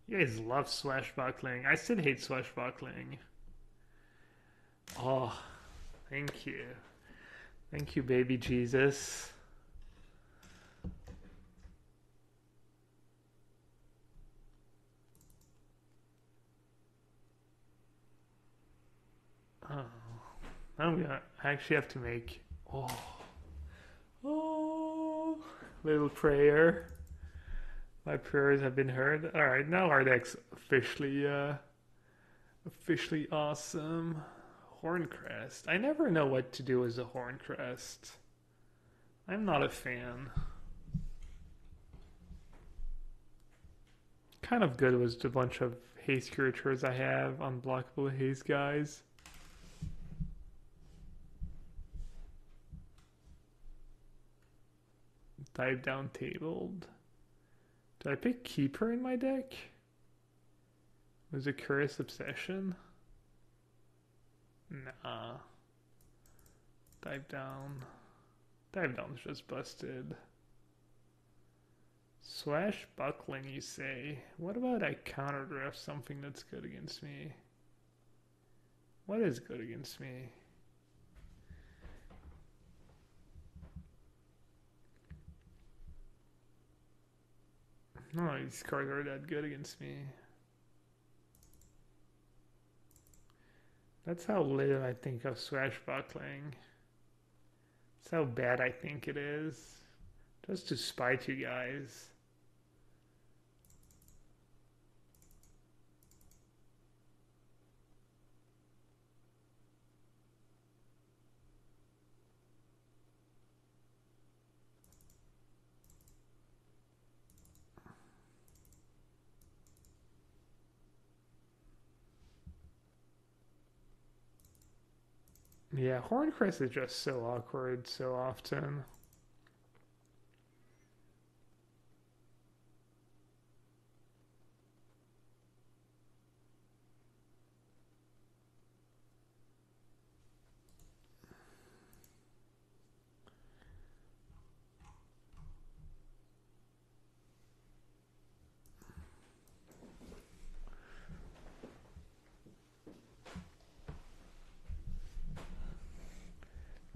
You guys love swashbuckling. I still hate swashbuckling. Oh, thank you. Thank you, baby Jesus. Oh, I actually have to make. Oh, oh, little prayer. My prayers have been heard. All right, now our deck's officially awesome. Horncrest. I never know what to do as a Horncrest. I'm not a fan. Kind of good was the bunch of haste creatures I have, unblockable haste guys. Dive down tabled. Did I pick Keeper in my deck? Was it Curious Obsession? Nah. Dive down. Dive down's just busted. Swashbuckling, you say? What about I counterdraft something that's good against me? What is good against me? No, these cards are that good against me. That's how little I think of swashbuckling. That's how bad I think it is. Just to spite you guys. Yeah, Horncrest is just so awkward so often.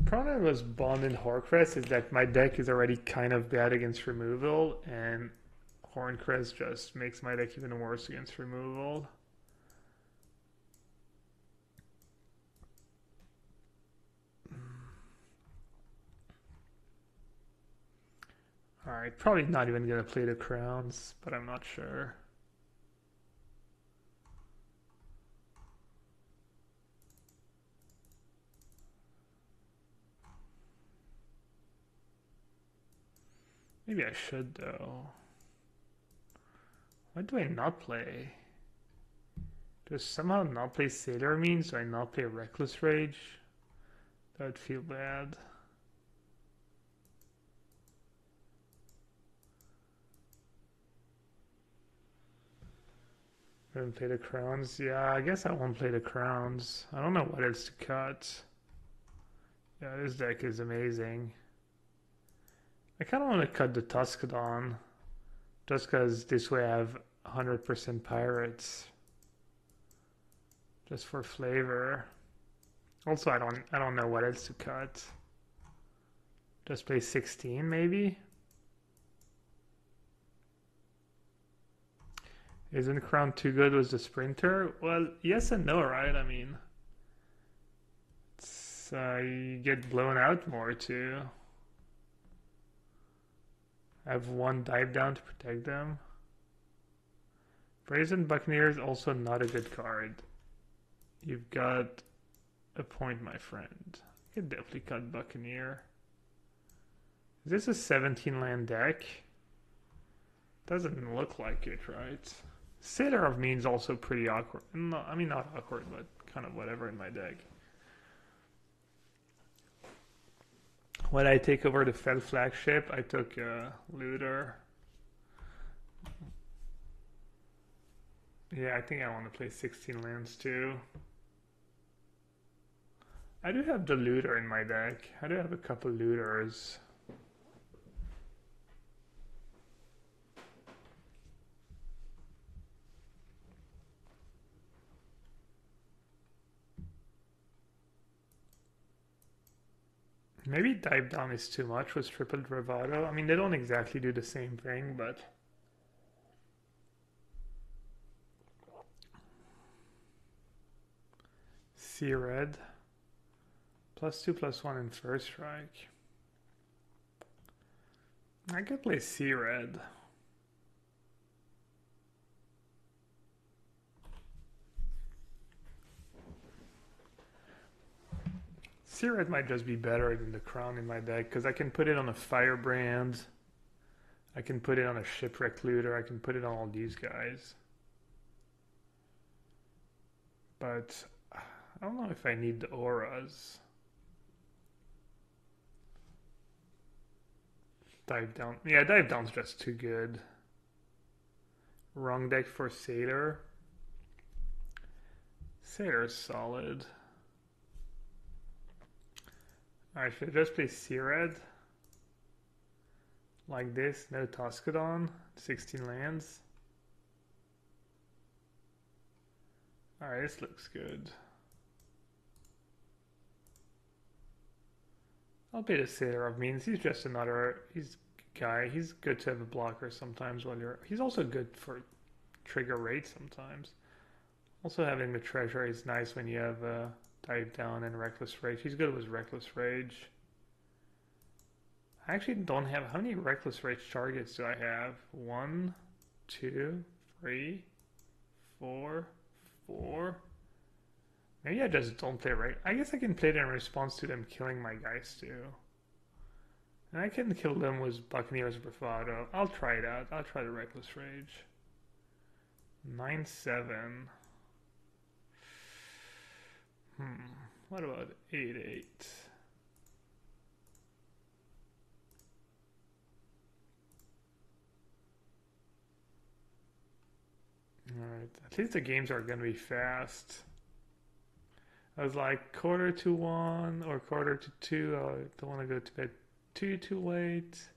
Problem was Bond and Horncrest is that my deck is already kind of bad against removal, and Horncrest just makes my deck even worse against removal. Alright, probably not even gonna play the crowns, but I'm not sure. Maybe I should though. What do I not play? Does somehow not play Sailor means do I not play Reckless Rage? That would feel bad. I haven't played the crowns. Yeah, I guess I won't play the crowns. I don't know what else to cut. Yeah, this deck is amazing. I kind of want to cut the Tuscadon, just because this way I have 100% pirates, just for flavor. Also, I don't know what else to cut. Just play 16 maybe. Isn't Crown too good with the Sprinter? Well, yes and no, right? I mean, it's, you get blown out more too. I have one dive down to protect them. Brazen Buccaneer is also not a good card. You've got a point, my friend. You can definitely cut Buccaneer. Is this a 17 land deck? Doesn't look like it, right? Sailor of Mean's also pretty awkward. No, I mean, not awkward, but kind of whatever in my deck. When I take over the Fed flagship, I took Looter. Yeah, I think I want to play 16 lands too. I do have the Looter in my deck. I do have a couple Looters. Maybe dive down is too much with triple bravado. I mean, they don't exactly do the same thing, but C red. +2/+1 in first strike. I could play C red. C red might just be better than the crown in my deck because I can put it on a firebrand. I can put it on a shipwreck looter. I can put it on all these guys. But I don't know if I need the auras. Dive down. Yeah, dive down's just too good. Wrong deck for Satyr. Satyr's solid. Alright, should I just play C-Red? Like this, no Toscadon, 16 lands. Alright, this looks good. I'll play the Satyr of Means. He's just another, he's a guy. He's good to have a blocker sometimes while you're, he's also good for trigger rate sometimes. Also having the treasure is nice when you have dive down and reckless rage. He's good with reckless rage. I actually don't have, how many reckless rage targets do I have? 1, 2, 3, 4, 4. Maybe I just don't play right. I guess I can play it in response to them killing my guys too. And I can kill them with Buccaneer's Bravado. I'll try it out. I'll try the reckless rage. 9/7. What about 8/8? Alright, at least the games are gonna be fast. I was like 1/4 or 1/4. I don't want to go to bed too late.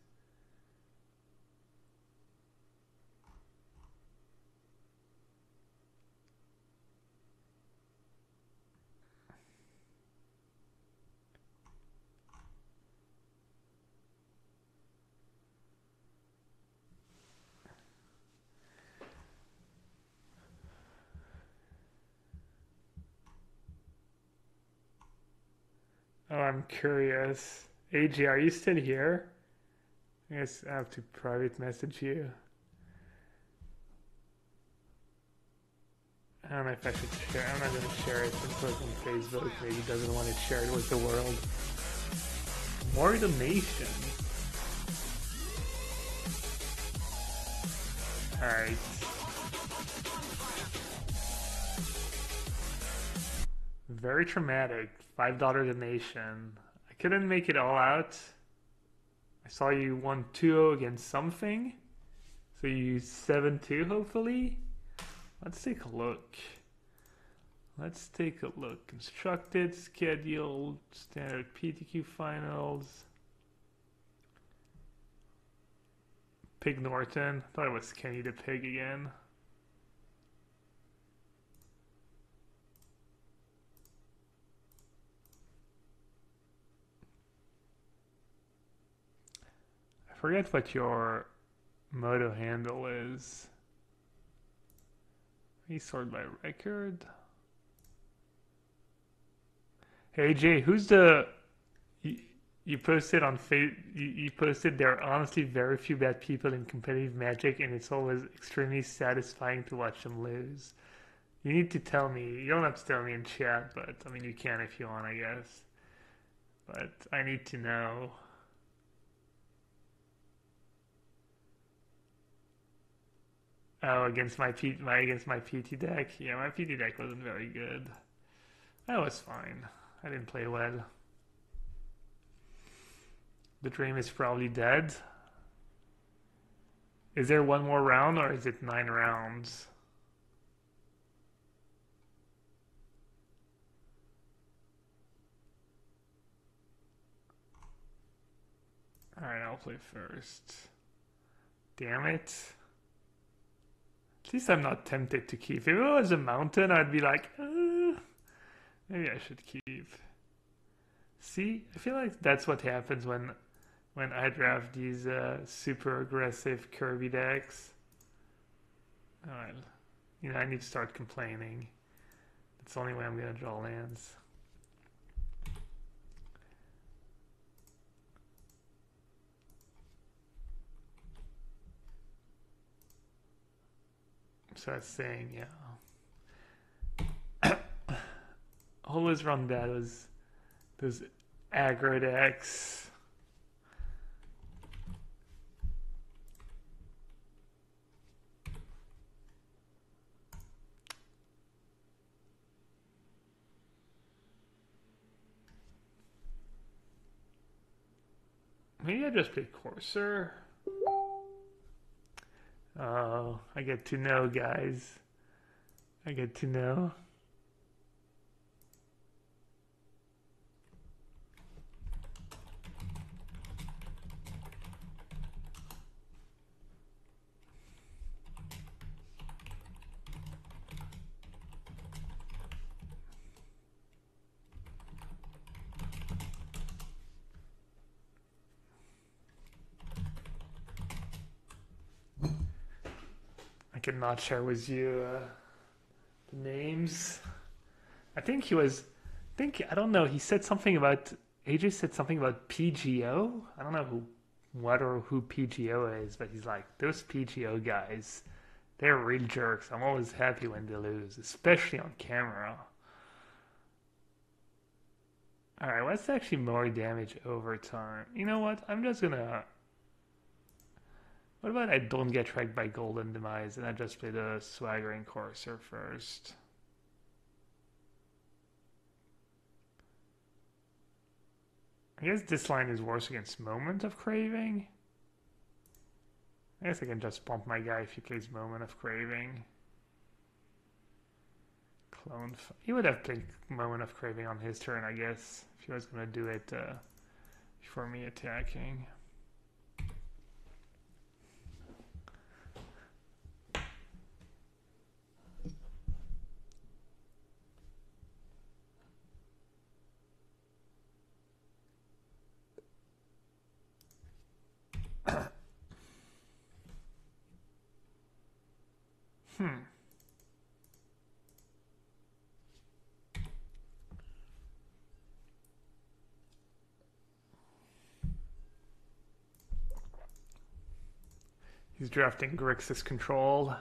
Oh, I'm curious. AJ, are you still here? I guess I have to private message you. I don't know if I should share. I'm not going to share it and put it on Facebook. Maybe he doesn't want to share it with the world. More donation. Alright. Very traumatic. $5 donation. I couldn't make it all out. I saw you won 2-0 against something. So you 7-2 hopefully. Let's take a look. Let's take a look. Constructed, scheduled, standard PTQ finals. Pig Norton. I thought it was Kenny the Pig again. I forget what your moto handle is. He sorted by record. Hey Jay, who's the you posted on you posted there are honestly very few bad people in competitive Magic and it's always extremely satisfying to watch them lose. You need to tell me. You don't have to tell me in chat, but I mean you can if you want, I guess. But I need to know. Oh, against my PT deck? Yeah, my PT deck wasn't very good. That was fine. I didn't play well. The dream is probably dead. Is there one more round or is it 9 rounds? Alright, I'll play first. Damn it. At least I'm not tempted to keep. If it was a mountain, I'd be like, maybe I should keep. See, I feel like that's what happens when I draft these super aggressive Kirby decks. Alright, you know, I need to start complaining. It's the only way I'm gonna draw lands. So I was saying, yeah. Always run those aggro decks. Maybe I just play Courser. Oh, I get to know, guys. I get to know. I cannot share with you the names. I think he was. I don't know. He said something about. AJ said something about PGO. I don't know who PGO is, but he's like those PGO guys. They're real jerks. I'm always happy when they lose, especially on camera. All right, what's actually more damage over time? You know what? I'm just gonna. What about I don't get tracked by Golden Demise and I just play the Swaggering Courser first? I guess this line is worse against Moment of Craving. I guess I can just pump my guy if he plays Moment of Craving. He would have played Moment of Craving on his turn, I guess, if he was going to do it before me attacking. He's drafting Grixis Control,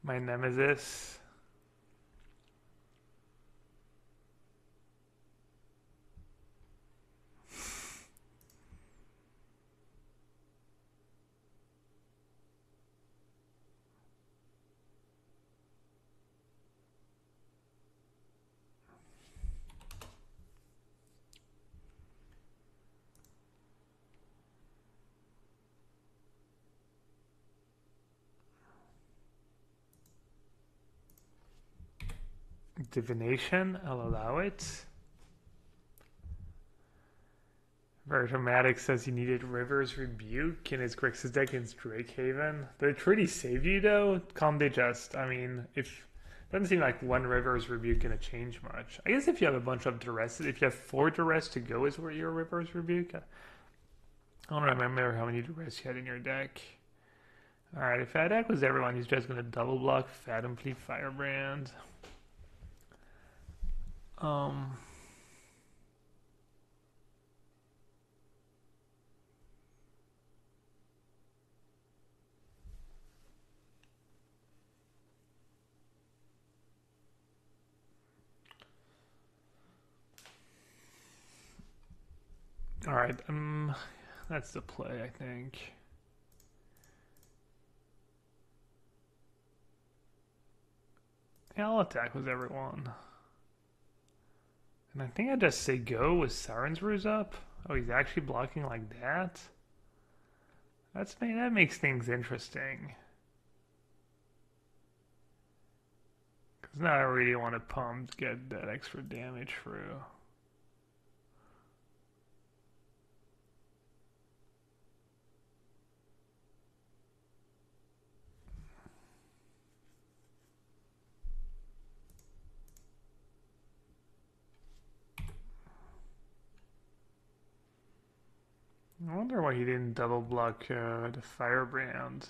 my nemesis. Divination, I'll allow it. Very dramatic says he needed River's Rebuke in his Grixis deck against Drakehaven. Did it truly save you though? Can't they just, I mean, if it doesn't seem like one River's Rebuke gonna change much. I guess if you have a bunch of Duresses, if you have 4 Duress to go is where your River's Rebuke. I don't remember how many Duress you had in your deck. Alright, if that deck was everyone, he's just gonna double block Fathom Fleet Firebrand. Alright, that's the play, I think. Yeah, I'll attack with everyone. And I think I just say go with Siren's Ruse up. Oh, he's actually blocking like that? That makes things interesting. Because now I really want to pump to get that extra damage through. I wonder why he didn't double block the Firebrand.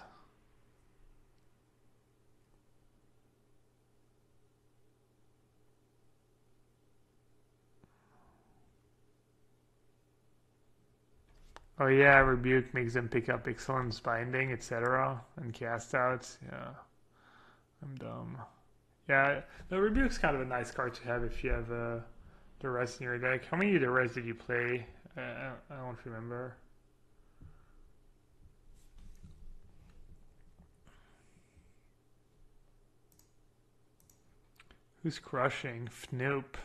Oh yeah, Rebuke makes them pick up Excellence, Binding, etc. and cast outs. Yeah, I'm dumb. Yeah, the Rebuke's kind of a nice card to have if you have the rest in your deck. How many of the rest did you play? I don't remember. Who's crushing? Fnoop.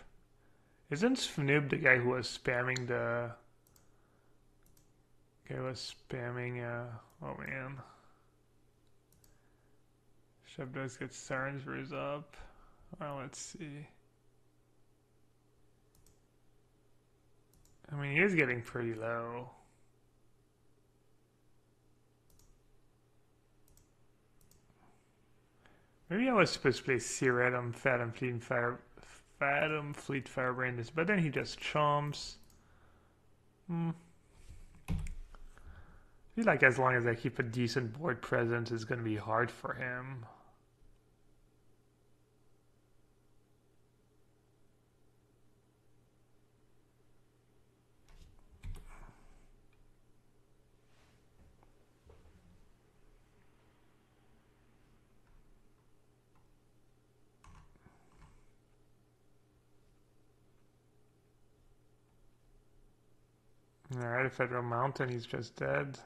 Isn't Fnoop the guy who was spamming the... guy was spamming, oh man. Shep does get Siren's Ruse up. Well, let's see. I mean, he is getting pretty low. Maybe I was supposed to play Seared on Fathom Fleet Firebrand, but then he just chomps. I feel like as long as I keep a decent board presence, it's going to be hard for him. Alright, Federal Mountain, he's just dead.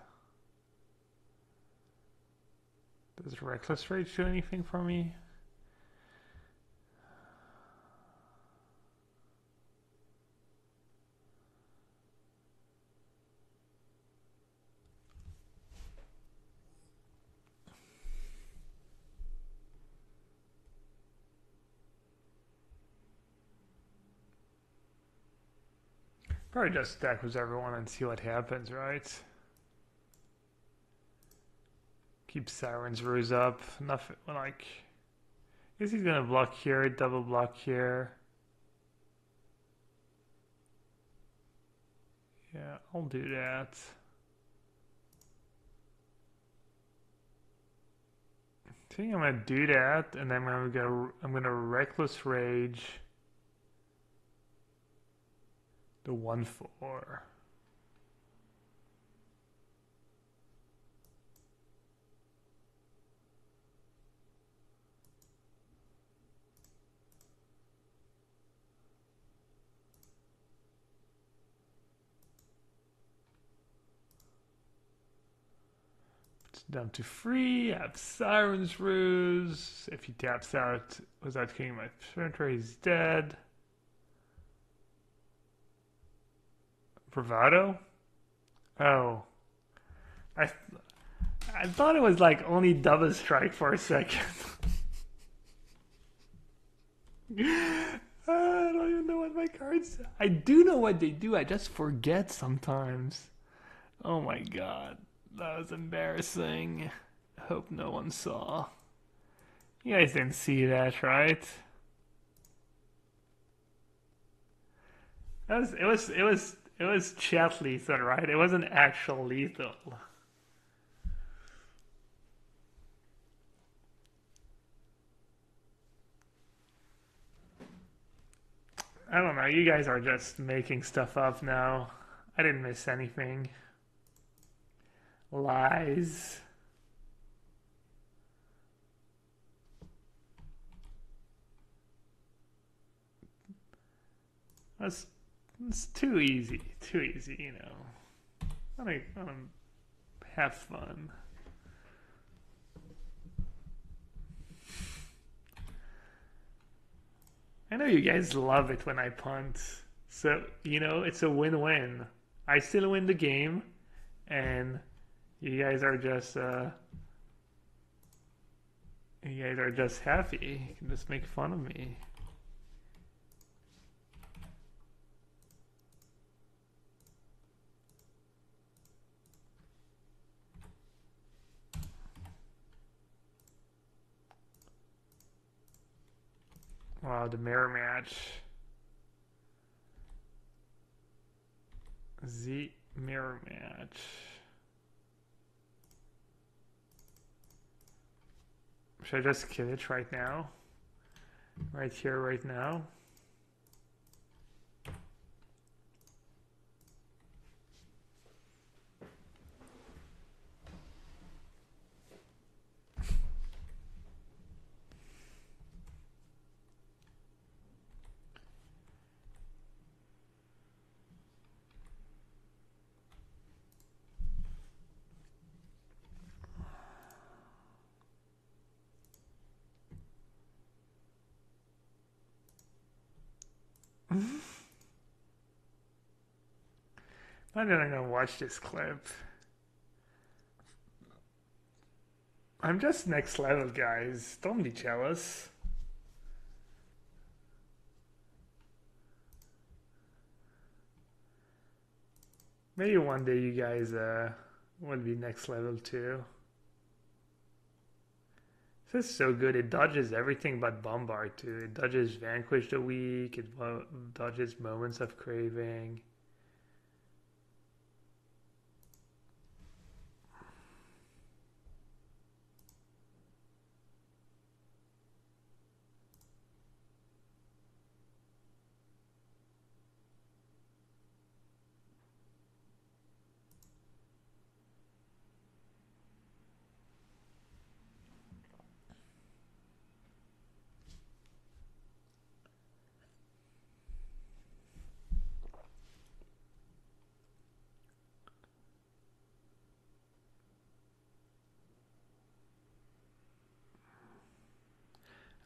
Does Reckless Rage do anything for me? Probably just stack with everyone and see what happens, right? Keep Siren's Ruse up. Nothing like. I guess he's gonna block here, double block here. Yeah, I'll do that. I think I'm gonna do that, and then I'm gonna Reckless Rage the 1/4. It's down to 3. I have Siren's Ruse. If he taps out without killing my Sprinter, he's dead. Bravado? Oh. I thought it was like only double strike for a second. I don't even know what my cards... I do know what they do, I just forget sometimes. Oh my god. That was embarrassing. Hope no one saw. You guys didn't see that, right? It was chat lethal, right? It wasn't actual lethal. I don't know, you guys are just making stuff up now. I didn't miss anything. Lies. It's too easy, you know. I want to have fun. I know you guys love it when I punt. So, you know, it's a win-win. I still win the game, and you guys are just happy. You can just make fun of me. Wow, the mirror match. Mirror match. Should I just kill it right now? Right here, right now? I'm not gonna watch this clip. I'm just next level, guys. Don't be jealous. Maybe one day you guys will be next level too. This is so good. It dodges everything but Bombard too. It dodges Vanquish the Weak. It dodges Moments of Craving.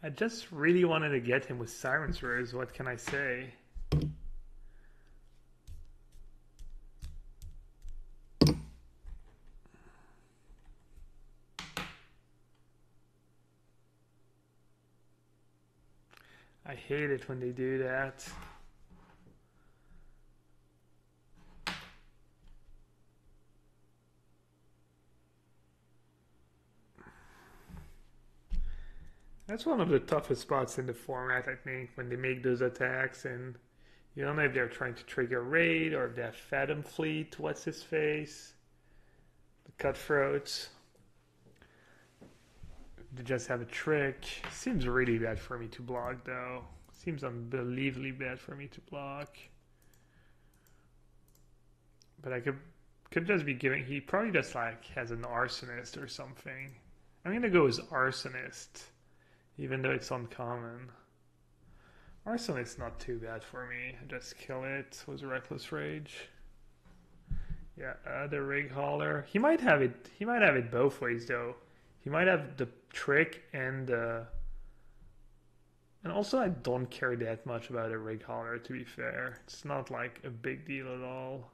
I just really wanted to get him with Siren's Rose. What can I say? I hate it when they do that. That's one of the toughest spots in the format, I think, when they make those attacks and you don't know if they're trying to trigger raid or if they have Fathom Fleet, what's his face? The Cutthroats. They just have a trick. Seems really bad for me to block though. Seems unbelievably bad for me to block. But I could just be giving, he probably just like has an Arsonist or something. I'm gonna go with Arsonist, even though it's uncommon. Arsonist's not too bad for me. I just kill it with Reckless Rage. Yeah, the Rig Hauler. He might have it both ways though. He might have the trick and also I don't care that much about a Rig Hauler, to be fair. It's not like a big deal at all.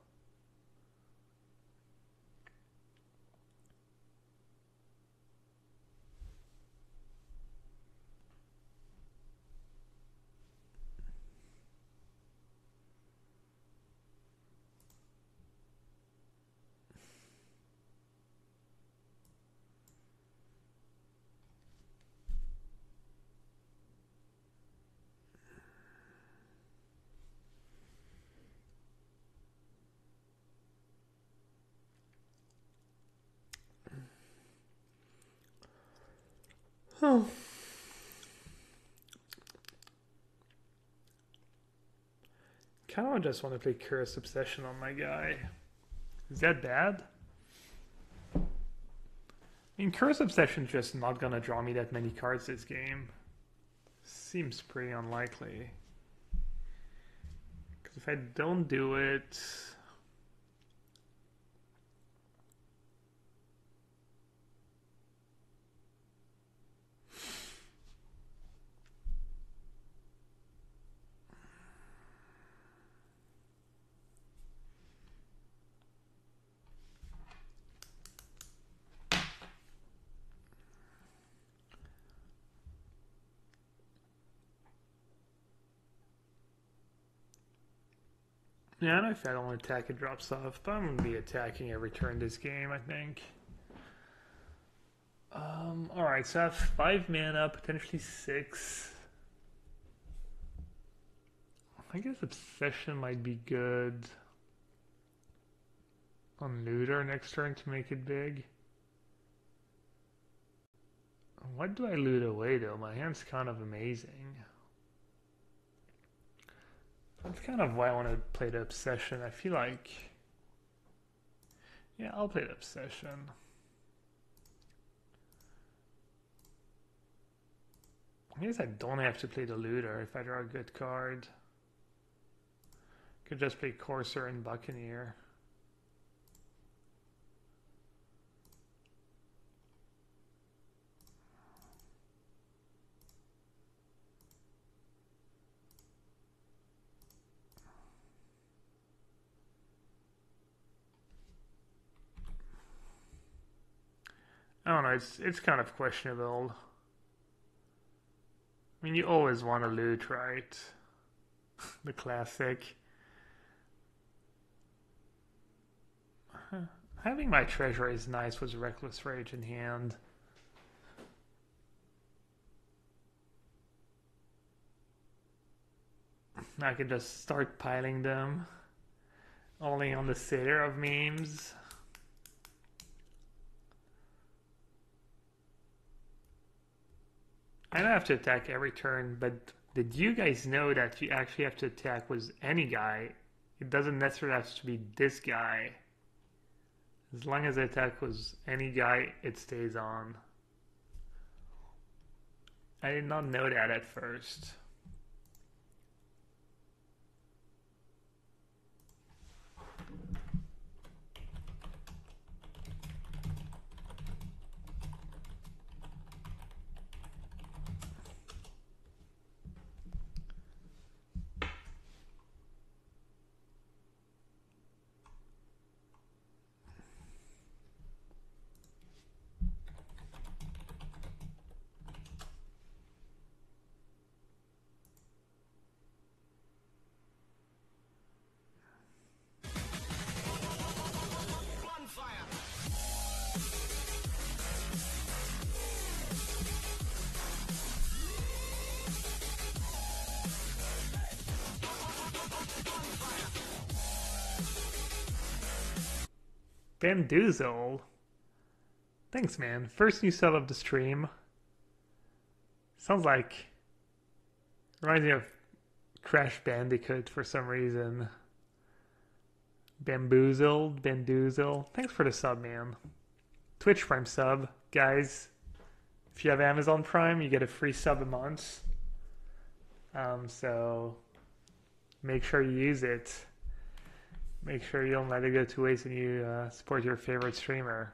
Oh. Kind of just want to play Curious Obsession on my guy. Is that bad? I mean, Curious Obsession's just not gonna draw me that many cards this game. Seems pretty unlikely. Because if I don't do it... Yeah, I know if I don't attack, it drops off, but I'm going to be attacking every turn this game, I think. Alright, so I have 5 mana, potentially 6. I guess Obsession might be good. on looter next turn to make it big. What do I loot away though? My hand's kind of amazing. That's kind of why I want to play the Obsession. I feel like... Yeah, I'll play the Obsession. I guess I don't have to play the looter if I draw a good card. Could just play Courser and Buccaneer. I don't know, it's kind of questionable. I mean, you always want to loot, right? The classic. Having my treasure is nice with Reckless Rage in hand. I can just start piling them. Only on the Satyr of memes. I don't have to attack every turn, but did you guys know that you actually have to attack with any guy? It doesn't necessarily have to be this guy. As long as I attack with any guy, it stays on. I did not know that at first. Bamboozle. Thanks, man. First new sub of the stream. Sounds like... Reminds me of Crash Bandicoot for some reason. Bamboozled, Bandoozle. Thanks for the sub, man. Twitch Prime sub. Guys, if you have Amazon Prime, you get a free sub a month. So make sure you use it. Make sure you don't let it go to waste and you support your favorite streamer.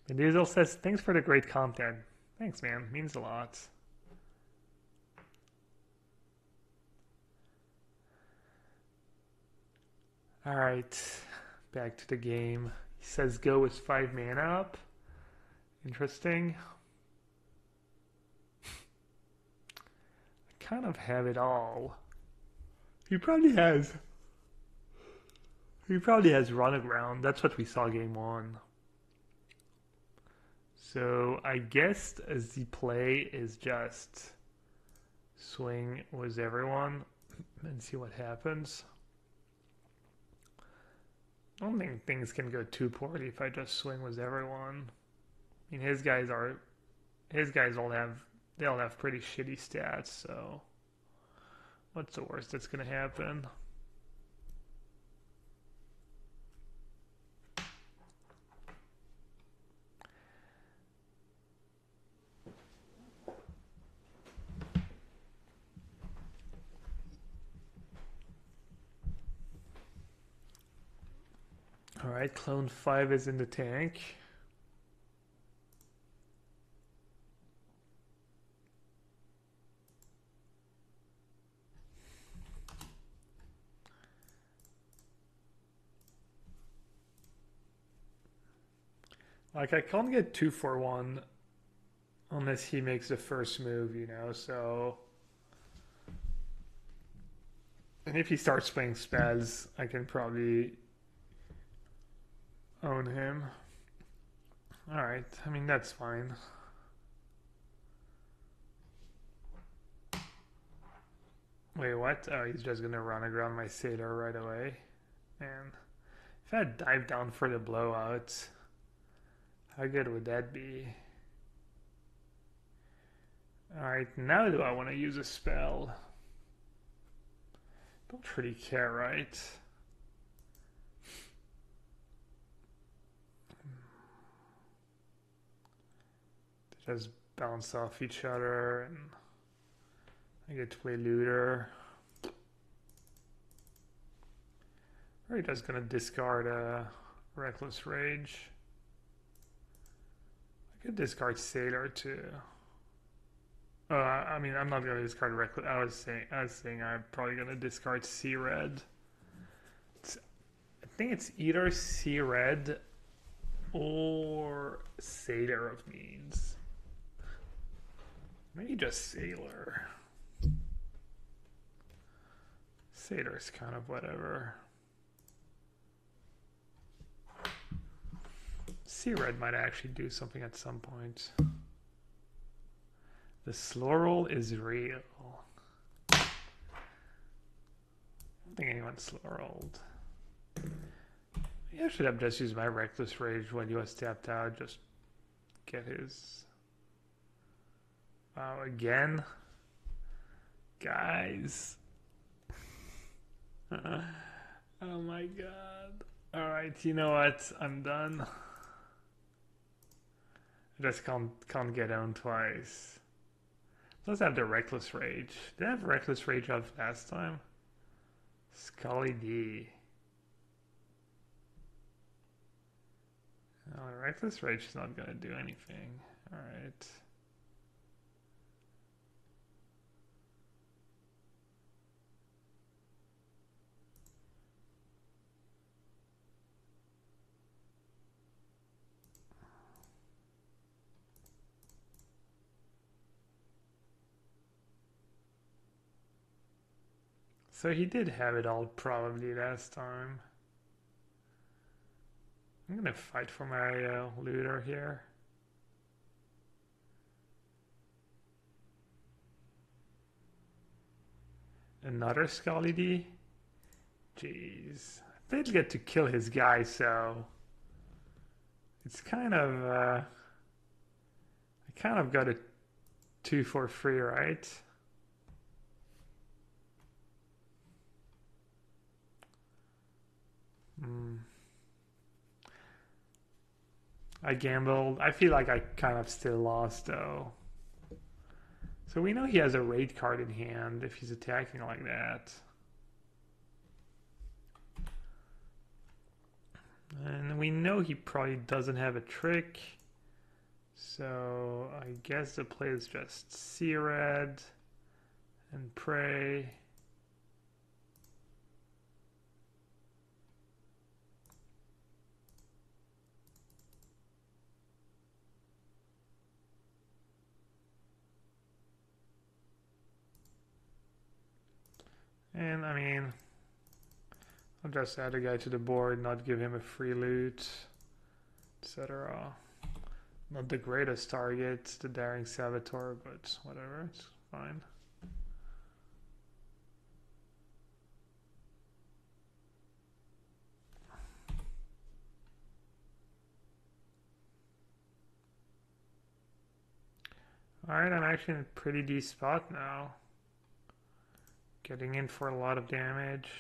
Bandoozle says, thanks for the great content. Thanks, man. Means a lot. Alright. Back to the game. He says go with 5 mana up. Interesting. I kind of have it all. He probably has. He probably has Runaground. That's what we saw game 1. So I guess the play is just swing with everyone and see what happens. I don't think things can go too poorly if I just swing with everyone. I mean, his guys all have pretty shitty stats, so what's the worst that's gonna happen? Alright, Clone 5 is in the tank. Like, I can't get 2 for 1 unless he makes the first move, you know, so... And if he starts playing spells, I can probably own him. Alright, I mean, that's fine. Wait, what? Oh, he's just gonna run around my Satyr right away. Man, If I had dive down for the blowout, how good would that be? Alright, now do I want to use a spell? Don't really care, right? They just bounce off each other and I get to play looter. Or you're just gonna discard a reckless rage. I could discard sailor too. I mean, I'm not gonna discard reckless. I was saying I'm probably gonna discard sea red. I think it's either sea red or sailor of means. Maybe just sailor. Sailor's kind of whatever. Sea red might actually do something at some point. The slow roll is real. I don't think anyone slow rolled. Maybe I should have just used my reckless rage when he was tapped out. Just get his. Wow, again? Guys. Oh my god. Alright, you know what? I'm done. I just can't get on twice. Let's have the reckless rage. Did I have reckless rage of last time? Scully D. No, reckless rage is not gonna do anything. Alright. So he did have it all probably last time. I'm gonna fight for my looter here. Another Scully D? Jeez. I did get to kill his guy, so it's kind of I kind of got a 2 for free, right? I gambled. I feel like I kind of still lost though. So we know he has a raid card in hand if he's attacking like that. And we know he probably doesn't have a trick. So I guess the play is just sea red and pray. And I mean, I'll just add a guy to the board, not give him a free loot, etc. Not the greatest target, the Daring Saboteur, but whatever, it's fine. Alright, I'm actually in a pretty decent spot now. Getting in for a lot of damage.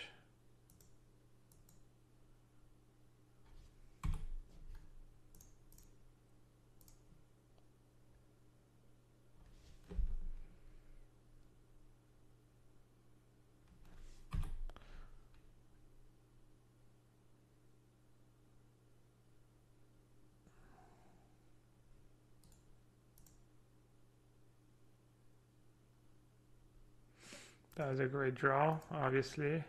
That was a great draw, obviously.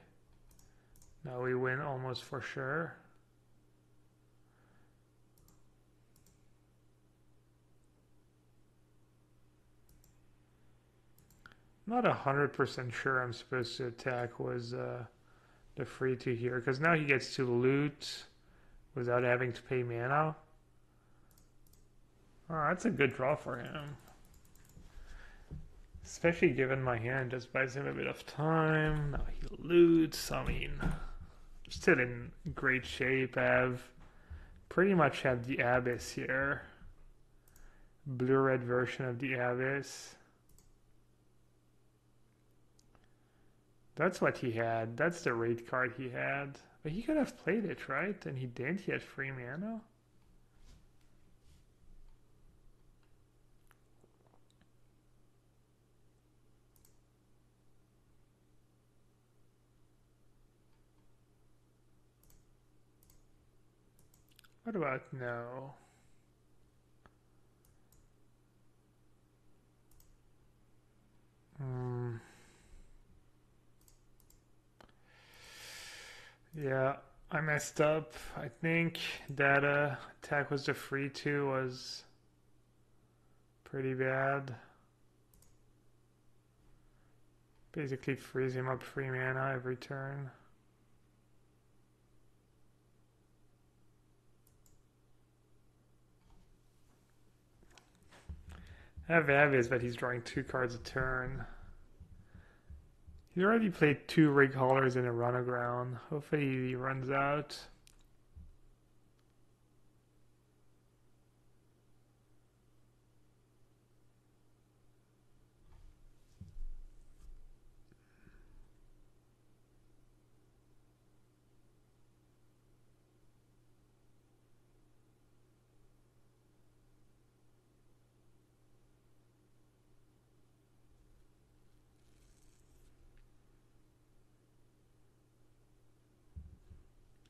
Now we win almost for sure. Not 100% sure I'm supposed to attack was the free to here, because now he gets to loot without having to pay mana. Oh, that's a good draw for him. Especially given my hand just buys him a bit of time. Now he loots. I mean, still in great shape. I have pretty much have the Abyss here. Blue-red version of the Abyss. That's what he had. That's the raid card he had. But he could have played it, right? And he didn't. He had free mana. What about no? Yeah, I messed up. I think that attack was the free two was pretty bad. Basically frees him up free mana every turn. I have Abyss, but he's drawing 2 cards a turn. He's already played 2 rig haulers in a runaground. Hopefully he runs out.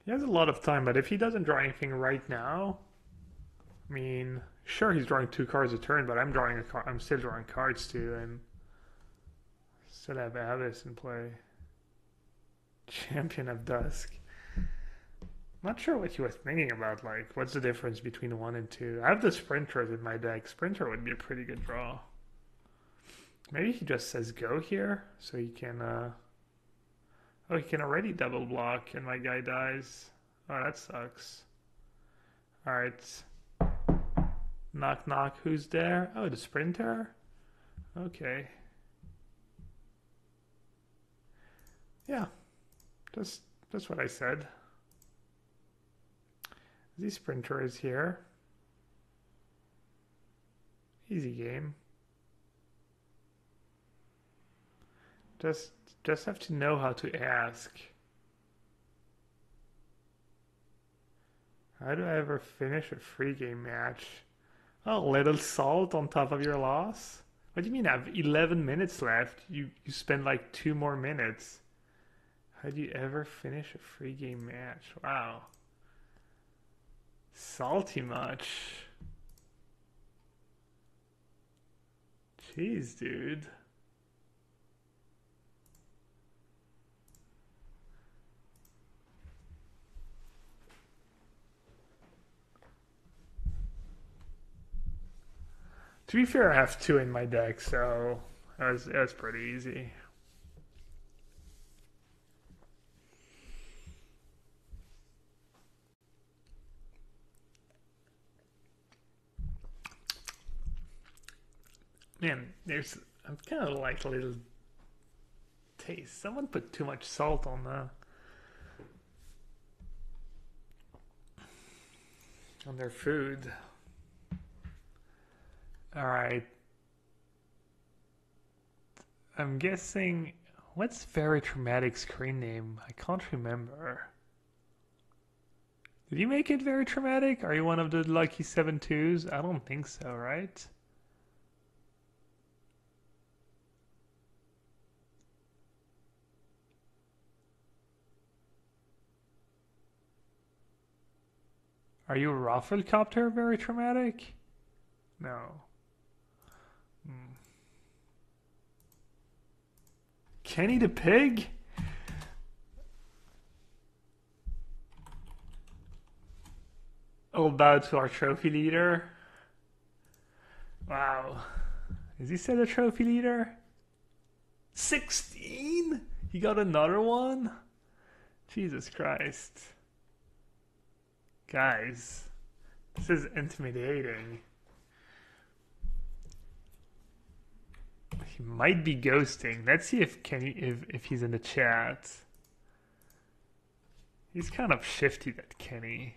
He has a lot of time, but if he doesn't draw anything right now, I mean, sure he's drawing 2 cards a turn, but I'm still drawing cards too, and still have Abyss in play. Champion of Dusk. Not sure what you were thinking about, like, what's the difference between 1 and 2? I have the Sprinters in my deck. Sprinter would be a pretty good draw. Maybe he just says go here, so he can, oh, he can already double block, and my guy dies. Oh, that sucks. Alright. Knock knock, who's there? Oh, the Sprinter? Okay. Yeah. That's what I said. The Sprinter is here. Easy game. Just have to know how to ask. How do I ever finish a free game match? Oh, little salt on top of your loss? What do you mean I have 11 minutes left? You spend like 2 more minutes. How do you ever finish a free game match? Wow. Salty much. Jeez, dude. To be fair, I have 2 in my deck, so it was pretty easy. Man, I'm kind of like a little taste. Someone put too much salt on their food. All right. I'm guessing what's very traumatic screen name? I can't remember. Did you make it very traumatic? Are you one of the lucky 7-2s? I don't think so, right? Are you Rafflecopter very traumatic? No. Kenny the Pig? Oh, bow to our trophy leader. Wow. Is he still a trophy leader? 16? He got another one? Jesus Christ. Guys, this is intimidating. He might be ghosting. Let's see if Kenny if he's in the chat. He's kind of shifty, that Kenny.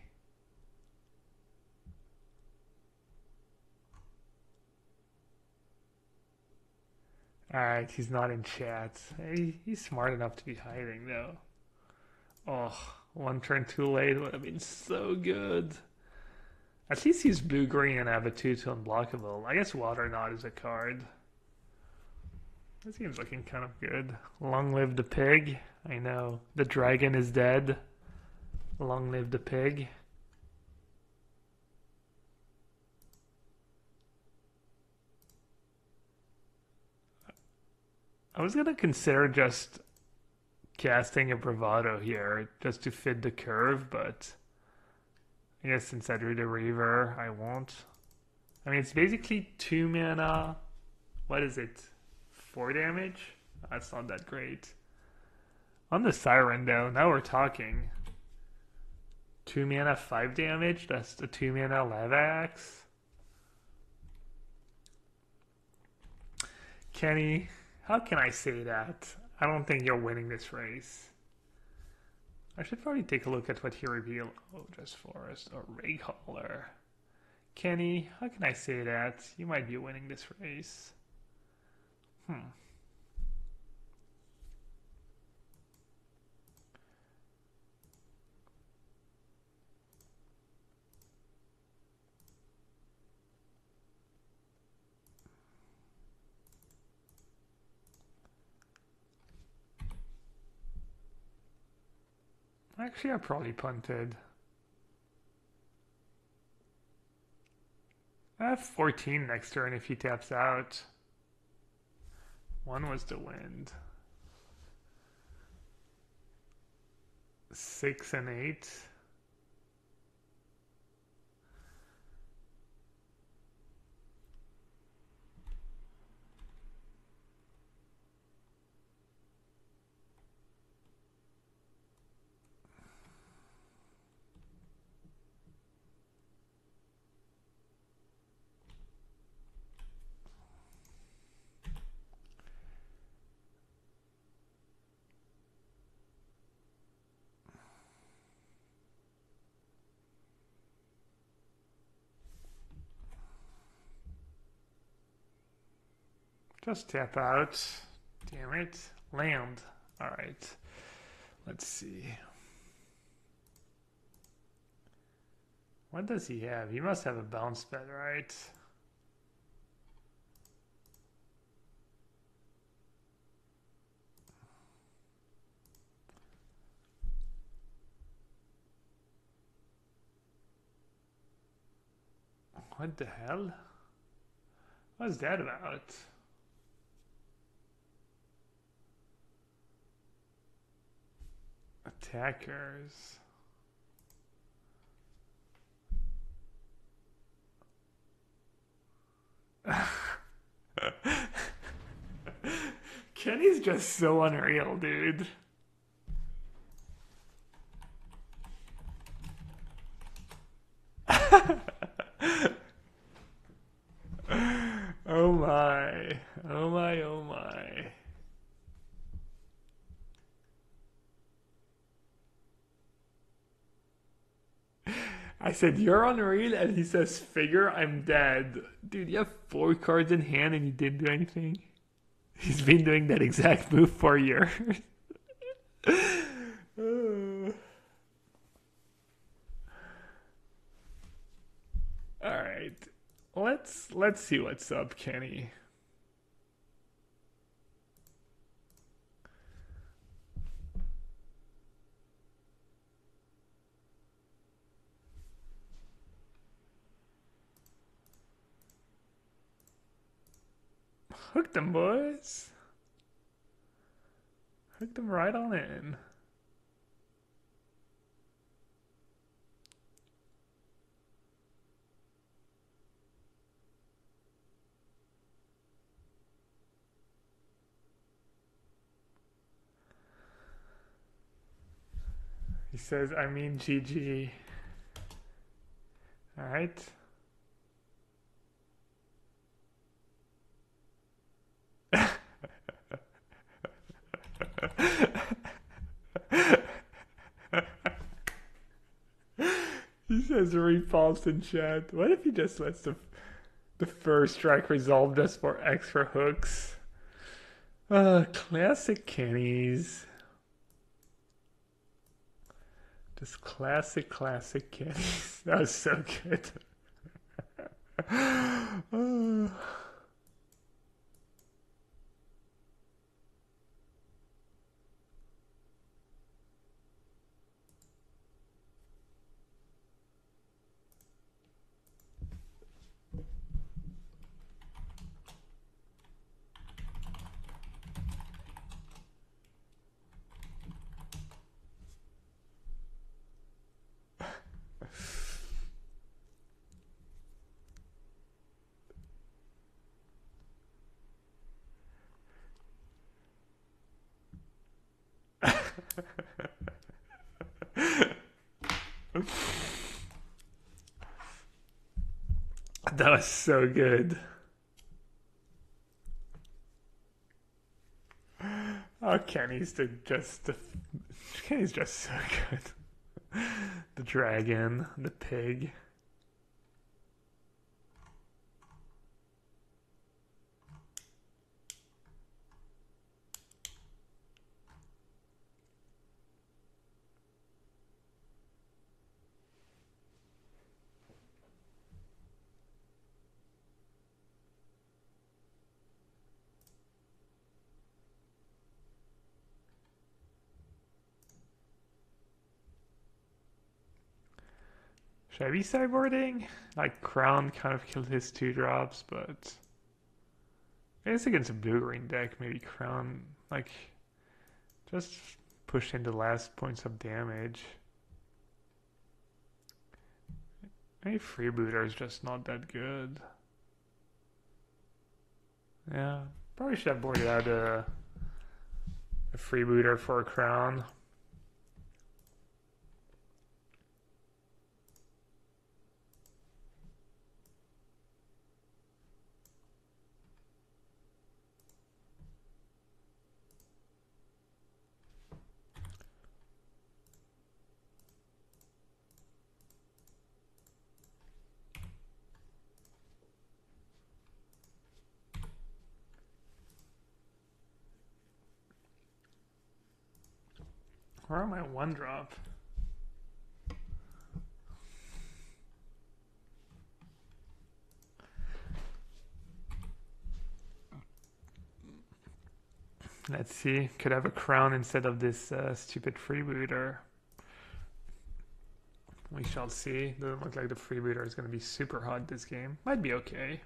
Alright, he's not in chat. He's smart enough to be hiding, though. Oh, one turn too late would have been so good. At least he's blue-green and I have a 2-2 unblockable. I guess Water Knot is a card. This game's looking kind of good. Long live the pig. I know. The dragon is dead. Long live the pig. I was gonna consider just casting a bravado here just to fit the curve, but I guess since I drew the Reaver, I won't. I mean, it's basically 2 mana. What is it? 4 damage? That's not that great. On the Siren, though, now we're talking. 2 mana, 5 damage? That's the 2 mana Lava Axe. Kenny, how can I say that? I don't think you're winning this race. I should probably take a look at what he revealed. Oh, just Forest or Rig Hauler. Kenny, how can I say that? You might be winning this race. Actually, I probably punted. I have 14 next turn if he taps out. 1 was the wind. 6 and 8. Just tap out. Damn it. Land. Alright. Let's see. What does he have? He must have a bounce pad, right? What the hell? What's that about? Attackers. Kenny's just so unreal, dude. Oh my. Oh my, oh my. I said, you're unreal, and he says, figure I'm dead. Dude, you have 4 cards in hand and you didn't do anything? He's been doing that exact move for years. Alright. Let's see what's up, Kenny. Hook them, boys. Hook them right on in. He says, I mean GG. Alright. Says repulsed in chat. What if he just lets the first strike resolve just for extra hooks? Classic Kenny's. Just classic Kenny's. That was so good. That was so good. Oh, Kenny's just so good. The dragon, the pig. Should I be sideboarding? Like, Crown kind of killed his 2-drops, but I guess against a blue-green deck, maybe Crown, like, just push into the last points of damage. Maybe Freebooter is just not that good. Yeah, probably should have boarded out a Freebooter for a Crown. Where am I 1-drop? Let's see. Could have a Crown instead of this stupid Freebooter. We shall see. Doesn't look like the Freebooter is going to be super hot this game. Might be okay.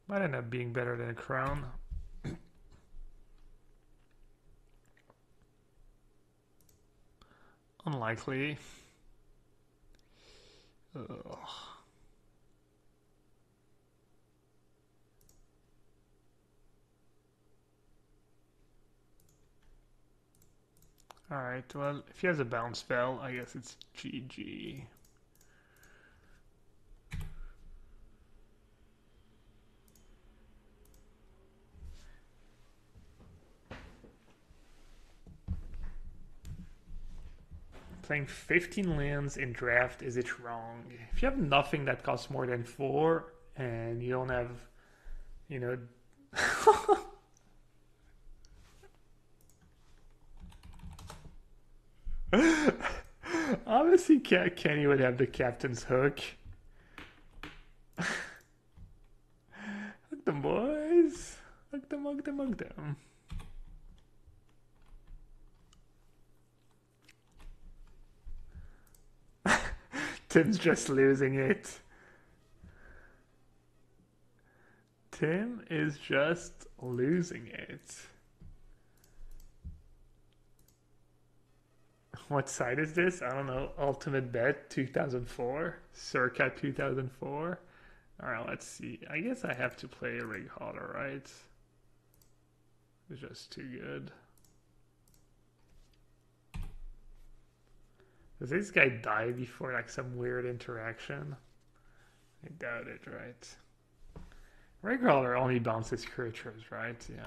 Might end up being better than a Crown. Unlikely. Ugh. Alright, well, if he has a bounce spell, I guess it's GG. Playing 15 lands in draft, is it wrong? If you have nothing that costs more than 4, and you don't have, you know... Obviously, Kenny would have the captain's hook. Hug them, boys. Hug them, hug them, hug them. Tim's just losing it. Tim is just losing it. What site is this? I don't know. Ultimate Bet 2004? Circa 2004? Alright, let's see. I guess I have to play a Rig Holler, right? It's just too good. Does this guy die before like some weird interaction? I doubt it, right? Rig Holler only bounces creatures, right? Yeah.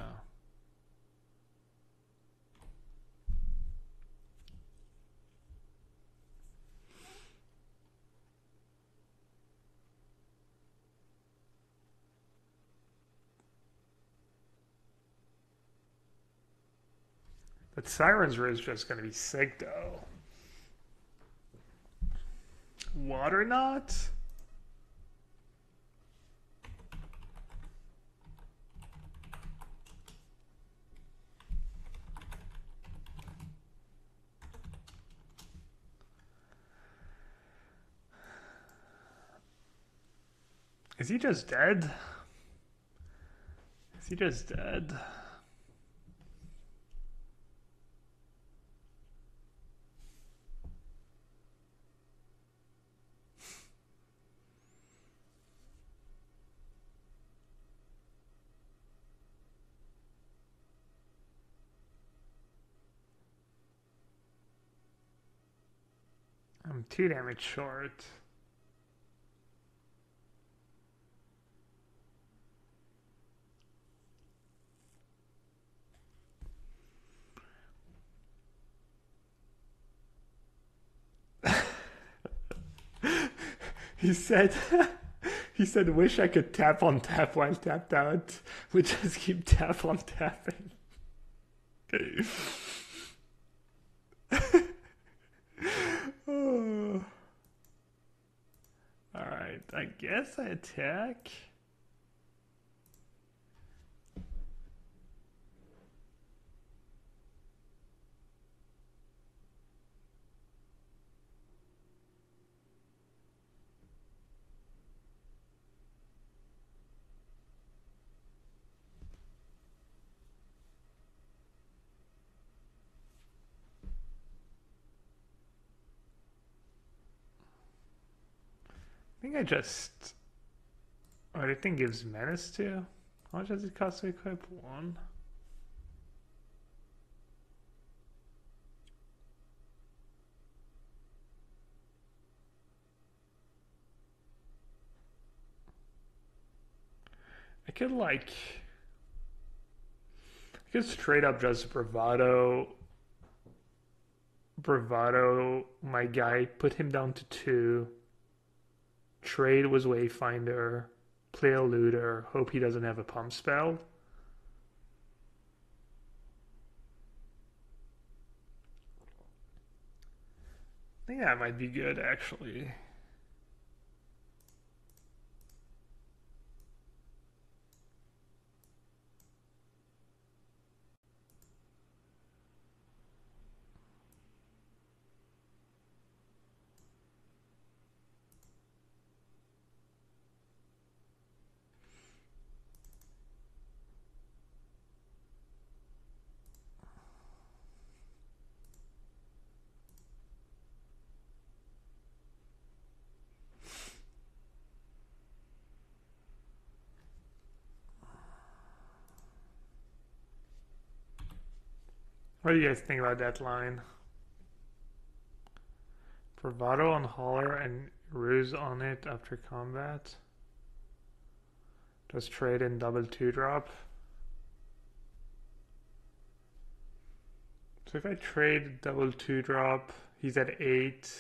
But Siren's Root is just gonna be sick though. Water Knot? Is he just dead? Is he just dead? I'm 2 damage short. He said, he said, wish I could tap on tap while tapped out. We just keep tap on tapping. Oh. Alright, I guess I attack. I think I just... Oh, the thing gives menace too? How much does it cost to equip? 1? I could like... I could straight up just bravado my guy, put him down to 2. Trade was Wayfinder, play a looter, hope he doesn't have a pump spell. I think that might be good actually. What do you guys think about that line? Bravado on Holler and Ruse on it after combat. Just trade in double 2-drop. So if I trade double 2-drop, he's at 8.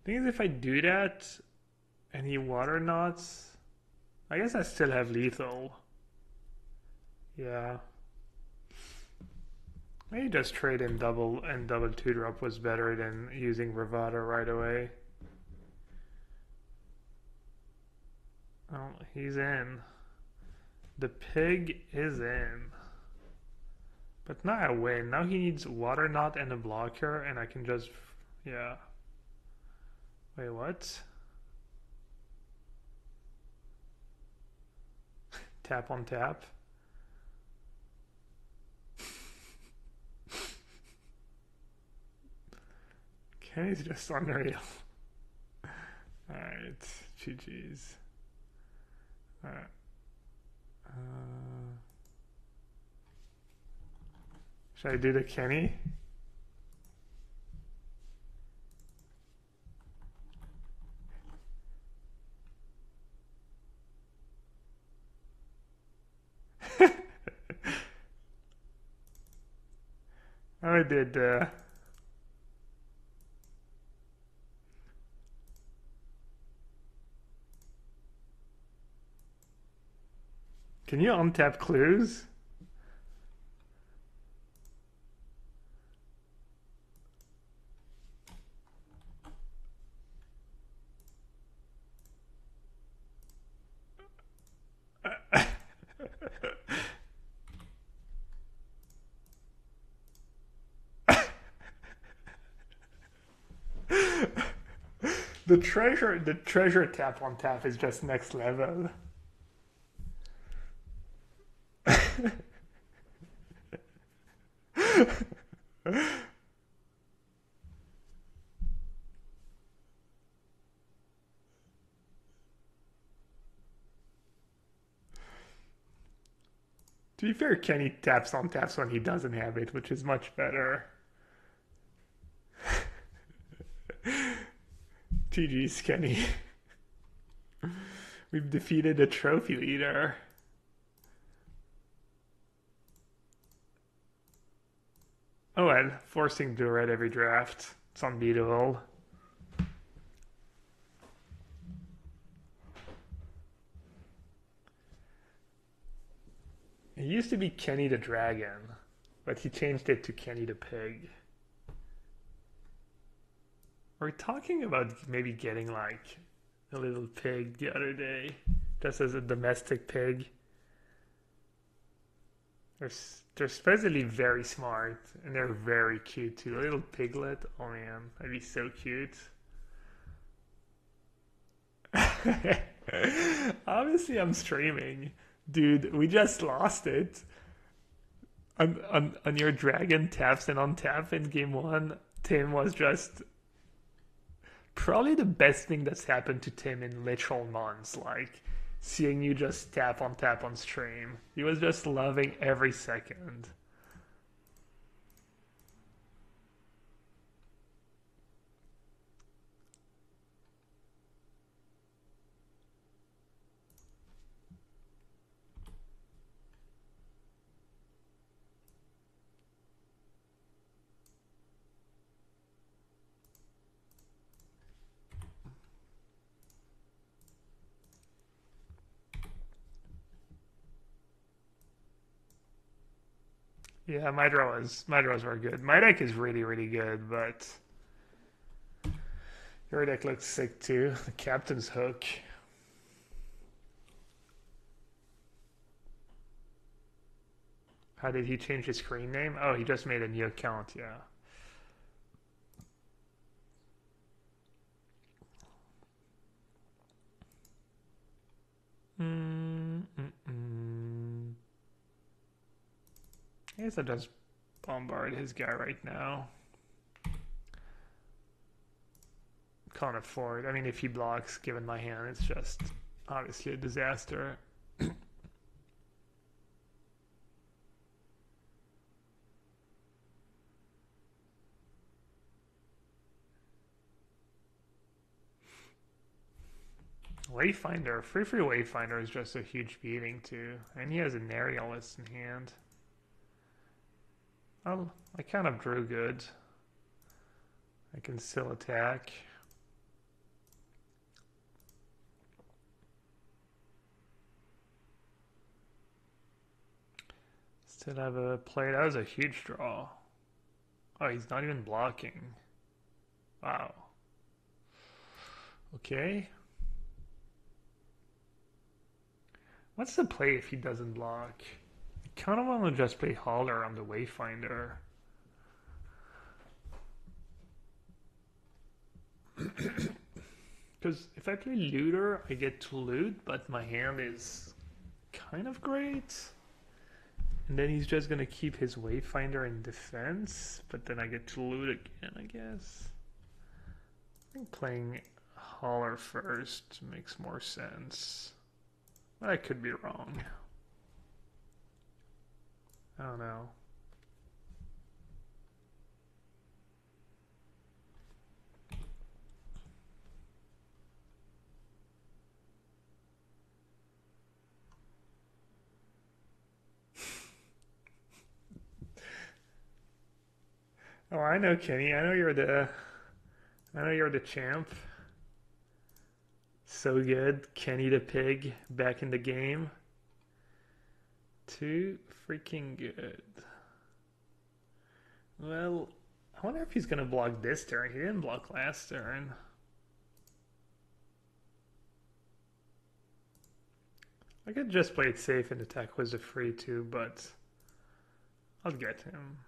Thing is, if I do that and he water knots, I guess I still have lethal. Yeah. Maybe just trade in double and double 2-drop was better than using bravado right away. Oh, he's in. The pig is in. But now I win. Now he needs water knot and a blocker, and I can just... Yeah. Wait, what? Tap on tap. Kenny's just unreal. Alright, GG's. Alright. Should I do the Kenny? I did Can you untap clues? The treasure tap on tap is just next level. To be fair, Kenny taps on taps when he doesn't have it, which is much better. GG's, Kenny. We've defeated a trophy leader. Oh, and forcing to red every draft. It's unbeatable. It used to be Kenny the Dragon, but he changed it to Kenny the Pig. We're talking about maybe getting like a little pig the other day, just as a domestic pig. They're supposedly very smart and they're very cute too. A little piglet, oh man, that'd be so cute. Obviously, I'm streaming. Dude, we just lost it. On your dragon taps and on tap in game one, Tim was just probably the best thing that's happened to Tim in literal months. Like seeing you just tap on stream. He was just loving every second. Yeah, my draws were good. My deck is really, really good, but your deck looks sick too. The Captain's Hook. How did he change his screen name? Oh, he just made a new account, yeah. I guess I'll just bombard his guy right now. Can't afford. I mean, if he blocks, given my hand, it's just obviously a disaster. Wayfinder, free Wayfinder is just a huge beating too, and he has an Aerialist in hand. Oh, I kind of drew good. I can still attack. Still have a play. That was a huge draw. Oh, he's not even blocking. Wow. Okay. What's the play if he doesn't block? I kind of want to just play Holler on the Wayfinder. Because if I play Looter, I get to loot, but my hand is kind of great. And then he's just going to keep his Wayfinder in defense, but then I get to loot again, I guess. I think playing Holler first makes more sense. But I could be wrong. I don't know. Oh, I know, Kenny. I know you're the champ. So good. Kenny the Pig back in the game. Too freaking good. Well, I wonder if he's going to block this turn. He didn't block last turn. I could just play it safe and attack was a free too, but I'll get him.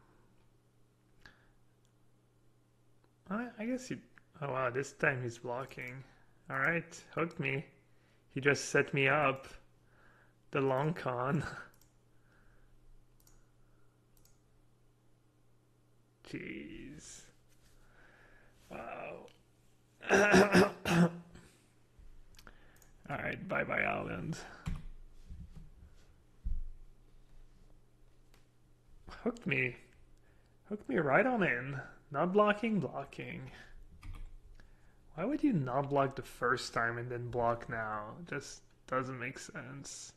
I guess he... Oh wow, this time he's blocking. Alright, hooked me. He just set me up. The long con. Jeez. Wow. Alright, bye bye island. Hooked me. Hooked me right on in. Not blocking, blocking. Why would you not block the first time and then block now? It just doesn't make sense.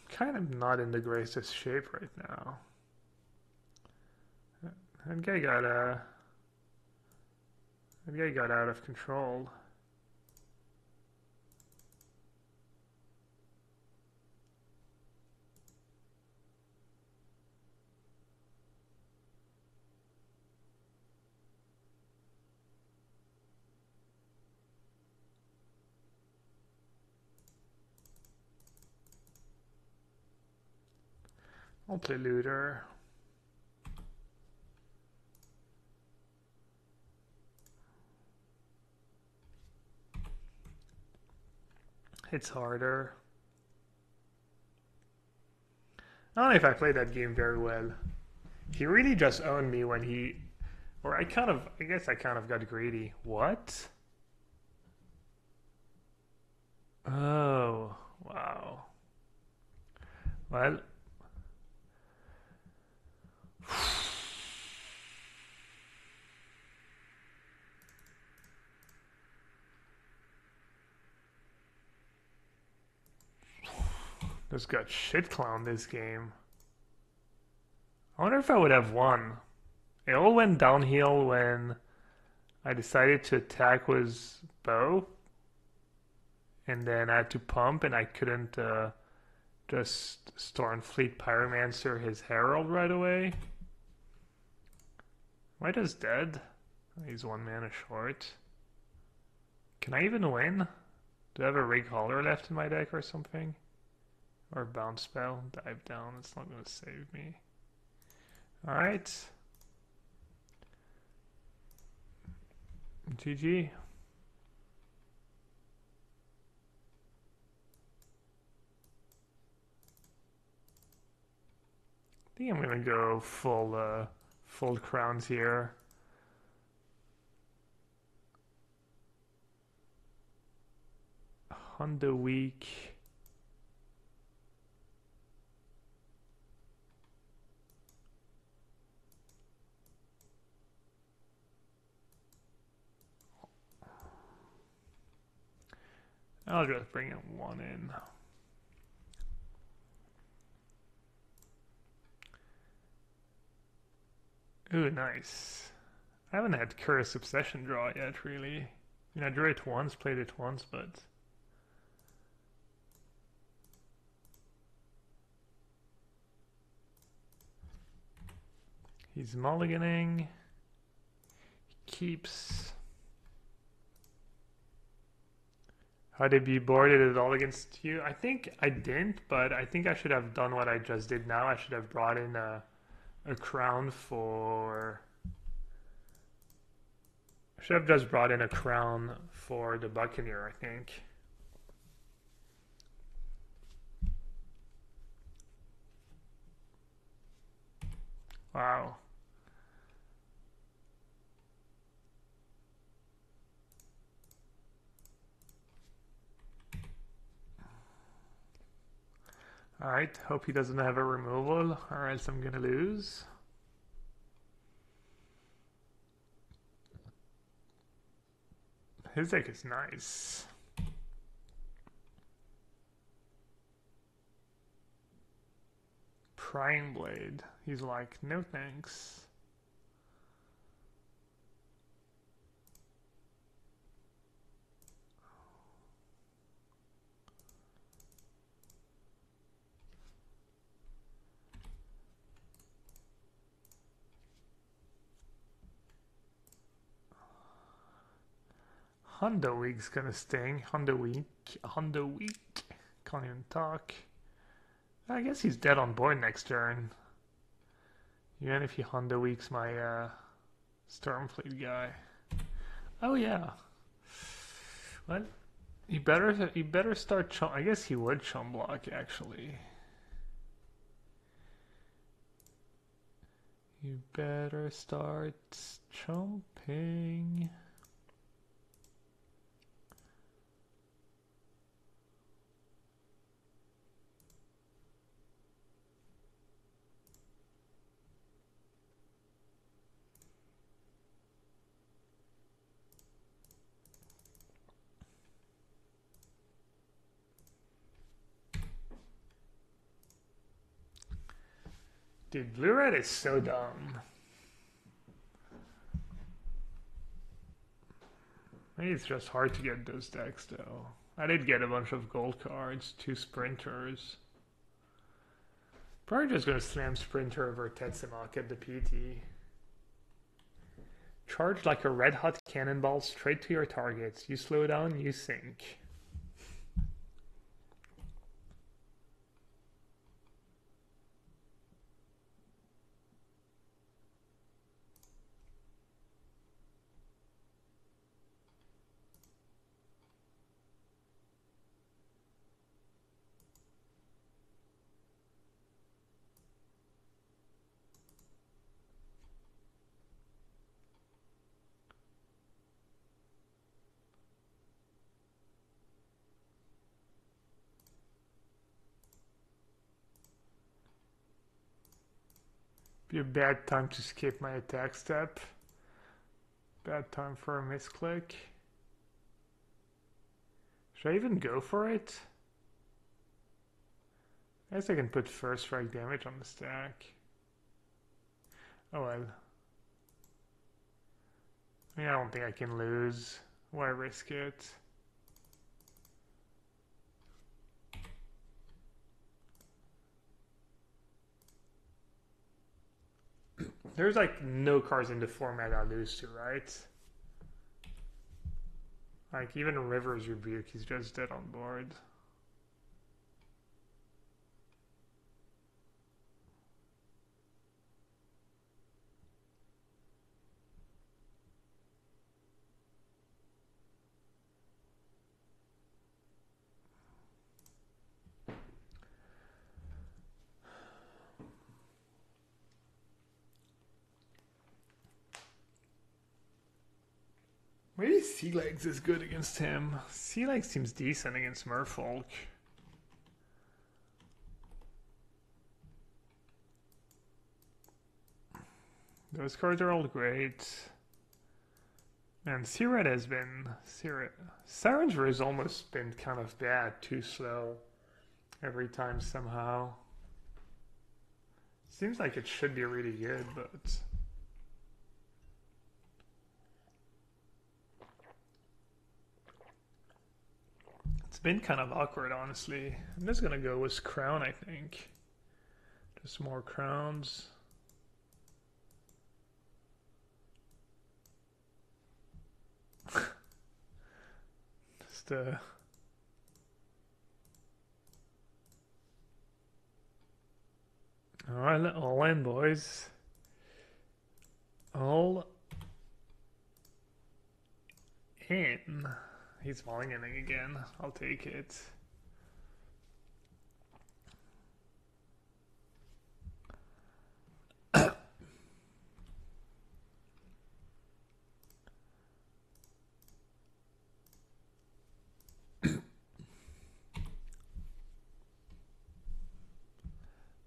Kind of not in the greatest shape right now. That guy got out of control. I'll play looter. It's harder. I don't know if I played that game very well. He really just owned me when he... Or I guess I kind of got greedy. What? Oh, wow. Well... Just got shit clowned this game. I wonder if I would have won. It all went downhill when I decided to attack with bow. And then I had to pump and I couldn't just Stormfleet Pyromancer his Herald right away. Am I just dead? He's 1 mana short. Can I even win? Do I have a Rig Hauler left in my deck or something? Or Bounce Spell? Dive down, it's not going to save me. Alright. GG. I think I'm gonna go full crowns here. Honda week. I'll just bring in 1 in. Ooh, nice. I haven't had Curse Obsession draw yet, really. I mean, I drew it once, played it once, but... He's mulliganing. He keeps... How to be boarded at all against you? I think I didn't, but I think I should have done what I just did now. I should have brought in a crown for... I should have just brought in a crown for the Buccaneer, I think. Wow. Alright, hope he doesn't have a removal, or else I'm gonna lose. His deck is nice. Prying Blade. He's like, no thanks. Honda Week's gonna sting. Honda Week. Honda Week. Can't even talk. I guess he's dead on board next turn. Even if he Honda Weeks my Stormfleet guy. Oh yeah. What? He better start chum. I guess he would chum block actually. You better start chumping. Dude, blue red is so dumb. Maybe it's just hard to get those decks though. I did get a bunch of gold cards, 2 sprinters. Probably just gonna slam sprinter over Tetsumak at the PT. Charge like a red hot cannonball straight to your targets. You slow down, you sink. Be a bad time to skip my attack step. Bad time for a misclick. Should I even go for it? I guess I can put first strike damage on the stack. Oh well. I mean, I don't think I can lose. Why risk it? There's like no cards in the format I lose to, right? Like even River's Rebuke, he's just dead on board. Maybe Sea Legs is good against him. Sea Legs seems decent against Merfolk. Those cards are all great. And Siret has been... Siren's has almost been kind of bad, too slow. Every time somehow. Seems like it should be really good, but... It's been kind of awkward, honestly. I'm just gonna go with Crown, I think. Just more Crowns. Just Alright, all in, boys. All in. He's falling in again. I'll take it.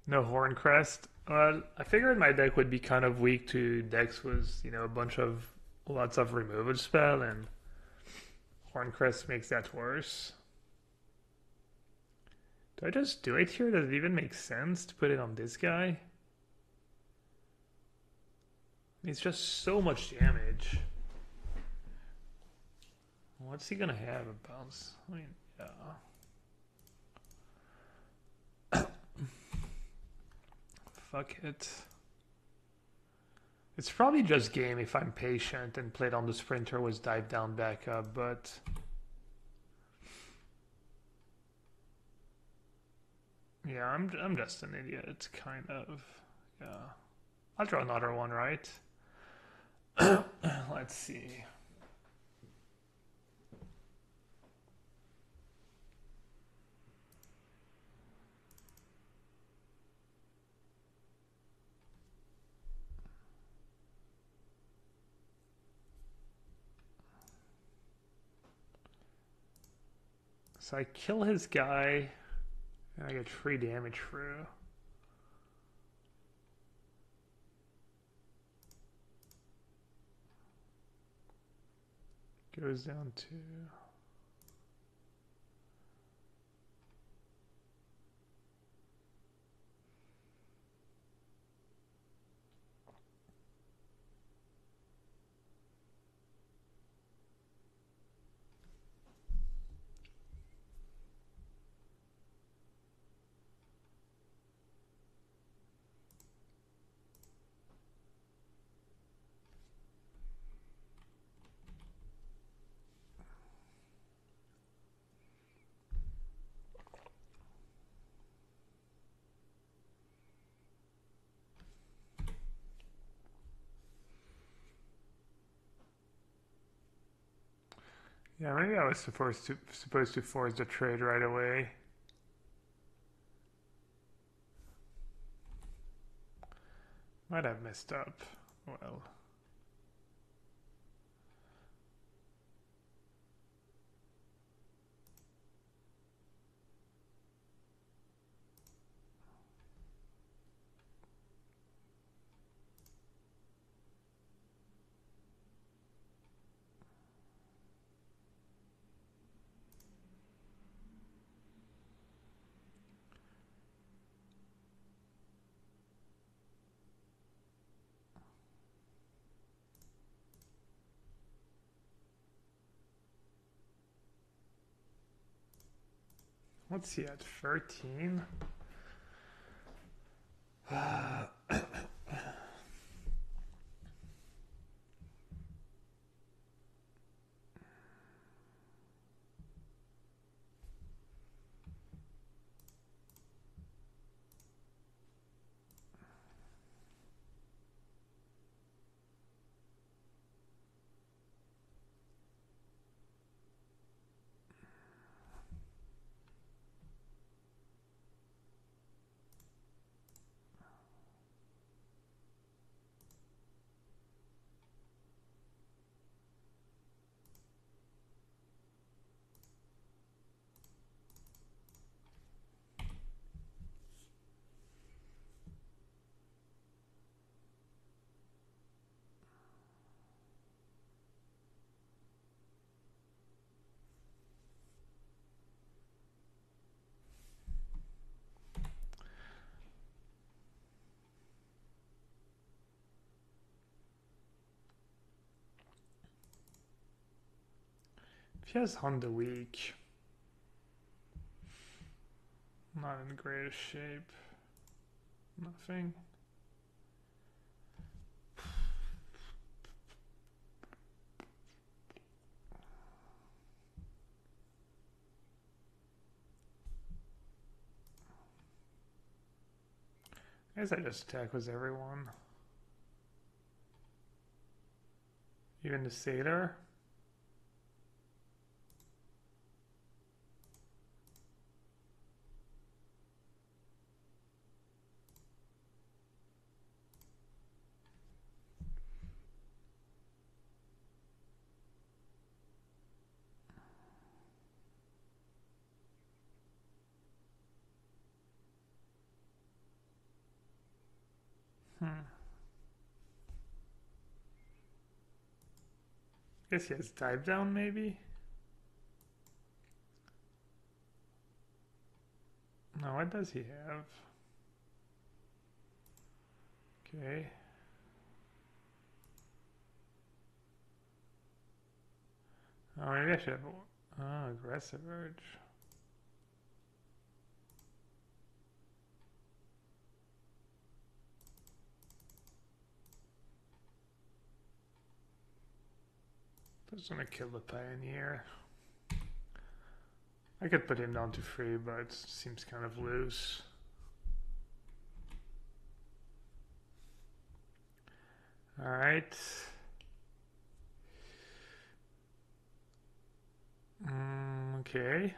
No Horncrest. Well, I figured my deck would be kind of weak to decks with, you know, lots of removal spell, and Horncrest makes that worse. Do I just do it here? Does it even make sense to put it on this guy? It's just so much damage. What's he gonna have? A bounce? I mean, yeah. Fuck it. It's probably just game if I'm patient and played on the sprinter was dive down back up, but yeah, I'm just an idiot, kind of. Yeah. I'll draw another one, right? Let's see. So I kill his guy, and I get 3 damage through. Goes down to... Yeah, maybe I was supposed to force the trade right away. Might have messed up. Well. What's he at? 13? If he has Honda weak, not in the greatest shape. Nothing. I guess I just attack with everyone. Even the sailor. Guess he has dive down maybe? No, what does he have? Okay. Oh, maybe I should have... Oh, aggressive urge. Just gonna kill the Pioneer. I could put him down to 3, but it seems kind of loose. Alright. Okay.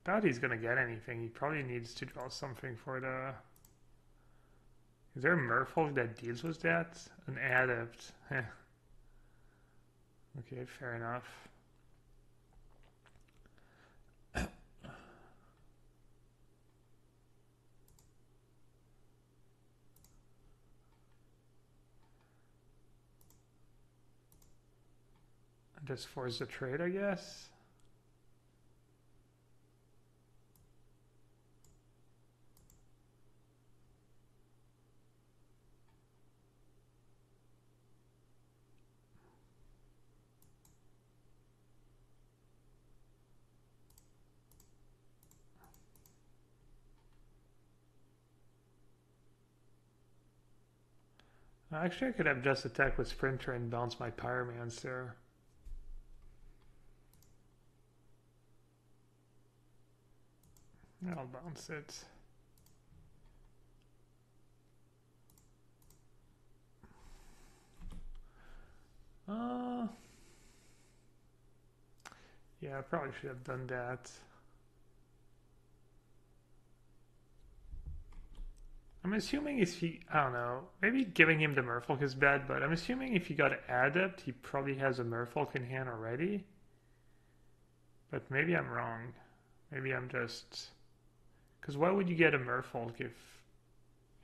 Doubt he's gonna get anything. He probably needs to draw something for the... Is there a Merfolk that deals with that? An Adept. Heh. Okay, fair enough. Just force the trade, I guess. Actually, I could have just attacked with Sprinter and bounce my Pyromancer. I'll bounce it. Yeah, I probably should have done that. I'm assuming if he, I don't know, maybe giving him the Merfolk is bad, but I'm assuming if he got Adept, he probably has a Merfolk in hand already. But maybe I'm wrong. Maybe I'm just... Because why would you get a Merfolk if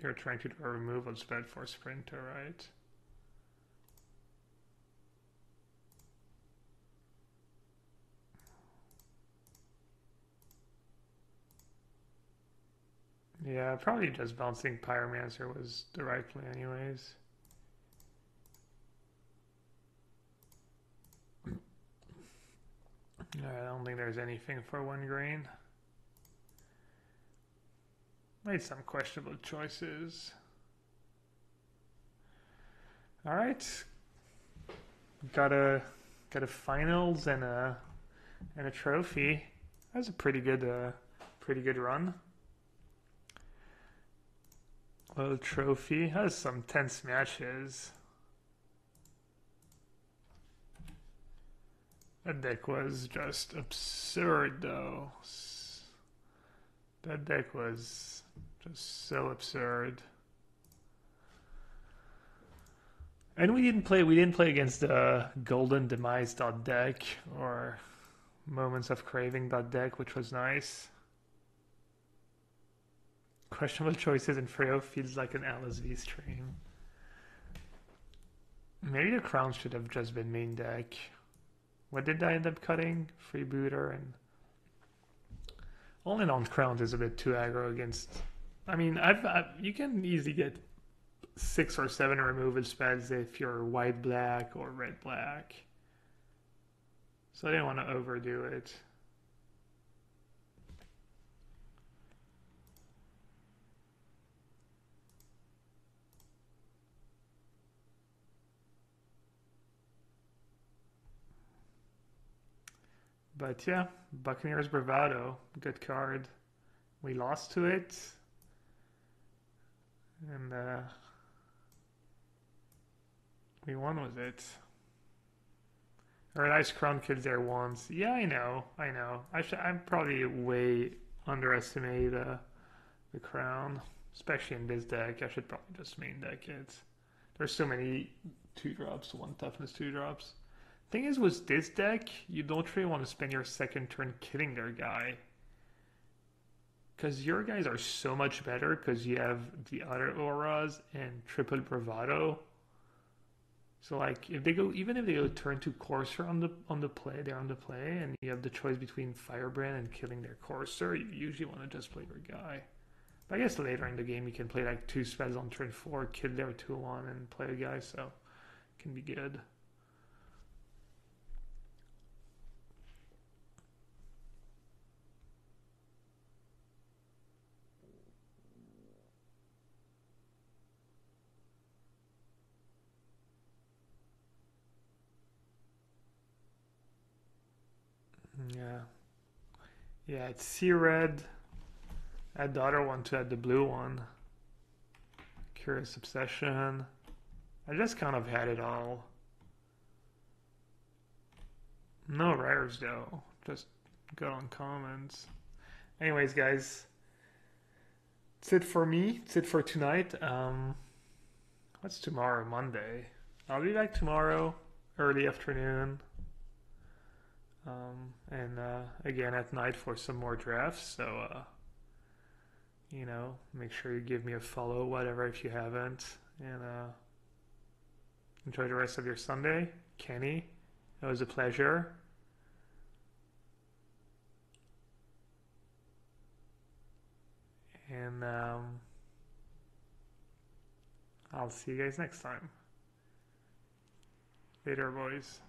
you're trying to do a removal spell for Sprinter, right? Yeah, probably just bouncing Pyromancer was the right play anyways. I don't think there's anything for 1 grain. Made some questionable choices. All right, got a finals and a trophy. That was a pretty good run. Little trophy. Has some tense matches. That deck was just absurd, though. That deck was just so absurd. And we didn't play against the Golden Demise deck or Moments of Craving deck, which was nice. Questionable choices in Freo feels like an LSV stream. Maybe the Crown should have just been main deck. What did I end up cutting? Freebooter and... Only on Crowns is a bit too aggro against... I mean, you can easily get 6 or 7 removal spells if you're white-black or red-black. So I didn't want to overdo it. But yeah, Buccaneers Bravado, good card. We lost to it. And we won with it. Or nice Crown Kids there once. Yeah, I know. I'm probably way underestimated the Crown. Especially in this deck. I should probably just main deck it. There's so many 2-drops, 1 toughness 2-drops. Thing is, with this deck, you don't really want to spend your second turn killing their guy. Because your guys are so much better because you have the other auras and triple bravado. So like if they go, even if they go turn 2 Courser on the play, and you have the choice between Firebrand and killing their Courser, you usually want to just play your guy. But I guess later in the game you can play like 2 spells on turn 4, kill their 2-1 and play a guy, so it can be good. Yeah. Yeah, it's sea red. Add the other one to add the blue one. Curious Obsession. I just kind of had it all. No rares though. Just good uncommons. Anyways, guys. That's it for me. That's it for tonight. What's tomorrow? Monday. I'll be back tomorrow, early afternoon. And again at night for some more drafts. So, make sure you give me a follow, whatever, if you haven't. And enjoy the rest of your Sunday. Kenny, it was a pleasure. And I'll see you guys next time. Later, boys.